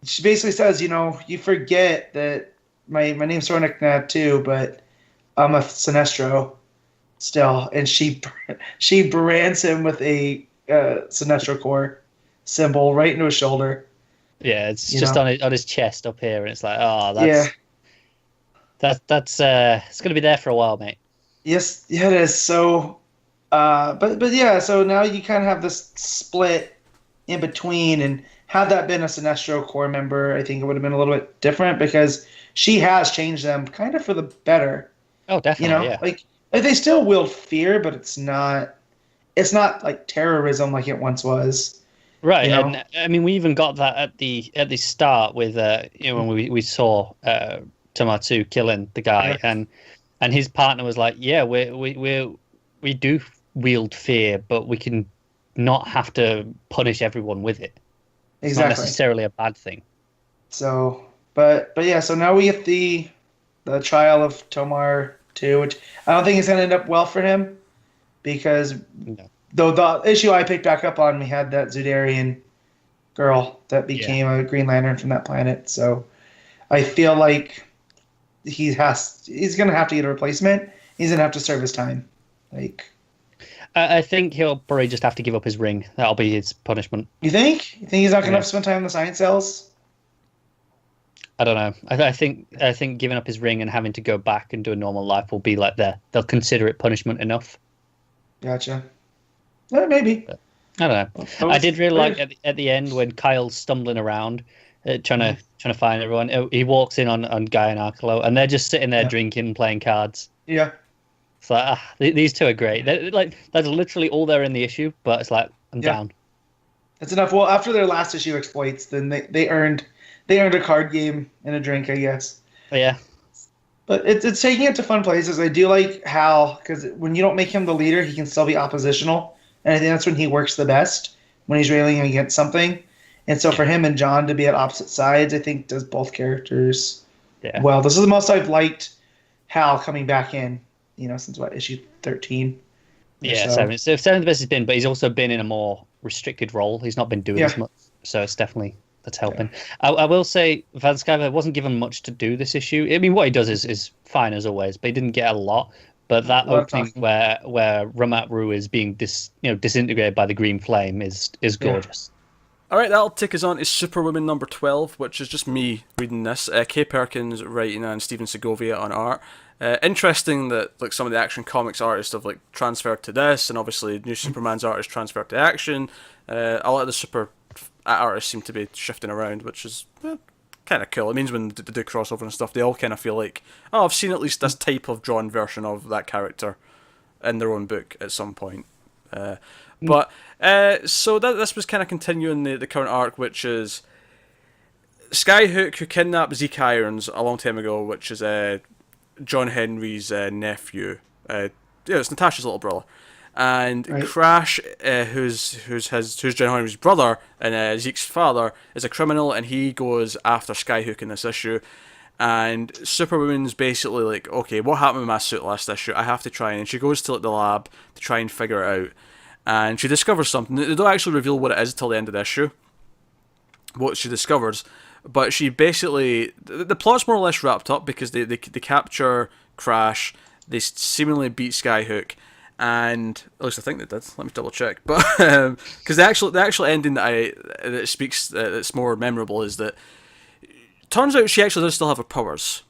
Speaker 2: she basically says, you forget that my name's Soranik too, but I'm a Sinestro still, and she brands him with a Sinestro Corps symbol right into his shoulder.
Speaker 3: Yeah, it's just on his chest up here, and it's like, that's it's gonna be there for a while, mate.
Speaker 2: Yes, yeah, it is. So, but so now you kind of have this split in between, and had that been a Sinestro Corps member, I think it would have been a little bit different because she has changed them kind of for the better.
Speaker 3: Oh, definitely, yeah.
Speaker 2: Like they still wield fear, but it's not like terrorism like it once was.
Speaker 3: Right, and I mean, we even got that at the start with when we saw Tomatsu killing the guy, and his partner was like, "Yeah, we do wield fear, but we can not have to punish everyone with it. It's not necessarily a bad thing." So,
Speaker 2: but yeah, so now we get the trial of Tomar too, which I don't think is going to end up well for him because. No. Though the issue I picked back up on, we had that Zudarian girl that became a Green Lantern from that planet. So I feel like he's going to have to get a replacement. He's going to have to serve his time.
Speaker 3: I think he'll probably just have to give up his ring. That'll be his punishment.
Speaker 2: You think? You think he's not going to have to spend time in the science cells?
Speaker 3: I don't know. I think giving up his ring and having to go back and do a normal life will be like they'll consider it punishment enough.
Speaker 2: Gotcha. Maybe.
Speaker 3: I don't know. I did really like at the end when Kyle's stumbling around, trying to find everyone. He walks in on Guy and Arkelo, and they're just sitting there drinking, playing cards.
Speaker 2: Yeah.
Speaker 3: It's like these two are great. That's literally all they're in the issue, but it's like I'm down.
Speaker 2: That's enough. Well, after their last issue exploits, then they earned a card game and a drink, I guess.
Speaker 3: Yeah.
Speaker 2: But it's taking it to fun places. I do like how, because when you don't make him the leader, he can still be oppositional. And I think that's when he works the best, when he's railing against something. And so for him and John to be at opposite sides, I think does both characters well. This is the most I've liked Hal coming back in, since issue 13.
Speaker 3: Yeah, so. 7 the best he's been, but he's also been in a more restricted role. He's not been doing as much. So it's definitely, that's helping. Yeah. I will say, Van Sciver wasn't given much to do this issue. I mean, what he does is fine as always, but he didn't get a lot. But that opening where Ramat Ru is being disintegrated by the green flame is gorgeous.
Speaker 1: All right, that'll take us on to Superwoman number 12, which is just me reading this. Kay Perkins writing and Steven Segovia on art. Interesting that some of the Action Comics artists have transferred to this, and obviously New Superman's art is transferred to Action. A lot of the super artists seem to be shifting around, which is kind of cool. It means when they do crossover and stuff, they all kind of feel like, oh, I've seen at least this type of drawn version of that character in their own book at some point. So this was kind of continuing the current arc, which is Skyhook, who kidnapped Zeke Irons a long time ago, which is John Henry's nephew. It's Natasha's little brother. And Crash, who's John Henry's brother and Zeke's father, is a criminal, and he goes after Skyhook in this issue. And Superwoman's basically like, okay, what happened with my suit last issue? I have to try, and she goes to the lab to try and figure it out. And she discovers something. They don't actually reveal what it is till the end of the issue, what she discovers. But she basically, the plot's more or less wrapped up because they capture Crash, they seemingly beat Skyhook. And at least I think they did. Let me double check. But because the actual ending that's more memorable is that turns out she actually does still have her powers,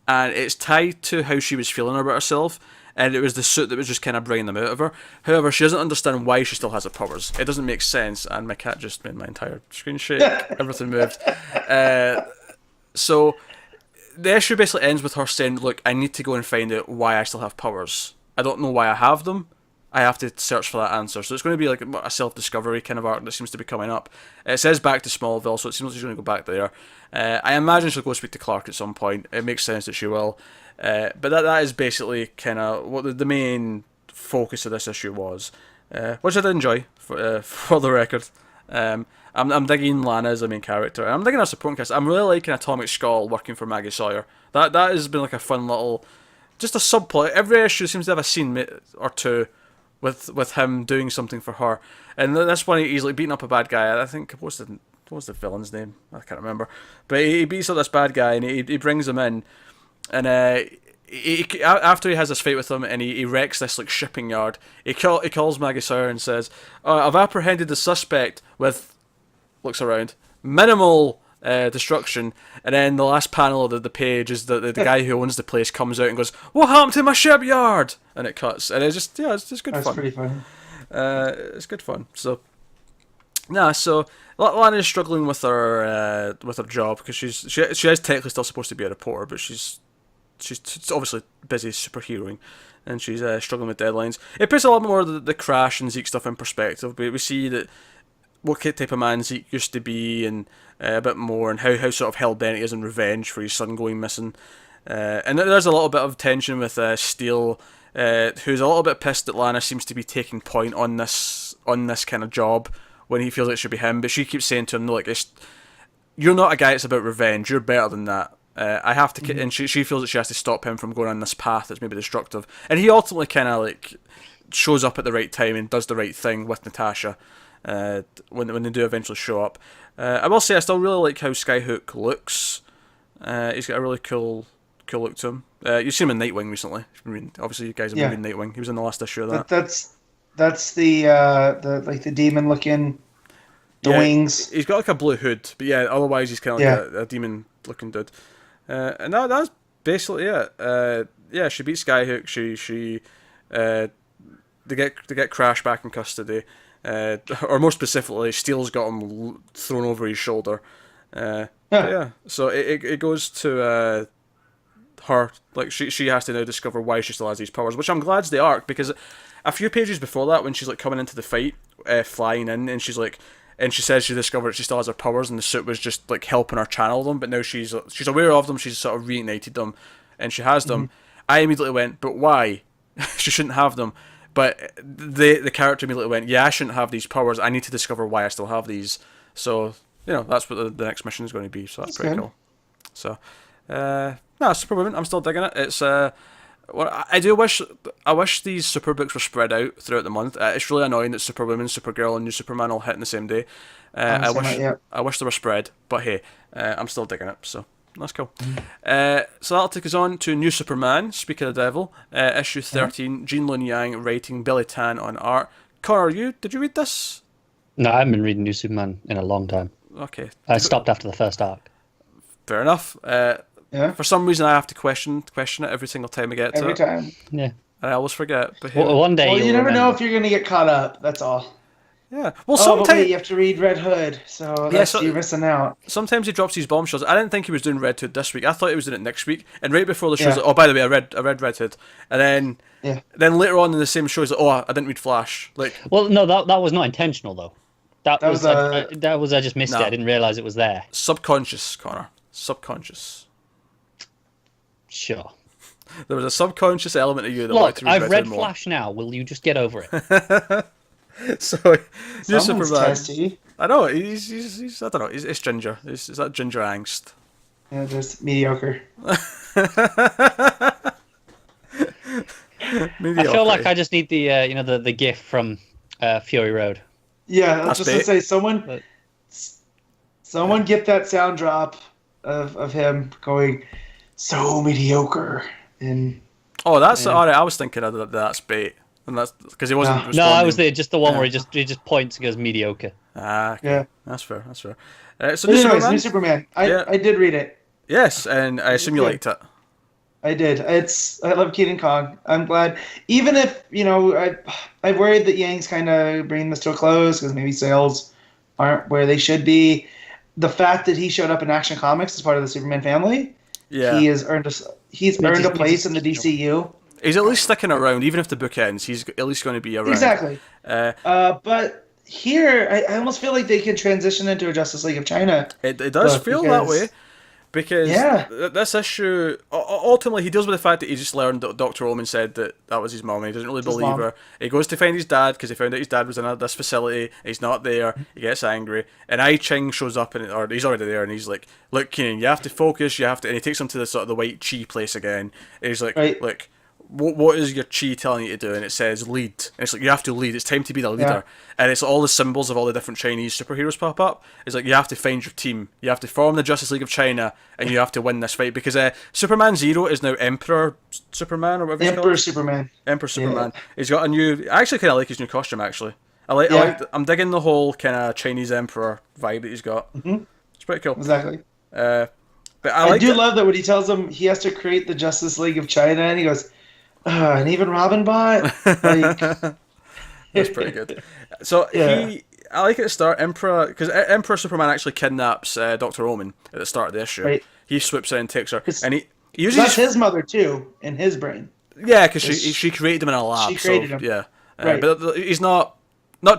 Speaker 1: and it's tied to how she was feeling about herself. And it was the suit that was just kind of bringing them out of her. However, she doesn't understand why she still has her powers. It doesn't make sense. And my cat just made my entire screen shake. Everything moved. So the issue basically ends with her saying, "Look, I need to go and find out why I still have powers. I don't know why I have them. I have to search for that answer." So it's going to be like a self-discovery kind of arc that seems to be coming up. It says back to Smallville, so it seems like she's going to go back there. I imagine she'll go speak to Clark at some point. It makes sense that she will. But that is basically kind of what the main focus of this issue was, which I did enjoy, for the record. I'm digging Lana as the main character. I'm digging her supporting cast. I'm really liking Atomic Skull working for Maggie Sawyer. That has been like a fun little... just a subplot. Every issue seems to have a scene or two with him doing something for her. And this one, he's like beating up a bad guy. I think, what was the villain's name? I can't remember. But he beats up this bad guy, and he brings him in. And after he has this fight with him, and he wrecks this like shipping yard, he calls Maggie Sawyer and says, "I've apprehended the suspect with," looks around, "minimal destruction." And then the last panel of the page is the guy who owns the place comes out and goes, "What happened to my shipyard?" And it cuts, and it's just it's good fun. That's
Speaker 2: pretty fun.
Speaker 1: It's good fun. So Nah, so Lana's struggling with her job because she is technically still supposed to be a reporter, but she's obviously busy superheroing, and she's struggling with deadlines. It puts a lot more of the Crash and Zeke stuff in perspective. We see that what type of man Zeke used to be, and a bit more, and how sort of hell-bent he is in revenge for his son going missing. And there's a little bit of tension with Steele, who's a little bit pissed that Lana seems to be taking point on this kind of job when he feels it should be him, but she keeps saying to him, no, like, you're not a guy that's about revenge, you're better than that. I have to, and she feels that she has to stop him from going on this path that's maybe destructive. And he ultimately kind of like shows up at the right time and does the right thing with Natasha when they do eventually show up. I will say I still really like how Skyhook looks. He's got a really cool look to him. You've seen him in Nightwing recently. I mean, obviously you guys have been Nightwing. He was in the last issue of that.
Speaker 2: That's the like the demon looking wings.
Speaker 1: He's got like a blue hood, but otherwise he's kind of like a demon looking dude. And that's basically it. She beats Skyhook. They get Crash back in custody, or more specifically, Steele's got him thrown over his shoulder. So it goes to her, like she has to now discover why she still has these powers, which I'm glad's the arc, because a few pages before that, when she's like coming into the fight, flying in, and she's like. And she says she discovered she still has her powers, and the suit was just like helping her channel them. But now she's aware of them. She's sort of reignited them, and she has them. I immediately went, but why? She shouldn't have them. But the character immediately went, yeah, I shouldn't have these powers. I need to discover why I still have these. So that's what the next mission is going to be. So that's pretty cool. So, Superwoman, I'm still digging it. It's I wish these super books were spread out throughout the month. It's really annoying that Superwoman, Supergirl, and New Superman all hit in the same day. I wish they were spread, but hey, I'm still digging it, so that's cool. So that'll take us on to New Superman, Speaking of the Devil, issue 13, Jean Lun Yang writing, Billy Tan on art. Connor, did you read this?
Speaker 3: No, I haven't been reading New Superman in a long time.
Speaker 1: Okay.
Speaker 3: I stopped after the first arc.
Speaker 1: Fair enough. For some reason, I have to question it every single time I get to it.
Speaker 2: Every time.
Speaker 3: Yeah.
Speaker 1: I always forget. But
Speaker 3: one day.
Speaker 2: Well, you never know if you're going to get caught up. That's all.
Speaker 1: Yeah. Well, sometimes
Speaker 2: you have to read Red Hood, so you're missing out.
Speaker 1: Sometimes he drops these bombshells. I didn't think he was doing Red Hood this week. I thought he was doing it next week. And right before the show, he's like, oh, by the way, I read Red Hood. And then later on in the same show, he's like, oh, I didn't read Flash. Like,
Speaker 3: well, no, that was not intentional though. That was I just missed it. I didn't realize it was there.
Speaker 1: Subconscious, Connor. Subconscious.
Speaker 3: Sure.
Speaker 1: There was a subconscious element of you that wanted to read
Speaker 3: I've read
Speaker 1: more.
Speaker 3: Flash now. Will you just get over it?
Speaker 1: So, New Superman.
Speaker 2: Testy.
Speaker 1: I know, he's I don't know, it's ginger. It's that ginger angst.
Speaker 2: Yeah, just mediocre.
Speaker 3: I feel like I just need the the GIF from Fury Road.
Speaker 2: Yeah, I was just gonna say someone get that sound drop of him going so mediocre and.
Speaker 1: Oh, that's all right. I was thinking of that's bait, and that's because he wasn't.
Speaker 3: No, I was just the one where he just points and goes mediocre.
Speaker 1: Okay.
Speaker 2: Yeah,
Speaker 1: that's fair. So
Speaker 2: New Superman. I did read it.
Speaker 1: Yes, and I assume you liked it.
Speaker 2: I did. I love Keaton Kong. I'm glad, even if I'm worried that Yang's kind of bringing this to a close because maybe sales aren't where they should be. The fact that he showed up in Action Comics as part of the Superman family, he has earned a place in the DCU.
Speaker 1: He's at least sticking around, even if the book ends. He's at least going to be around.
Speaker 2: Exactly. But here, I almost feel like they could transition into a Justice League of China.
Speaker 1: It does feel that way. Because this issue, ultimately, he deals with the fact that he just learned that Dr. Omen said that was his mom, and he doesn't really believe her. He goes to find his dad, because he found out his dad was in this facility, he's not there, he gets angry, and Ching shows up, or he's already there, and he's like, look, Keenan, you have to focus, and he takes him to the sort of the white chi place again, and he's like, look, what is your chi telling you to do? And it says lead. And it's like, you have to lead. It's time to be the leader. And it's all the symbols of all the different Chinese superheroes pop up. It's like, you have to find your team. You have to form the Justice League of China, and you have to win this fight. Because Superman Zero is now Emperor Superman, or whatever
Speaker 2: Emperor Superman.
Speaker 1: Emperor Superman. He's got a new... I actually kind of like his new costume, actually. I'm digging the whole kind of Chinese Emperor vibe that he's got. Mm-hmm. It's pretty cool.
Speaker 2: Exactly.
Speaker 1: But
Speaker 2: I do love that when he tells him he has to create the Justice League of China, and he goes... and even Robin bought.
Speaker 1: That's pretty good. So I like at the start, because Emperor Superman actually kidnaps Dr. Omen at the start of the issue.
Speaker 2: Right.
Speaker 1: He swoops in and takes her, and he uses
Speaker 2: that's his mother too in his brain.
Speaker 1: Yeah, because she created him in a lab.
Speaker 2: She created him.
Speaker 1: Yeah,
Speaker 2: right.
Speaker 1: But he's not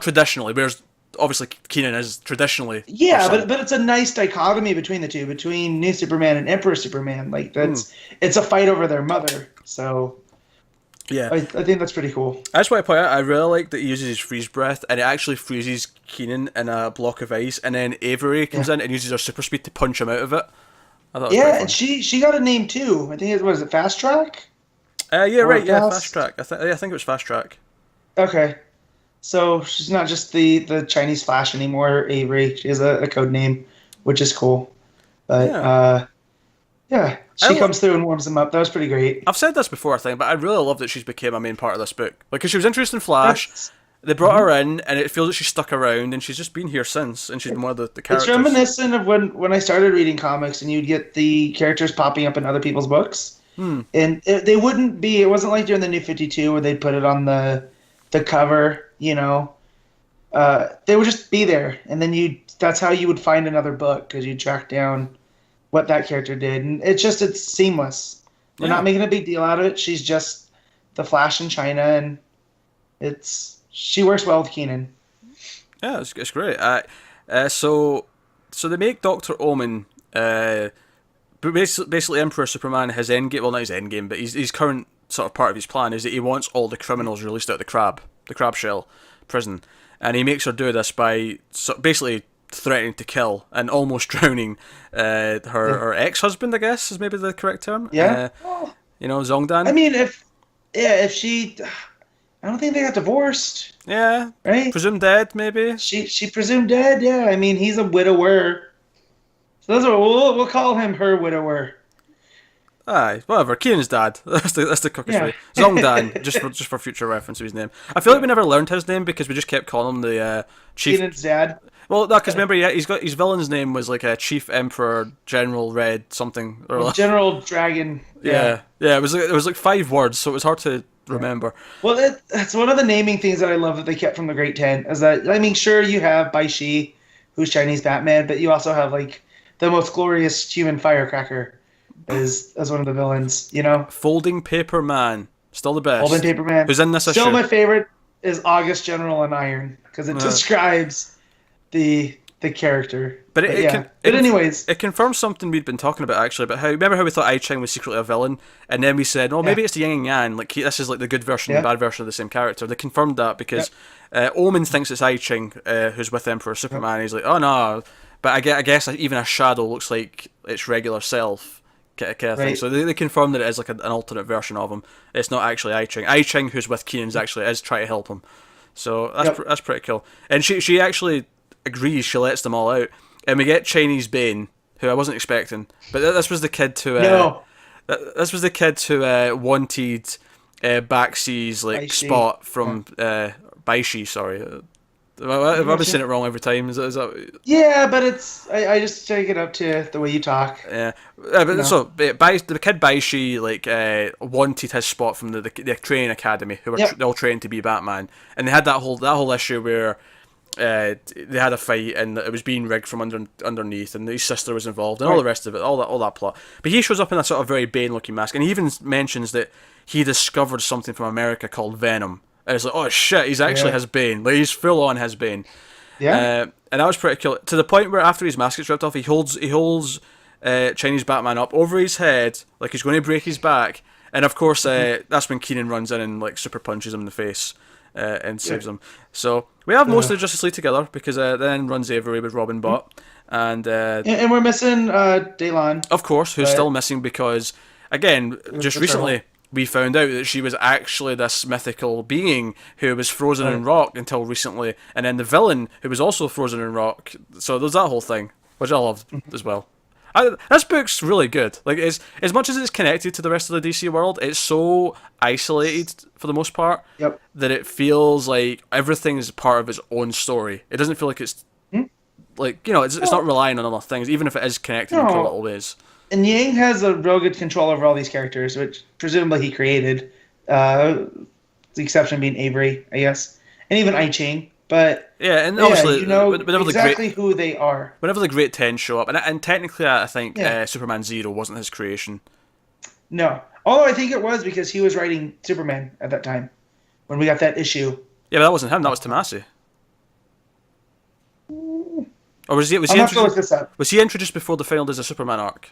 Speaker 1: traditionally. Whereas obviously Keenan is traditionally.
Speaker 2: Yeah, but it's a nice dichotomy between the two, between New Superman and Emperor Superman. Like it's a fight over their mother. So.
Speaker 1: Yeah,
Speaker 2: I think that's pretty cool.
Speaker 1: I just want to point out, I really like that he uses his freeze breath, and it actually freezes Keenan in a block of ice, and then Avery comes in and uses her super speed to punch him out of it. I thought it was
Speaker 2: and she got a name too. I think it was Fast Track.
Speaker 1: Fast Track. I think it was Fast Track.
Speaker 2: Okay, so she's not just the Chinese Flash anymore. Avery, she has a code name, which is cool. But she comes through and warms him up. That was pretty great.
Speaker 1: I've said this before, I think, but I really love that she's became a main part of this book. Like, because she was interested in Flash, they brought her in, and it feels that she's stuck around, and she's just been here since, and she's been one of the characters.
Speaker 2: It's reminiscent of when I started reading comics, and you'd get the characters popping up in other people's books. And it wasn't like during the New 52 where they'd put it on the cover, you know. They would just be there, and then that's how you would find another book, because you'd track down what that character did, and it's seamless. We're not making a big deal out of it. She's just the Flash in China, and she works well with Keenan.
Speaker 1: Yeah, it's great. So they make Dr. Omen, basically Emperor Superman, his endgame. Well, not his endgame, but his current sort of part of his plan is that he wants all the criminals released out of the crab shell prison, and he makes her do this by basically threatening to kill and almost drowning her ex-husband, I guess is maybe the correct term.
Speaker 2: Yeah.
Speaker 1: Zongdan.
Speaker 2: I mean, if she, I don't think they got divorced.
Speaker 1: Yeah.
Speaker 2: Right.
Speaker 1: Presumed dead, maybe.
Speaker 2: She presumed dead. Yeah. I mean, he's a widower. So we'll call him her widower.
Speaker 1: Aye, whatever. Keenan's dad. That's the quickest way. Zongdan, just for future reference of his name. I feel like we never learned his name because we just kept calling him the chief.
Speaker 2: Keenan's dad.
Speaker 1: Well, no, because remember, he's got his villain's name was like a Chief Emperor General Red something or
Speaker 2: General Dragon.
Speaker 1: Yeah. It was like 5 words, so it was hard to remember.
Speaker 2: Well, that's one of the naming things that I love that they kept from the Great 10 is that, I mean, sure, you have Bai Shi, who's Chinese Batman, but you also have like the most glorious human firecracker as one of the villains, you know?
Speaker 1: Folding Paper Man, still the best.
Speaker 2: Folding Paper Man.
Speaker 1: Who's in this issue?
Speaker 2: Still my favorite is August General in Iron because it describes the character.
Speaker 1: But
Speaker 2: anyways,
Speaker 1: it confirms something we'd been talking about actually. About remember how we thought I Ching was secretly a villain, and then we said, oh, maybe it's the yin and yang. Like this is like the good version and the bad version of the same character. They confirmed that because Omen thinks it's I Ching who's with Emperor Superman. He's like, oh no, but I guess even a shadow looks like its regular self. Kind of thing. So they confirmed that it is like an alternate version of him. It's not actually I Ching. I Ching, who's with Keenan's, actually is trying to help him. So that's pretty cool. And she actually agrees. She lets them all out, and we get Chinese Bane, who I wasn't expecting. But this was the kid who this was the kid who wanted Baxi's like spot from Baishi. Sorry. Have I been saying it wrong every time? Is that...
Speaker 2: Yeah, but it's I just take it up to the way you talk.
Speaker 1: Yeah, but so the kid Baishi wanted his spot from the training academy, who were all trained to be Batman, and they had that whole issue where they had a fight and it was being rigged from underneath, and his sister was involved, and all the rest of it, all that plot. But he shows up in a sort of very Bane-looking mask, and he even mentions that he discovered something from America called Venom. And it's like, oh shit, he's actually has Bane. Like, he's full on has Bane. Yeah. And that was pretty cool. To the point where after his mask gets ripped off, he holds Chinese Batman up over his head, like he's going to break his back. And of course, that's when Keenan runs in and like super punches him in the face and saves him. So we have most of the Justice League together because then runs Avery with Robin Bot. And
Speaker 2: we're missing Daylon.
Speaker 1: Of course, who's still missing because, again, just recently... we found out that she was actually this mythical being who was frozen in rock until recently, and then the villain who was also frozen in rock. So there's that whole thing, which I loved as well. This book's really good. Like, as much as it's connected to the rest of the DC world, it's so isolated for the most part that it feels like everything is part of its own story. It doesn't feel like it's like, you know, it's not relying on other things, even if it is connected in cool little ways.
Speaker 2: And Yang has a real good control over all these characters, which presumably he created. The exception being Avery, I guess. And even I Ching, But
Speaker 1: yeah, and obviously,
Speaker 2: you know
Speaker 1: whenever
Speaker 2: exactly who they are.
Speaker 1: Whenever the Great 10 show up, and technically I think
Speaker 2: Yeah.
Speaker 1: Superman Zero wasn't his creation.
Speaker 2: No. Although I think it was because he was writing Superman at that time when we got that issue.
Speaker 1: Yeah, but that wasn't him, that was Tomasi. Or was he
Speaker 2: I'll have to look this up.
Speaker 1: Was he introduced before the final Days of Superman arc?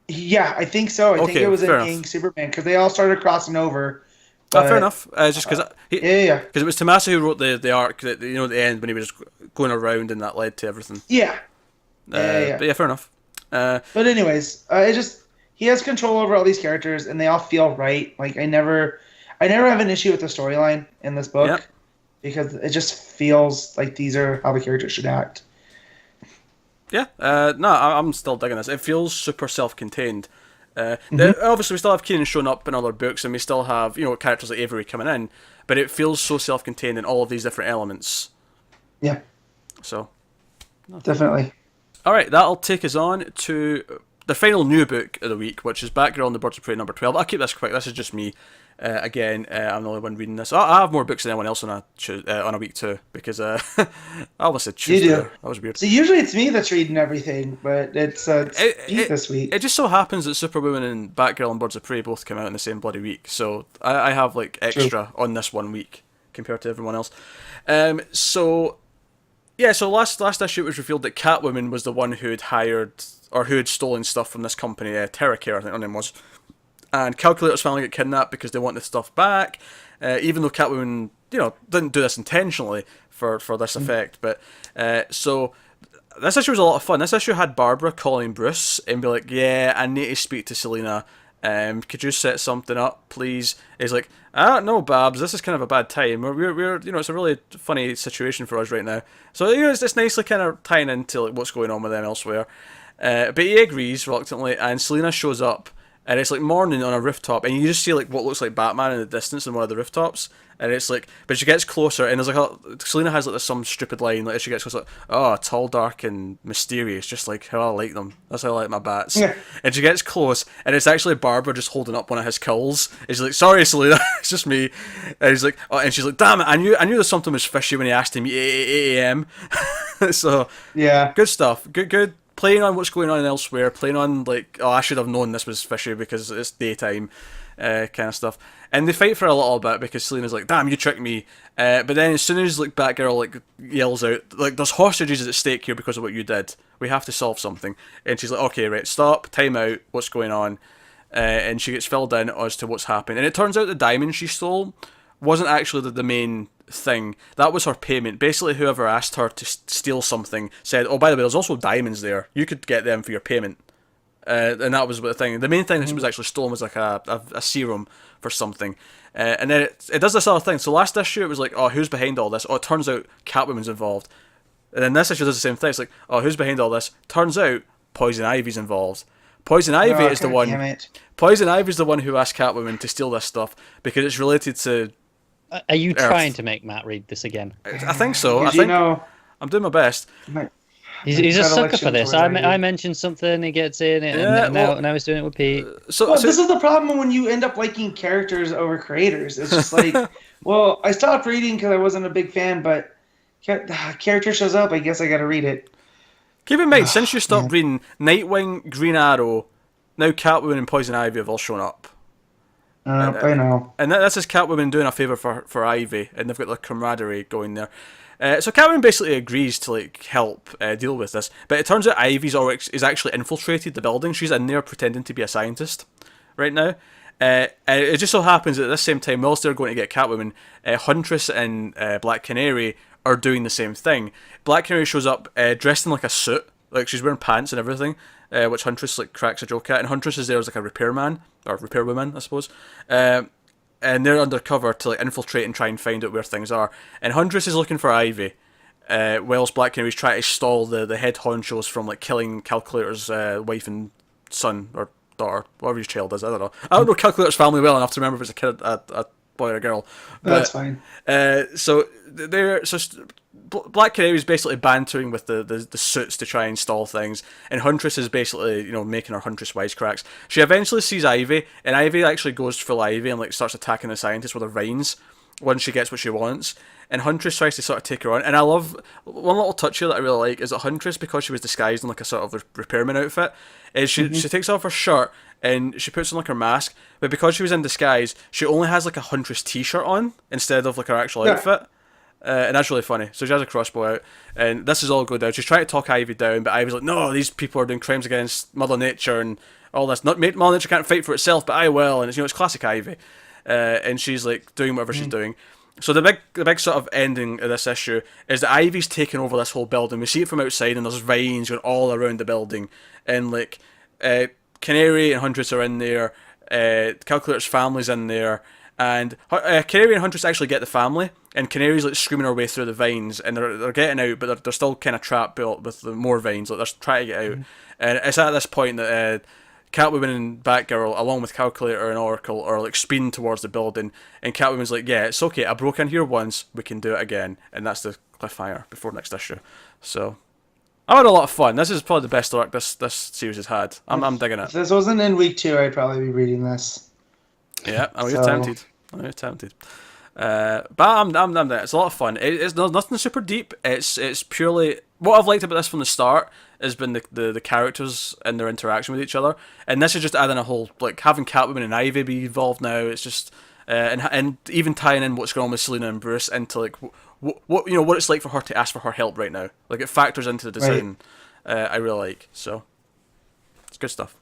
Speaker 2: Yeah, I think so. I think it was in Young Superman because they all started crossing over.
Speaker 1: Fair enough. Just because
Speaker 2: because
Speaker 1: it was Tomasi who wrote the arc that, you know, at the end when he was going around and that led to everything.
Speaker 2: Yeah.
Speaker 1: But yeah, fair enough.
Speaker 2: But anyways, he has control over all these characters and they all feel right. Like I never have an issue with the storyline in this book because it just feels like these are how the characters should act.
Speaker 1: Yeah, no, I'm still digging this. It feels super self-contained. Obviously, we still have Keenan showing up in other books, and we still have, you know, characters like Avery coming in, but it feels so self-contained in all of these different elements.
Speaker 2: Yeah.
Speaker 1: So.
Speaker 2: Definitely.
Speaker 1: All right, that'll take us on to the final new book of the week, which is Batgirl and the Birds of Prey number 12. I'll keep this quick. This is just me. Again, I'm the only one reading this. I have more books than anyone else on a week too, because I almost said Tuesday.
Speaker 2: You do.
Speaker 1: That was weird.
Speaker 2: So usually it's me that's reading everything, but it's Pete this week.
Speaker 1: It just so happens that Superwoman and Batgirl and Birds of Prey both come out in the same bloody week, so I have like extra on this 1 week compared to everyone else. So last issue it was revealed that Catwoman was the one who had hired or who had stolen stuff from this company, TerraCare, I think her name was. And Calculator's finally get kidnapped because they want the stuff back, even though Catwoman, you know, didn't do this intentionally for this effect. But so this issue was a lot of fun. This issue had Barbara calling Bruce and be like, "Yeah, I need to speak to Selina. Could you set something up, please?" He's like, "I don't know, Babs. This is kind of a bad time. We're you know, it's a really funny situation for us right now." So you know, it's nicely kind of tying into like what's going on with them elsewhere. But he agrees reluctantly, and Selina shows up. And it's like morning on a rooftop, and you just see like what looks like Batman in the distance on one of the rooftops. And it's like, but she gets closer, and there's like Selina has like some stupid line like as she gets closer, like, "Oh, tall, dark, and mysterious, just like how I like them. That's how I like my bats." Yeah. And she gets close, and it's actually Barbara just holding up one of his culls. And she's like, "Sorry, Selina, it's just me." And he's like, "Oh," and she's like, "Damn it, I knew there something was fishy when he asked him 8 a.m." So yeah, good stuff. Good. Playing on what's going on elsewhere, playing on like, oh, I should have known this was fishy because it's daytime, kind of stuff. And they fight for a little bit because Selina's like, "Damn, you tricked me." But then as soon as like Batgirl like yells out, like, "There's hostages at stake here because of what you did. We have to solve something." And she's like, "Okay, right, stop, time out. What's going on?" And she gets filled in as to what's happened. And it turns out the diamond she stole wasn't actually the main thing. That was her payment. Basically, whoever asked her to steal something said, "Oh, by the way, there's also diamonds there. You could get them for your payment." And that was the thing. The main thing that was actually stolen was like a serum for something. And then it does this other thing. So last issue, it was like, "Oh, who's behind all this?" Oh, it turns out Catwoman's involved. And then this issue does the same thing. It's like, "Oh, who's behind all this?" Turns out Poison Ivy's involved. Poison Ivy is the one. Poison Ivy's the one who asked Catwoman to steal this stuff because it's related to.
Speaker 3: Are you trying to make Matt read this again?
Speaker 1: I think so. I think I'm doing my best.
Speaker 3: He's a sucker for this. I mentioned something, he gets in it, and now he's doing it with Pete.
Speaker 2: So this is the problem when you end up liking characters over creators. It's just like, well, I stopped reading because I wasn't a big fan, but character shows up, I guess I got to read it.
Speaker 1: Keep in mind, since you stopped reading, Nightwing, Green Arrow, now Catwoman and Poison Ivy have all shown up.
Speaker 2: I know.
Speaker 1: And this is Catwoman doing a favour for Ivy, and they've got the camaraderie going there. So Catwoman basically agrees to like help deal with this, but it turns out Ivy's is actually infiltrated the building. She's in there pretending to be a scientist right now. And it just so happens that at the same time, whilst they're going to get Catwoman, Huntress and Black Canary are doing the same thing. Black Canary shows up dressed in like a suit, like she's wearing pants and everything, which Huntress like cracks a joke at, and Huntress is there as like a repairman or repairwoman, I suppose. And they're undercover to like infiltrate and try and find out where things are. And Huntress is looking for Ivy, whilst Black Canary's trying to stall the head honchos from like killing Calculator's wife and son or daughter, whatever his child is. I don't know Calculator's family well enough to remember if it's a kid, a boy or a girl. But,
Speaker 2: that's fine.
Speaker 1: So Black Canary is basically bantering with the suits to try and stall things, and Huntress is basically, you know, making her Huntress wisecracks. She eventually sees Ivy, and Ivy actually goes full Ivy and like starts attacking the scientists with her vines. once she gets what she wants. And Huntress tries to sort of take her on. And I love one little touch here that I really like is that Huntress, because she was disguised in like a sort of repairman outfit, is she takes off her shirt and she puts on like her mask. But because she was in disguise, she only has like a Huntress t-shirt on instead of like her actual outfit. And that's really funny. So she has a crossbow out, and this is all go down. She's trying to talk Ivy down, but Ivy's like, no, these people are doing crimes against Mother Nature and all this. Not Mother Nature can't fight for itself, but I will. And it's, it's classic Ivy. And she's like doing whatever she's doing. So the big sort of ending of this issue is that Ivy's taken over this whole building. We see it from outside, and there's vines going all around the building, and like Canary and Huntress are in there. Calculator's family's in there. And Canary and Huntress actually get the family, and Canary's like screaming her way through the vines, and they're getting out, but they're still kind of trapped with the more vines. Like they're trying to get out, and it's at this point that Catwoman and Batgirl, along with Calculator and Oracle, are like speeding towards the building, and Catwoman's like, "Yeah, it's okay. I broke in here once. We can do it again." And that's the cliffhanger before next issue. So I had a lot of fun. This is probably the best arc this series has had. I'm digging it.
Speaker 2: If this wasn't in week 2, I'd probably be reading this.
Speaker 1: Yeah, you're tempted. You're tempted. But I'm there. It's a lot of fun. It's nothing super deep. It's purely what I've liked about this from the start has been the characters and their interaction with each other. And this is just adding a whole like having Catwoman and Ivy be involved now. It's just and even tying in what's going on with Selena and Bruce into like what what it's like for her to ask for her help right now. Like it factors into the design. Right. I really like. So it's good stuff.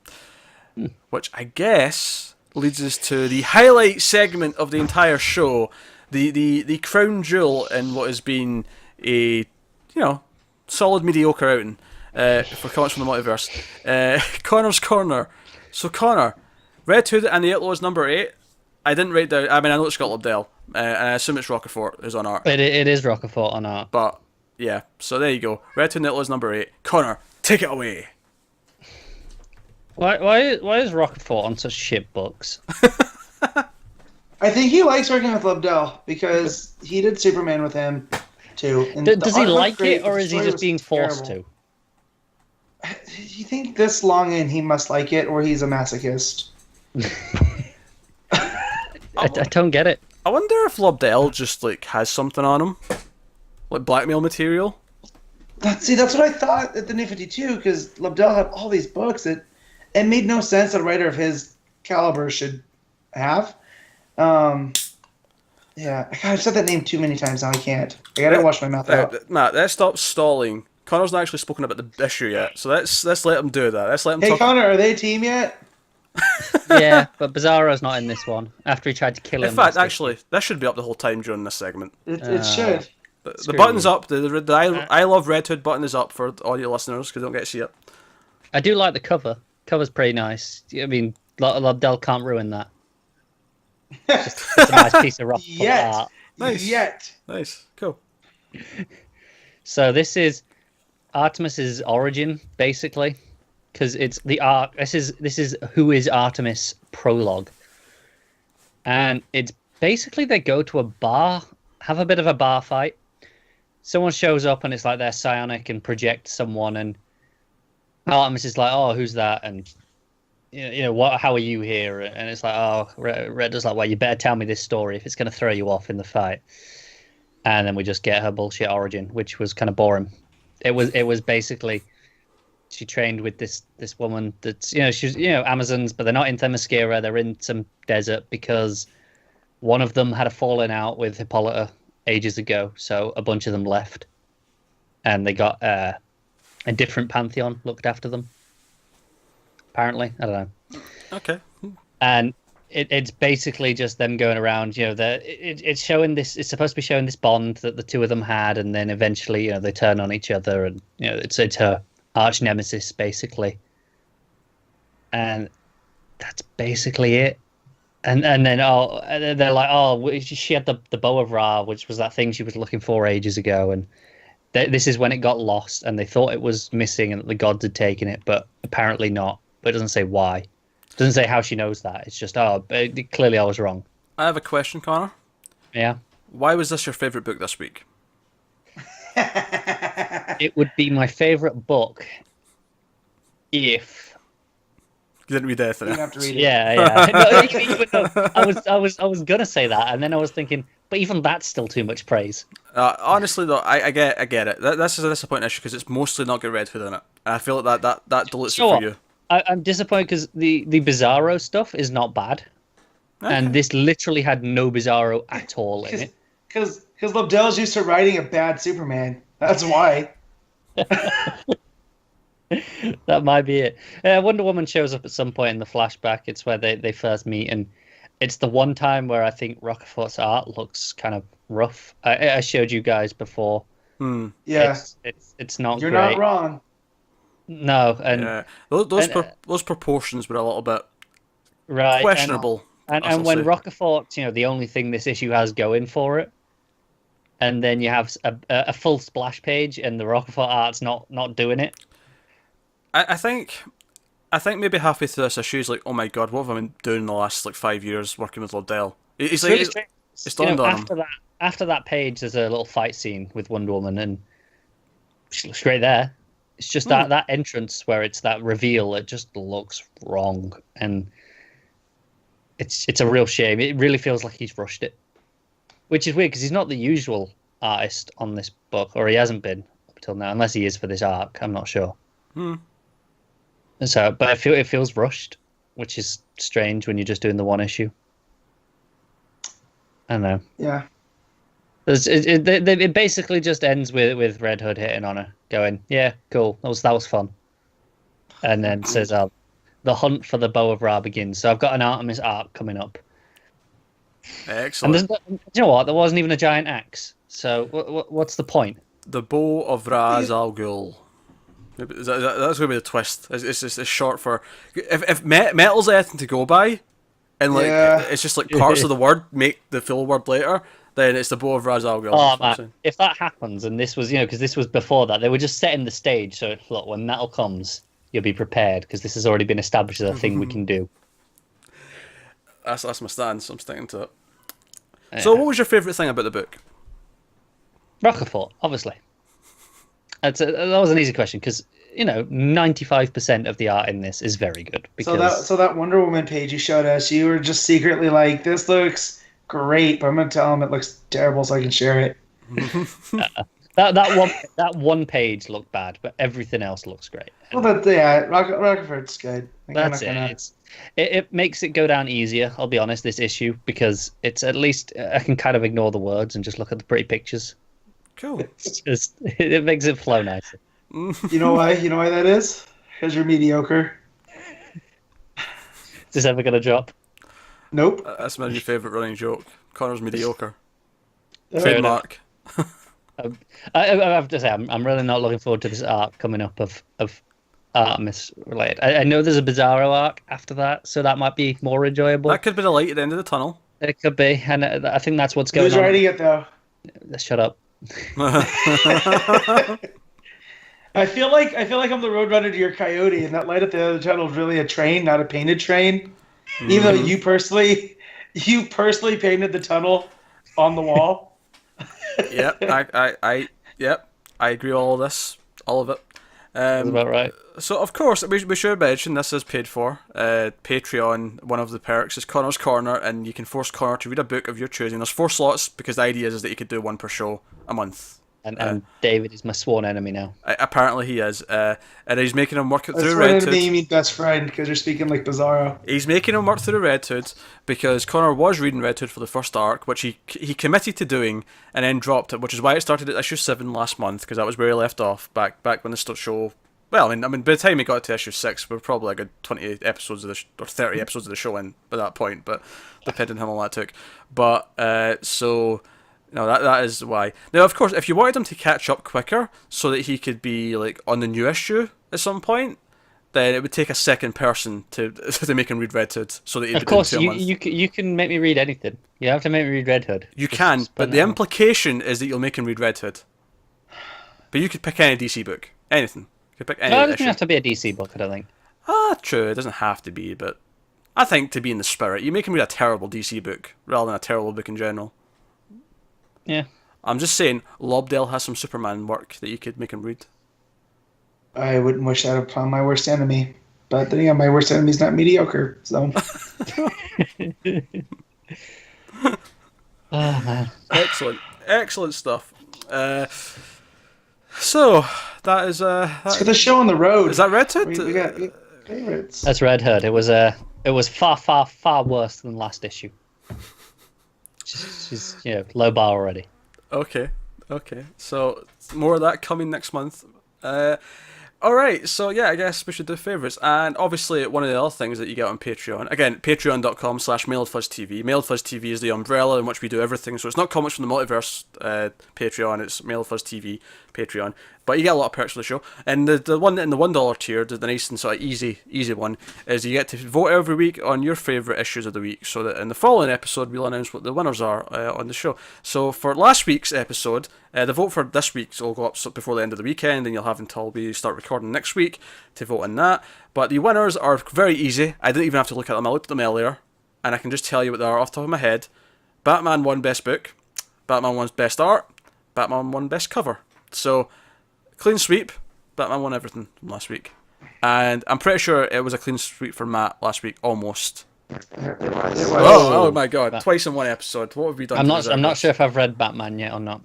Speaker 1: Which I guess leads us to the highlight segment of the entire show, the crown jewel in what has been a solid mediocre outing for comics from the multiverse. Connor's Corner. So Connor, Red Hood and the Outlaws number 8. I didn't write down. I mean, I know it's got Lobdell, and I assume it's Rocafort who's on art.
Speaker 3: It is Rocafort on art.
Speaker 1: But yeah, so there you go. Red Hood and the Outlaws number 8. Connor, take it away.
Speaker 3: Why is Rocafort on such shit books?
Speaker 2: I think he likes working with Lobdell because he did Superman with him too. And
Speaker 3: does he like it, or is he just being forced to?
Speaker 2: You think this long in he must like it, or he's a masochist?
Speaker 3: I don't get it.
Speaker 1: I wonder if Lobdell just like has something on him, like blackmail material.
Speaker 2: That's what I thought at the New 52, because Lobdell had all these books that it made no sense that a writer of his caliber should have. Yeah, I've said that name too many times now. I can't. I gotta wash my mouth out.
Speaker 1: Matt, let's stop stalling. Connor's not actually spoken about the issue yet, so let's let him do that. Let's let him.
Speaker 2: Hey, Connor, are they a team yet?
Speaker 3: Yeah, but Bizarro's not in this one after he tried to kill him.
Speaker 1: In fact, actually, this should be up the whole time during this segment.
Speaker 2: It should.
Speaker 1: The button's up. The I Love Red Hood button is up for all your listeners because they don't get to see it.
Speaker 3: I do like the cover. Cover's pretty nice. I mean, Lobdell can't ruin that. It's a nice piece of rock art.
Speaker 1: Nice. Cool.
Speaker 3: So this is Artemis's origin, basically, because it's the arc. This is Who is Artemis prologue, and it's basically they go to a bar, have a bit of a bar fight. Someone shows up and it's like they're psionic and project someone, and Artemis is like, "Oh, who's that?" And what? How are you here? And it's like, "Oh, Red is like, well, you better tell me this story if it's going to throw you off in the fight." And then we just get her bullshit origin, which was kind of boring. It was basically she trained with this woman that's she's Amazons, but they're not in Themyscira. They're in some desert because one of them had a falling out with Hippolyta ages ago, so a bunch of them left, and they got a different pantheon looked after them. Apparently, I don't know.
Speaker 1: Okay.
Speaker 3: And it's basically just them going around. It's showing this. It's supposed to be showing this bond that the two of them had, and then eventually, they turn on each other, and it's her arch nemesis basically. And that's basically it. And then they're like, she had the bow of Ra, which was that thing she was looking for ages ago, and this is when it got lost, and they thought it was missing and that the gods had taken it, but apparently not. But it doesn't say why. It doesn't say how she knows that. It's just, clearly I was wrong.
Speaker 1: I have a question, Connor.
Speaker 3: Yeah?
Speaker 1: Why was this your favourite book this week?
Speaker 3: It would be my favourite book if...
Speaker 1: You didn't read anything.
Speaker 2: You have to read it.
Speaker 3: Yeah. No, I was gonna say that, and then I was thinking, but even that's still too much praise.
Speaker 1: Honestly, though, I get it. This is a disappointing issue because it's mostly not got Red Hood in it, and I feel like that dilutes it for you.
Speaker 3: I'm disappointed because the Bizarro stuff is not bad, and this literally had no Bizarro at all in it.
Speaker 2: Because Lobdell's used to writing a bad Superman. That's why.
Speaker 3: That might be it. Wonder Woman shows up at some point in the flashback. It's where they first meet, and it's the one time where I think Rochefort's art looks kind of rough. I showed you guys before.
Speaker 2: Yeah,
Speaker 3: it's not.
Speaker 2: You're
Speaker 3: great.
Speaker 2: not wrong.
Speaker 3: No, and
Speaker 1: yeah. those proportions were a little bit questionable.
Speaker 3: And when Rochefort, the only thing this issue has going for it, and then you have a full splash page, and the Rochefort art's not doing it.
Speaker 1: I think maybe halfway through this issue, he's like, oh my god, what have I been doing the last 5 years working with Lobdell? It's dawned on him.
Speaker 3: After that page, there's a little fight scene with Wonder Woman, and she looks great there. It's just that entrance where it's that reveal, it just looks wrong, and it's a real shame. It really feels like he's rushed it, which is weird because he's not the usual artist on this book, or he hasn't been up until now, unless he is for this arc. I'm not sure. So, but it feels rushed, which is strange when you're just doing the one issue. I don't know.
Speaker 2: Yeah.
Speaker 3: It basically just ends with Red Hood hitting on her, going, "Yeah, cool, that was fun," and then says, "The hunt for the Bow of Ra begins." So I've got an Artemis arc coming up.
Speaker 1: Excellent.
Speaker 3: And you know what? There wasn't even a giant axe. So what's the point?
Speaker 1: The Bow of Ra's al Ghul. That's going to be the twist. It's just short for if metal's anything to go by, and it's just like parts of the word make the full word later. Then it's the Bow of Ra's al Ghul.
Speaker 3: Oh man, if that happens, and this was because this was before that, they were just setting the stage. So look, when metal comes, you'll be prepared because this has already been established as a thing we can do.
Speaker 1: That's my stance. I'm sticking to it. Yeah. So, what was your favourite thing about the book?
Speaker 3: Rochefort, obviously. That was an easy question because 95% of the art in this is very good. Because...
Speaker 2: So that Wonder Woman page you showed us, you were just secretly like, "This looks great," but I'm gonna tell him it looks terrible so I can share it.
Speaker 3: That one page looked bad, but everything else looks great.
Speaker 2: Well, Rochefort's good.
Speaker 3: That's it. It makes it go down easier. I'll be honest, this issue, because it's at least I can kind of ignore the words and just look at the pretty pictures.
Speaker 1: Cool.
Speaker 3: It makes it flow nicer.
Speaker 2: You know why? You know why that is? Because you're mediocre.
Speaker 3: Is this ever gonna drop?
Speaker 2: Nope.
Speaker 1: That's my new favourite running joke. Connor's mediocre.
Speaker 3: Trademark. I have to say, I'm really not looking forward to this arc coming up of Artemis related. I know there's a Bizarro arc after that, so that might be more enjoyable.
Speaker 1: That could be the light at the end of the tunnel.
Speaker 3: It could be, and I think that's what's going on.
Speaker 2: Who's writing it, though?
Speaker 3: Shut up.
Speaker 2: I feel like I'm the roadrunner to your coyote, and that light at the end of the tunnel is really a train, not a painted train. Even though you personally painted the tunnel on the wall.
Speaker 1: Yep, I agree with all of it.
Speaker 3: That's about right.
Speaker 1: So of course we should mention this is paid for. Patreon, one of the perks is Connor's Corner, and you can force Connor to read a book of your choosing. There's 4 slots because the idea is that you could do one per show a month.
Speaker 3: And David is my sworn enemy now.
Speaker 1: Apparently he is, and he's making him work through Red Hood.
Speaker 2: Sworn enemy, you mean best friend, because you're speaking like Bizarro.
Speaker 1: He's making him work through Red Hood because Connor was reading Red Hood for the first arc, which he committed to doing and then dropped it, which is why it started at issue 7 last month, because that was where he left off back when the show. Well, I mean, by the time he got to issue 6, we were probably like 20 episodes of or 30 episodes of the show in by that point, but depending on how long that took. But so. No, that is why. Now, of course, if you wanted him to catch up quicker so that he could be like on the new issue at some point, then it would take a second person to make him read Red Hood so that he'd
Speaker 3: of course, you can make me read anything. You have to make me read Red Hood.
Speaker 1: You can, but the implication is that you'll make him read Red Hood. But you could pick any DC book, anything. You could pick any.
Speaker 3: No, it doesn't have to be a DC book. I don't think.
Speaker 1: True. It doesn't have to be, but I think to be in the spirit, you make him read a terrible DC book rather than a terrible book in general.
Speaker 3: Yeah.
Speaker 1: I'm just saying, Lobdell has some Superman work that you could make him read.
Speaker 2: I wouldn't wish that upon my worst enemy. But then again, my worst enemy's not mediocre, so...
Speaker 3: Oh man.
Speaker 1: Excellent stuff. So that is
Speaker 2: Let's get the show on the road.
Speaker 1: Is that Red Hood?
Speaker 2: We got favorites.
Speaker 3: That's Red Hood. It was far worse than last issue. She's low bar already.
Speaker 1: Okay. So more of that coming next month. Alright, so yeah, I guess we should do favourites. And obviously, one of the other things that you get on Patreon, again, patreon.com/MailedFuzzTV. MailedFuzzTV is the umbrella in which we do everything. So it's not Comics from the Multiverse Patreon, it's MailedFuzzTV Patreon. But you get a lot of perks for the show. And the one in the $1 tier, the nice and sort of easy one, is you get to vote every week on your favourite issues of the week. So that in the following episode, we'll announce what the winners are on the show. So for last week's episode, the vote for this week's will go up before the end of the weekend, and you'll have until we start recording next week to vote on that. But the winners are very easy. I didn't even have to look at them. I looked at them earlier, and I can just tell you what they are off the top of my head. Batman won Best Book. Batman won Best Art. Batman won Best Cover. So, clean sweep. Batman won everything from last week. And I'm pretty sure it was a clean sweep for Matt last week, almost.
Speaker 2: It was.
Speaker 1: Oh my god, twice in one episode. What have we done?
Speaker 3: I'm not sure if I've read Batman yet or not.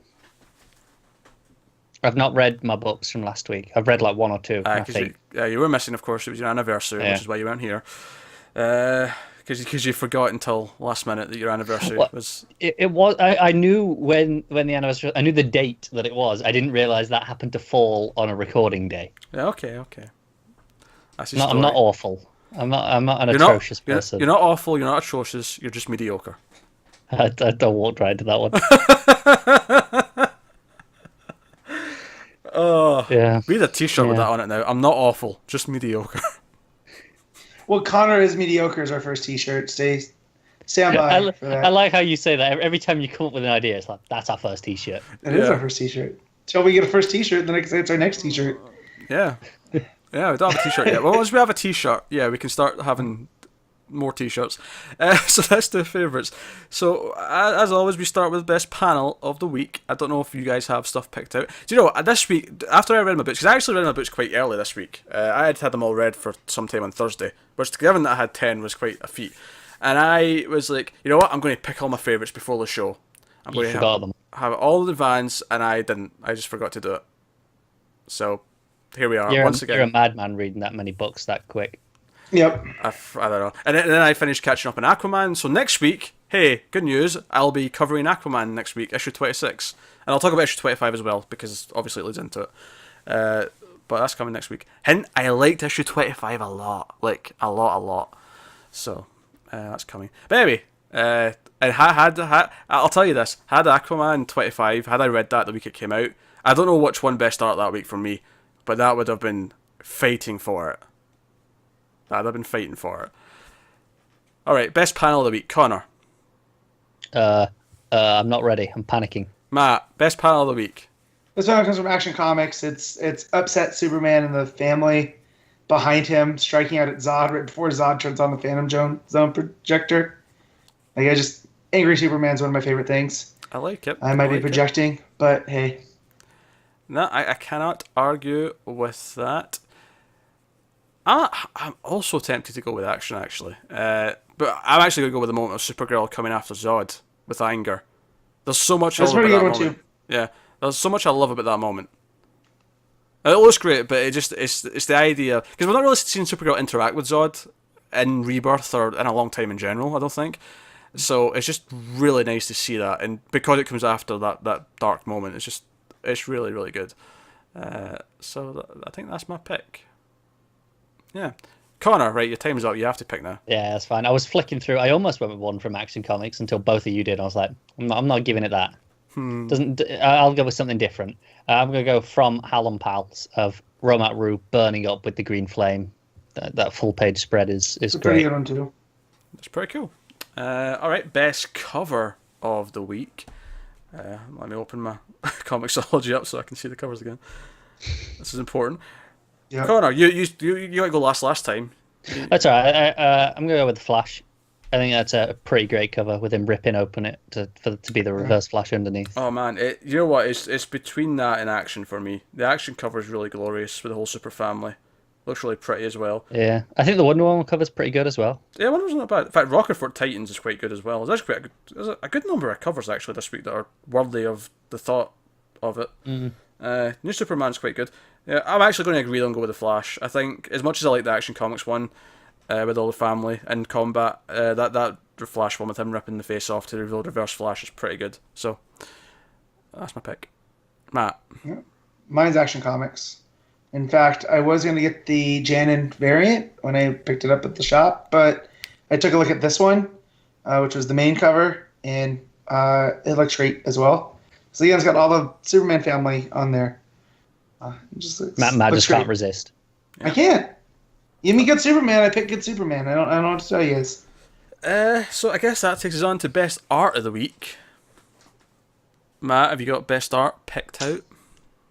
Speaker 3: I've not read my books from last week. I've read like one or two. I think.
Speaker 1: You were missing, of course. It was your anniversary, which is why you weren't here. Because you forgot until last minute that your anniversary was.
Speaker 3: It was. I knew when the anniversary. I knew the date that it was. I didn't realize that happened to fall on a recording day.
Speaker 1: Yeah. Okay. That's your
Speaker 3: story. I'm not awful. I'm not an atrocious person.
Speaker 1: You're not awful. You're not atrocious. You're just mediocre.
Speaker 3: I don't walk right into that one.
Speaker 1: Oh yeah. We need a T-shirt with that on it now. I'm not awful, just mediocre.
Speaker 2: Well, Connor is mediocre is our first T-shirt. Stand by for that.
Speaker 3: I like how you say that. Every time you come up with an idea, it's like, that's our first T-shirt.
Speaker 2: It is our first T-shirt. Till we get a first T-shirt, then I can say it's our next T-shirt.
Speaker 1: Yeah. Yeah, we don't have a T-shirt yet. Well, once we have a T-shirt, yeah, we can start having more T-shirts. So that's the favourites. So, as always, we start with best panel of the week. I don't know if you guys have stuff picked out. Do you know, this week, after I read my books, because I actually read my books quite early this week. I had them all read for some time on Thursday, which, given that I had 10, was quite a feat. And I was like, you know what, I'm going to pick all my favourites before the show. I'm going to have it all in advance, and I didn't. I just forgot to do it. So, here we are, once again.
Speaker 3: You're a madman reading that many books that quick.
Speaker 2: Yep.
Speaker 1: I don't know. And then I finished catching up on Aquaman. So next week, hey, good news, I'll be covering Aquaman next week, issue 26. And I'll talk about issue 25 as well, because obviously it leads into it. But that's coming next week. And I liked issue 25 a lot. Like, a lot. So, that's coming. But anyway, and I'll tell you this, had Aquaman 25, had I read that the week it came out, I don't know which one best art that week for me, but that would have been fighting for it. I've been fighting for it. Alright, best panel of the week. Connor.
Speaker 3: I'm not ready. I'm panicking.
Speaker 1: Matt, best panel of the week.
Speaker 2: This one comes from Action Comics. It's upset Superman and the family behind him striking out at Zod right before Zod turns on the Phantom Zone projector. Like, angry Superman's one of my favorite things.
Speaker 1: I like it.
Speaker 2: I might be projecting, but hey.
Speaker 1: No, I cannot argue with that. I'm also tempted to go with action, actually. But I'm actually going to go with the moment of Supergirl coming after Zod with anger. There's so much I love about that moment. Yeah, there's so much I love about that moment. It looks great, but it's the idea... Because we've not really seen Supergirl interact with Zod in Rebirth or in a long time in general, I don't think. So it's just really nice to see that. And because it comes after that dark moment, it's really, really good. So I think that's my pick. Yeah. Connor, right, your time's up. You have to pick now.
Speaker 3: Yeah, that's fine. I was flicking through. I almost went with one from Action Comics until both of you did. I was like, I'm not giving it that. I'll go with something different. I'm going to go from Hallam Pals of Romat Rue burning up with the green flame. That full page spread is
Speaker 2: it's a
Speaker 3: great.
Speaker 2: Pretty good one too.
Speaker 1: That's pretty cool. All right, best cover of the week. Let me open my Comixology up so I can see the covers again. This is important. Yep. Connor, you got to go last time.
Speaker 3: That's all right. I'm going to go with the Flash. I think that's a pretty great cover with him ripping open it to be the reverse Flash underneath.
Speaker 1: Oh man, you know what? It's between that and Action for me. The Action cover is really glorious with the whole super family. Looks really pretty as well.
Speaker 3: Yeah, I think the Wonder Woman cover's pretty good as well.
Speaker 1: Yeah, Wonder Woman's not bad. In fact, Rockerford Titans is quite good as well. There's actually there's a good number of covers actually this week that are worthy of the thought of it. New Superman's quite good. Yeah, I'm actually going to agree on go with the Flash. I think as much as I like the Action Comics one with all the family and combat, that Flash one with him ripping the face off to reveal Reverse Flash is pretty good. So that's my pick. Matt.
Speaker 2: Yeah. Mine's Action Comics. In fact, I was going to get the Janin variant when I picked it up at the shop, but I took a look at this one, which was the main cover, and it looks great as well. So Leon's got all the Superman family on there.
Speaker 3: Matt just can't resist.
Speaker 2: I can't. Give me good Superman, I pick good Superman. I don't know what to tell you guys.
Speaker 1: So I guess that takes us on to best art of the week. Matt, have you got best art picked out?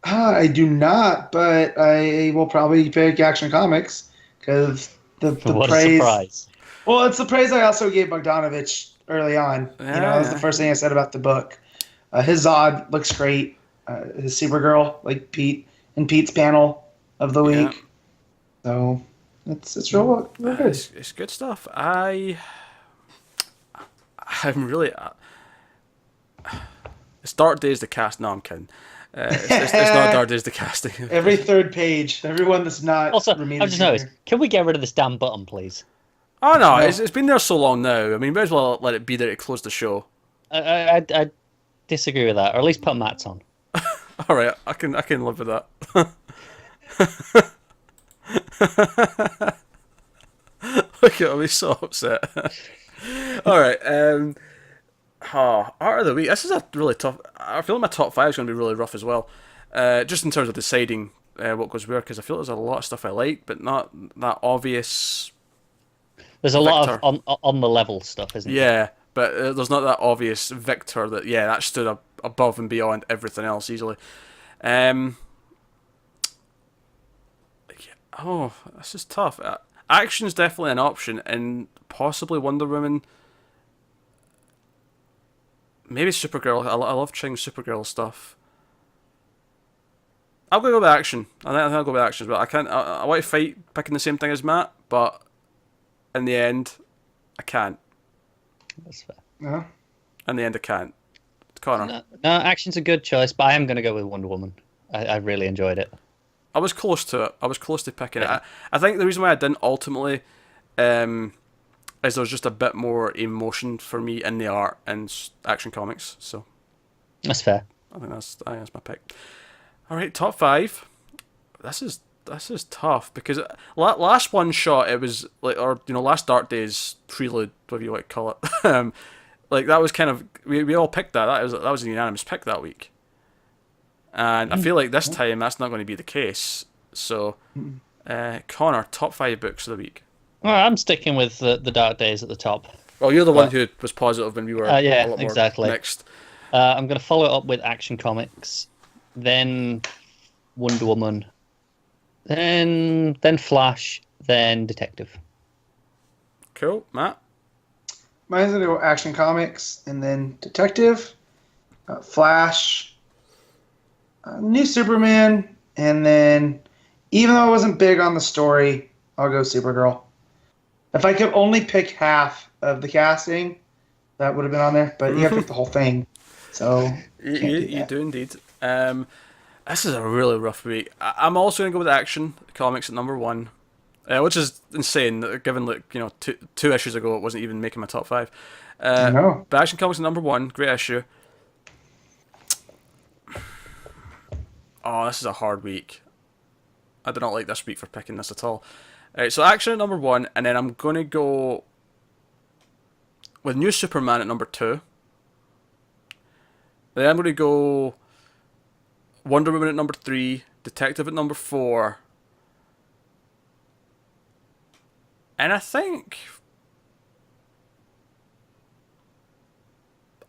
Speaker 2: I do not, but I will probably pick Action Comics because the
Speaker 3: what
Speaker 2: praise.
Speaker 3: A surprise!
Speaker 2: Well, it's the praise I also gave Bogdanovic early on. That was the first thing I said about the book. His Zod looks great. His Supergirl, like Pete's panel of the week. Yeah. So it's real good.
Speaker 1: It's good stuff. I'm really. It's Dark Days the cast. No, I'm kidding. It's not Dark Days the casting.
Speaker 2: Every third page, everyone that's not.
Speaker 3: Also, Romita I've just noticed. Can we get rid of this damn button, please?
Speaker 1: Oh no, it's been there so long now. I mean, may as well let it be there to close the show.
Speaker 3: I disagree with that, or at least put mats on.
Speaker 1: All right, I can live with that. Look at me, so upset. All right. Art of the week. This is a really tough. I feel like my top 5 is going to be really rough as well. Just in terms of deciding what goes where, because I feel there's a lot of stuff I like, but not that obvious.
Speaker 3: There's a lot of on the level stuff, isn't there?
Speaker 1: Yeah, but there's not that obvious Viktor that stood above and beyond everything else easily. This is tough. Action's definitely an option, and possibly Wonder Woman. Maybe Supergirl. I love Ching's Supergirl stuff. I'm gonna go with action. I think I'll go with action, but I can't. I want to fight picking the same thing as Matt, but in the end, I can't.
Speaker 3: That's fair.
Speaker 2: No.
Speaker 1: In the end, I can't. Connor.
Speaker 3: No, action's a good choice, but I am gonna go with Wonder Woman. I really enjoyed it.
Speaker 1: I was close to it. I was close to picking it. I think the reason why I didn't ultimately, is there's just a bit more emotion for me in the art and Action Comics. So
Speaker 3: that's fair.
Speaker 1: I think that's my pick. All right, top 5. This is tough because last one shot it was like, or last Dark Days prelude, whatever you like to call it. Like that was kind of we all picked that. That was a unanimous pick that week. And I feel like this time that's not going to be the case. So, Connor, top 5 books of the week.
Speaker 3: Well, I'm sticking with the Dark Days at the top.
Speaker 1: Well, you're the one who was positive when we were a lot more mixed.
Speaker 3: I'm going to follow it up with Action Comics, then Wonder Woman, then Flash, then Detective.
Speaker 1: Cool. Matt?
Speaker 2: Mine's going to go Action Comics, and then Detective, Flash, New Superman, and then, even though I wasn't big on the story, I'll go Supergirl. If I could only pick half of the casting, that would have been on there, but you have to pick the whole thing. So
Speaker 1: you do indeed. This is a really rough week. I'm also going to go with Action Comics at number 1, which is insane, given that two issues ago it wasn't even making my top 5.
Speaker 2: No.
Speaker 1: But Action Comics at number 1, great issue. Oh, this is a hard week. I do not like this week for picking this at all. Alright, so Action at number 1, and then I'm going to go with New Superman at number 2. Then I'm going to go Wonder Woman at number 3, Detective at number 4. And I think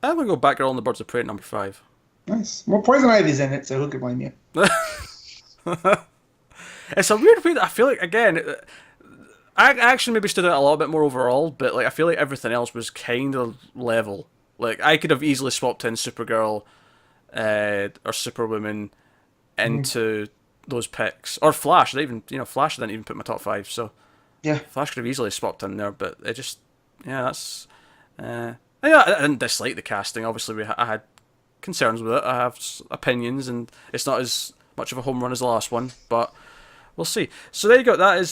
Speaker 1: I'm going to go Batgirl and the Birds of Prey at number 5.
Speaker 2: Nice. Well, Poison Ivy's in it, so who could blame you?
Speaker 1: It's a weird way that I feel like, again, Action maybe stood out a little bit more overall, but I feel like everything else was kind of level. Like, I could have easily swapped in Supergirl or Superwoman into those picks. Or Flash. Flash didn't even put my top 5, so
Speaker 2: yeah,
Speaker 1: Flash could have easily swapped in there, but it just, that's... I didn't dislike the casting. Obviously, I had concerns with it. I have opinions, and it's not as much of a home run as the last one, but we'll see. So there you go. That is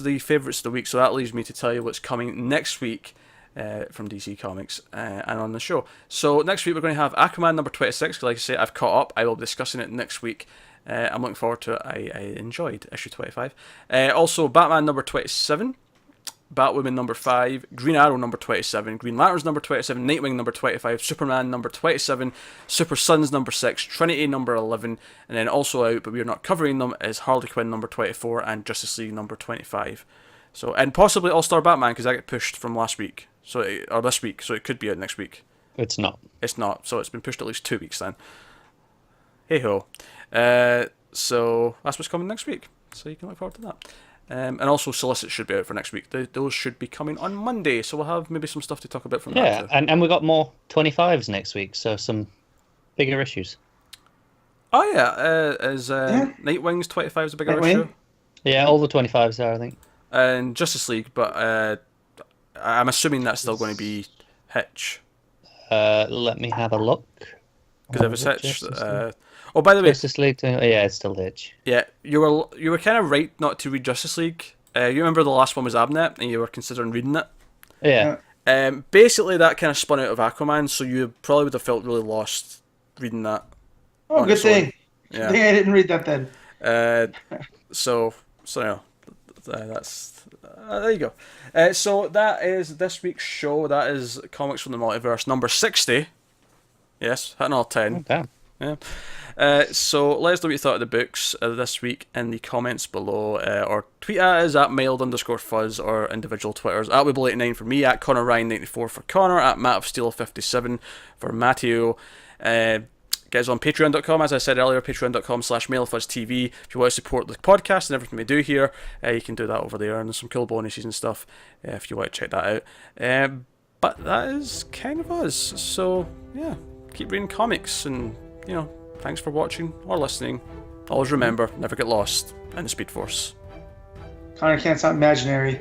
Speaker 1: the favourites of the week. So that leaves me to tell you what's coming next week from DC Comics and on the show. So next week we're going to have Aquaman number 26. Because like I say, I've caught up. I will be discussing it next week. I'm looking forward to it. I enjoyed issue 25. Also, Batman number 27. Batwoman number 5, Green Arrow number 27, Green Lanterns number 27, Nightwing number 25, Superman number 27, Super Sons number 6, Trinity number 11, and then also out, but we are not covering them, is Harley Quinn number 24 and Justice League number 25. So, and possibly All-Star Batman, because that got pushed from last week, or this week, so it could be out next week.
Speaker 3: It's not, so
Speaker 1: it's been pushed at least 2 weeks then. Hey ho. So that's what's coming next week, so you can look forward to that. And also Solicit should be out for next week. Those should be coming on Monday, so we'll have maybe some stuff to talk about from that.
Speaker 3: Yeah, and we got more 25s next week, so some bigger issues.
Speaker 1: Oh yeah, Nightwing's 25 is a bigger issue?
Speaker 3: Yeah, all the 25s there, I think. And
Speaker 1: Justice League, but I'm assuming that's still going to be Hitch.
Speaker 3: Let me have a look.
Speaker 1: Because if it's Hitch... Oh, by the way,
Speaker 3: Justice League. It's still Hitch.
Speaker 1: Yeah, you were kind of right not to read Justice League. You remember the last one was Abnett, and you were considering reading it.
Speaker 3: Yeah.
Speaker 1: Basically, that kind of spun out of Aquaman, so you probably would have felt really lost reading that.
Speaker 2: Oh, good thing. Yeah, I didn't read that then.
Speaker 1: So yeah, that's there you go. So that is this week's show. That is Comics from the Multiverse number 60. Yes, hitting all 10.
Speaker 3: Oh, damn.
Speaker 1: Yeah. So let us know what you thought of the books this week in the comments below, or tweet at us at mild_fuzz, or individual Twitters at Weeble89 for me, at ConnorRyan94 for Connor, at MattofSteel57 for Matteo. Get us on patreon.com, as I said earlier, patreon.com/MailFuzzTV. If you want to support the podcast and everything we do here, you can do that over there, and there's some cool bonuses and stuff if you want to check that out. But that is kind of us. So yeah, keep reading comics, and thanks for watching or listening. Always remember, never get lost in the Speed Force.
Speaker 2: Connor can't sound imaginary.